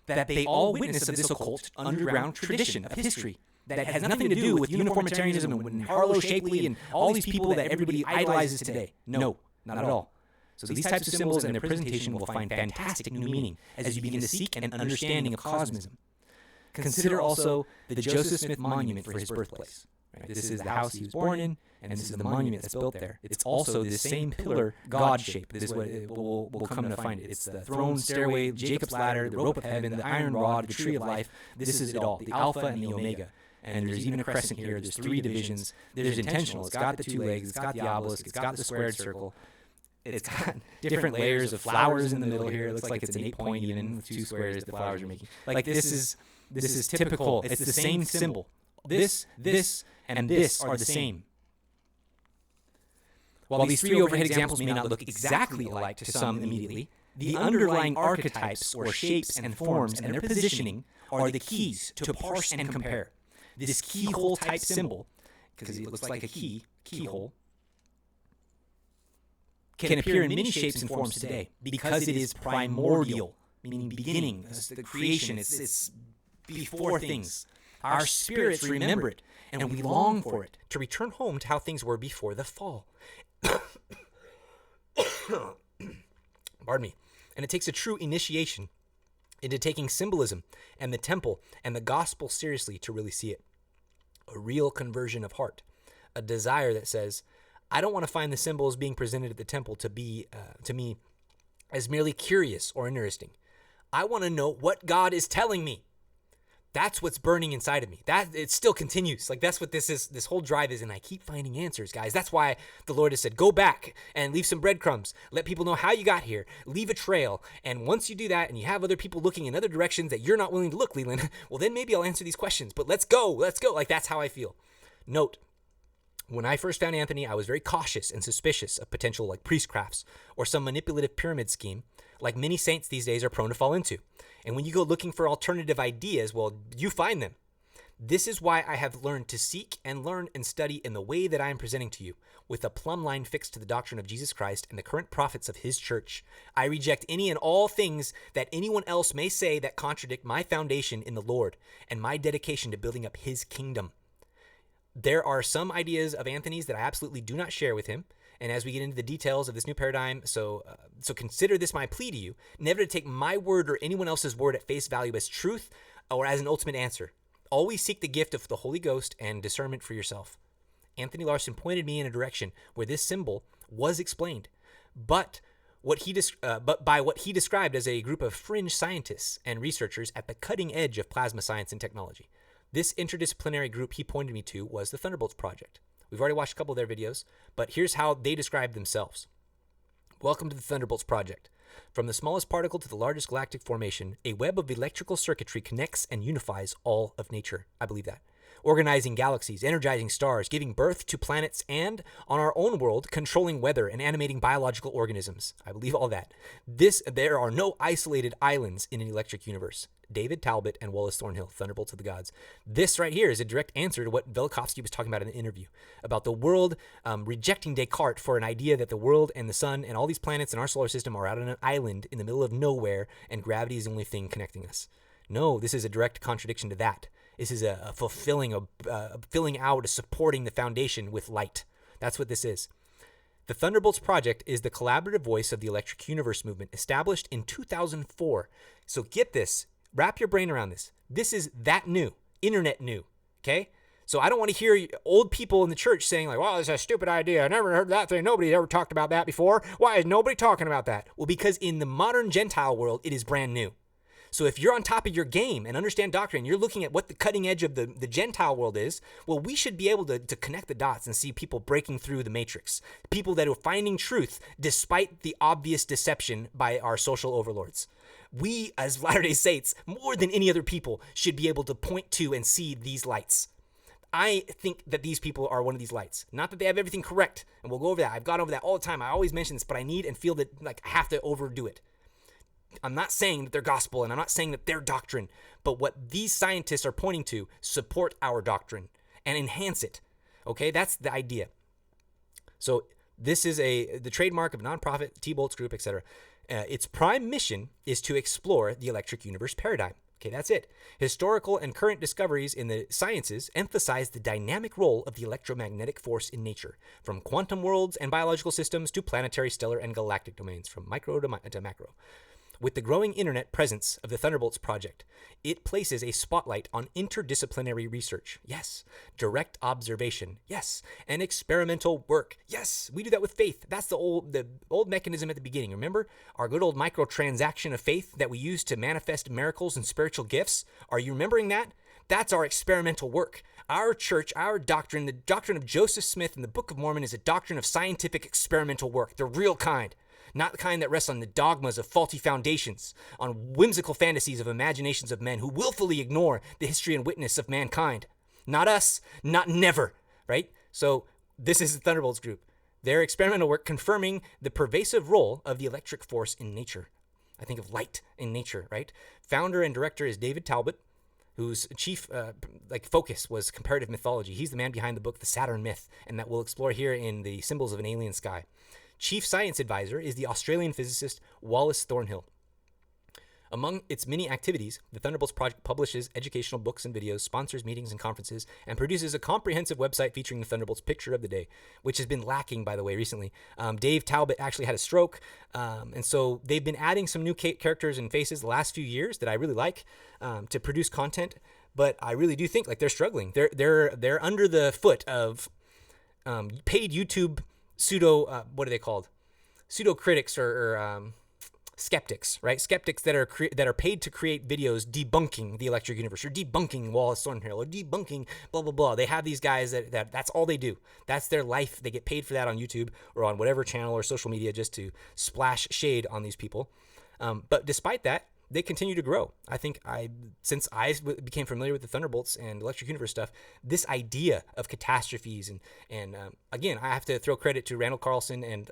that they all witness of this occult underground tradition of history that has nothing to do with uniformitarianism and Harlow Shapley and all these people that everybody idolizes today. No, not at all. So these types of symbols and their presentation will find fantastic new meaning as you begin to seek an understanding of cosmism. Consider also the Joseph Smith monument for his birthplace. Right? This is the house he was born in, and this is the monument that's built there. It's also the same pillar, God shape. This is what we'll come to find it. It's the throne, stairway, Jacob's ladder, the rope of heaven, the iron rod, the tree of life. This is it all, the Alpha and the Omega. And there's even a crescent here. There's 3 divisions. There's intentional. It's got the 2 legs. It's got the obelisk. It's got the squared circle. It's got different layers of flowers in the middle here. It looks like it's an 8-point even with 2 squares the flowers are making. Like this is typical. It's the same symbol. This, and this are the same. While these 3 overhead examples may not look exactly alike to some immediately, the underlying archetypes or shapes and forms and their positioning are the keys to parse and compare. This keyhole type symbol, because it looks like a keyhole, can appear in many shapes and forms today because it is primordial, meaning beginning, the creation. It's before things. Our spirits remember it, and we long for it to return home to how things were before the fall. Pardon me. And it takes a true initiation into taking symbolism and the temple and the gospel seriously to really see it. A real conversion of heart, a desire that says, I don't want to find the symbols being presented at the temple to be, to me, as merely curious or interesting. I want to know what God is telling me. That's what's burning inside of me. That it still continues. Like that's what this is. This whole drive is, and I keep finding answers, guys. That's why the Lord has said, go back and leave some breadcrumbs. Let people know how you got here. Leave a trail. And once you do that, and you have other people looking in other directions that you're not willing to look, Leland, well, then maybe I'll answer these questions. But let's go. Let's go. Like that's how I feel. Note, when I first found Anthony, I was very cautious and suspicious of potential like priestcrafts or some manipulative pyramid scheme, like many saints these days are prone to fall into. And when you go looking for alternative ideas, well, you find them. This is why I have learned to seek and learn and study in the way that I am presenting to you, with a plumb line fixed to the doctrine of Jesus Christ and the current prophets of his church. I reject any and all things that anyone else may say that contradict my foundation in the Lord and my dedication to building up his kingdom. There are some ideas of Anthony's that I absolutely do not share with him. And as we get into the details of this new paradigm, so consider this my plea to you, never to take my word or anyone else's word at face value as truth or as an ultimate answer. Always seek the gift of the Holy Ghost and discernment for yourself. Anthony Larson pointed me in a direction where this symbol was explained, but by what he described as a group of fringe scientists and researchers at the cutting edge of plasma science and technology. This interdisciplinary group he pointed me to was the Thunderbolts Project. We've already watched a couple of their videos, but here's how they describe themselves. Welcome to the Thunderbolts Project. From the smallest particle to the largest galactic formation, a web of electrical circuitry connects and unifies all of nature. I believe that. Organizing galaxies, energizing stars, giving birth to planets, and, on our own world, controlling weather and animating biological organisms. I believe all that. There are no isolated islands in an electric universe. David Talbot and Wallace Thornhill, Thunderbolts of the Gods. This right here is a direct answer to what Velikovsky was talking about in the interview, about the world rejecting Descartes for an idea that the world and the sun and all these planets in our solar system are out on an island in the middle of nowhere and gravity is the only thing connecting us. No, this is a direct contradiction to that. This is a fulfilling, filling out, a supporting the foundation with light. That's what this is. The Thunderbolts Project is the collaborative voice of the Electric Universe movement, established in 2004. So get this. Wrap your brain around this. This is that new, internet new, okay? So I don't want to hear old people in the church saying like, well, this is a stupid idea. I never heard that thing. Nobody ever talked about that before. Why is nobody talking about that? Well, because in the modern Gentile world, it is brand new. So if you're on top of your game and understand doctrine, you're looking at what the cutting edge of the Gentile world is, well, we should be able to connect the dots and see people breaking through the matrix, people that are finding truth despite the obvious deception by our social overlords. We, as Latter-day Saints, more than any other people, should be able to point to and see these lights. I think that these people are one of these lights. Not that they have everything correct, and we'll go over that. I've gone over that all the time. I always mention this, but I need and feel that like I have to overdo it. I'm not saying that they're gospel, and I'm not saying that they're doctrine, but what these scientists are pointing to support our doctrine and enhance it. Okay, that's the idea. So this is the trademark of a nonprofit, T-Bolts Group, etc. Its prime mission is to explore the electric universe paradigm. Okay, that's it. Historical and current discoveries in the sciences emphasize the dynamic role of the electromagnetic force in nature, from quantum worlds and biological systems to planetary, stellar, and galactic domains, from micro to macro. With the growing internet presence of the Thunderbolts project, it places a spotlight on interdisciplinary research. Yes. Direct observation. Yes. And experimental work. Yes. We do that with faith. That's the old mechanism at the beginning. Remember our good old microtransaction of faith that we use to manifest miracles and spiritual gifts? Are you remembering that? That's our experimental work. Our church, our doctrine, the doctrine of Joseph Smith in the Book of Mormon is a doctrine of scientific experimental work, the real kind. Not the kind that rests on the dogmas of faulty foundations, on whimsical fantasies of imaginations of men who willfully ignore the history and witness of mankind. Not us, not never, right? So this is the Thunderbolts Group. Their experimental work confirming the pervasive role of the electric force in nature. I think of light in nature, right? Founder and director is David Talbot, whose chief focus was comparative mythology. He's the man behind the book The Saturn Myth, and that we'll explore here in The Symbols of an Alien Sky. Chief science advisor is the Australian physicist Wallace Thornhill. Among its many activities, the Thunderbolts Project publishes educational books and videos, sponsors meetings and conferences, and produces a comprehensive website featuring the Thunderbolts picture of the day, which has been lacking, by the way, recently. Dave Talbot actually had a stroke, and so they've been adding some new characters and faces the last few years that I really like to produce content, but I really do think like they're struggling. They're under the foot of paid YouTube what are they called? Pseudo critics or skeptics, right? Skeptics that are paid to create videos debunking the electric universe, or debunking Wallace Thornhill, or debunking blah blah blah. They have these guys that's all they do. That's their life. They get paid for that on YouTube or on whatever channel or social media just to splash shade on these people. But despite that, they continue to grow. I think since I became familiar with the Thunderbolts and Electric Universe stuff, this idea of catastrophes and again, I have to throw credit to Randall Carlson and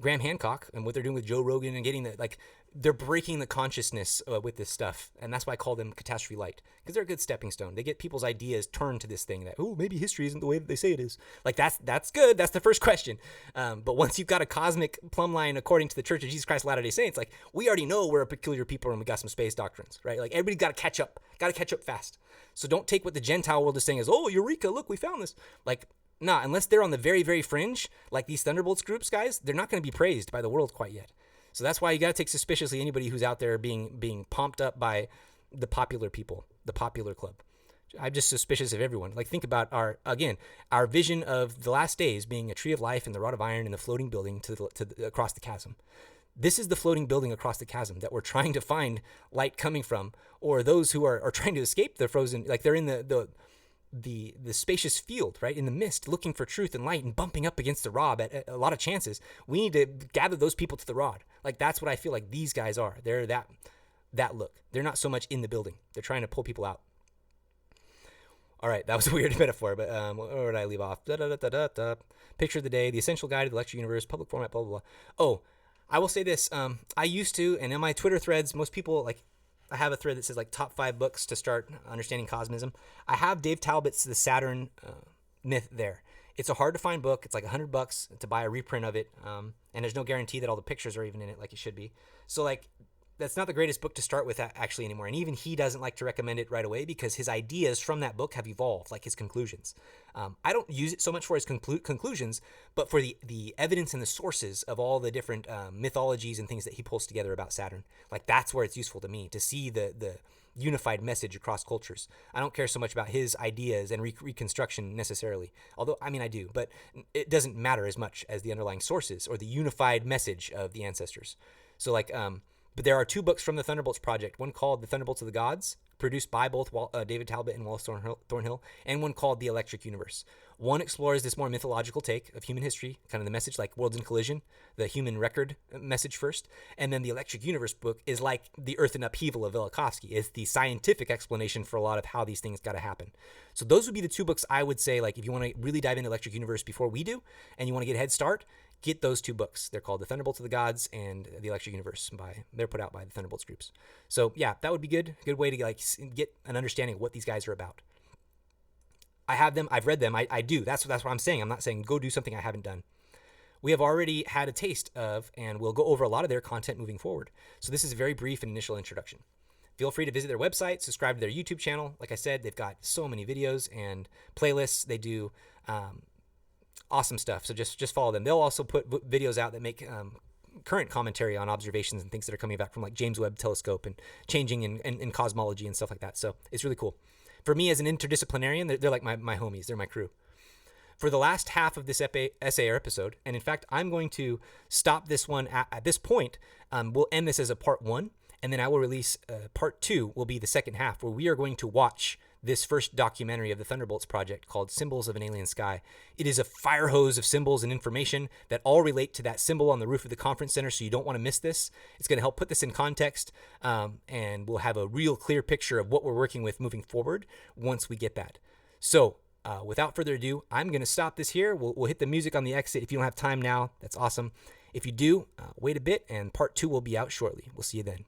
Graham Hancock and what they're doing with Joe Rogan and getting they're breaking the consciousness with this stuff. And that's why I call them catastrophe light, because they're a good stepping stone. They get people's ideas turned to this thing that, oh, maybe history isn't the way that they say it is. Like that's good. That's the first question. But once you've got a cosmic plumb line according to the Church of Jesus Christ of Latter-day Saints, like we already know we're a peculiar people and we got some space doctrines, right? Like everybody's got to catch up fast. So don't take what the Gentile world is saying as, oh, Eureka, look, we found this. Like, nah, unless they're on the very, very fringe, like these Thunderbolts groups, guys, they're not going to be praised by the world quite yet. So that's why you got to take suspiciously anybody who's out there being pumped up by the popular people, the popular club. I'm just suspicious of everyone. Like think about our vision of the last days being a tree of life and the rod of iron and the floating building across the chasm. This is the floating building across the chasm that we're trying to find light coming from, or those who are trying to escape the frozen, like they're in the spacious field, right, in the mist, looking for truth and light and bumping up against the rod at a lot of chances. We need to gather those people to the rod. Like that's what I feel like these guys are. They're that look. They're not so much in the building. They're trying to pull people out. All right, that was a weird metaphor, but where did I leave off? Picture of the day, the essential guide to the electric universe, public format, blah blah blah. Oh, I will say this. I used to, and in my Twitter threads, most people like. I have a thread that says like top 5 books to start understanding cosmism. I have Dave Talbot's The Saturn Myth there. It's a hard to find book. It's like $100 to buy a reprint of it. And there's no guarantee that all the pictures are even in it like it should be. So like, that's not the greatest book to start with actually anymore. And even he doesn't like to recommend it right away because his ideas from that book have evolved, like his conclusions. I don't use it so much for his conclusions, but for the evidence and the sources of all the different mythologies and things that he pulls together about Saturn. Like that's where it's useful to me to see the unified message across cultures. I don't care so much about his ideas and reconstruction necessarily, although I mean I do, but it doesn't matter as much as the underlying sources or the unified message of the ancestors. So like, but there are 2 books from the Thunderbolts Project, one called The Thunderbolts of the Gods, produced by both David Talbot and Wallace Thornhill, and one called The Electric Universe. One explores this more mythological take of human history, kind of the message like Worlds in Collision, the human record message first, and then The Electric Universe book is like the Earth in Upheaval of Velikovsky. It's the scientific explanation for a lot of how these things got to happen. So those would be the two books I would say, like, if you want to really dive into Electric Universe before we do, and you want to get a head start, get those two books. They're called The Thunderbolts of the Gods and The Electric Universe. They're put out by the Thunderbolts groups. So yeah, that would be good. Good way to like get an understanding of what these guys are about. I have them. I've read them. I do. That's what I'm saying. I'm not saying go do something I haven't done. We have already had a taste of, and we'll go over a lot of their content moving forward. So this is a very brief and initial introduction. Feel free to visit their website, subscribe to their YouTube channel. Like I said, they've got so many videos and playlists. They do awesome stuff. So just follow them. They'll also put videos out that make current commentary on observations and things that are coming back from like James Webb Telescope and changing in cosmology and stuff like that. So it's really cool. For me as an interdisciplinarian, they're like my homies. They're my crew. For the last half of this essay or episode, and in fact, I'm going to stop this one at this point. We'll end this as a part 1. And then I will release part 2 will be the second half, where we are going to watch this first documentary of the Thunderbolts project called Symbols of an Alien Sky. It is a fire hose of symbols and information that all relate to that symbol on the roof of the conference center, so you don't want to miss this. It's going to help put this in context, and we'll have a real clear picture of what we're working with moving forward once we get that. So without further ado, I'm going to stop this here. We'll hit the music on the exit. If you don't have time now, that's awesome. If you do, wait a bit, and part 2 will be out shortly. We'll see you then.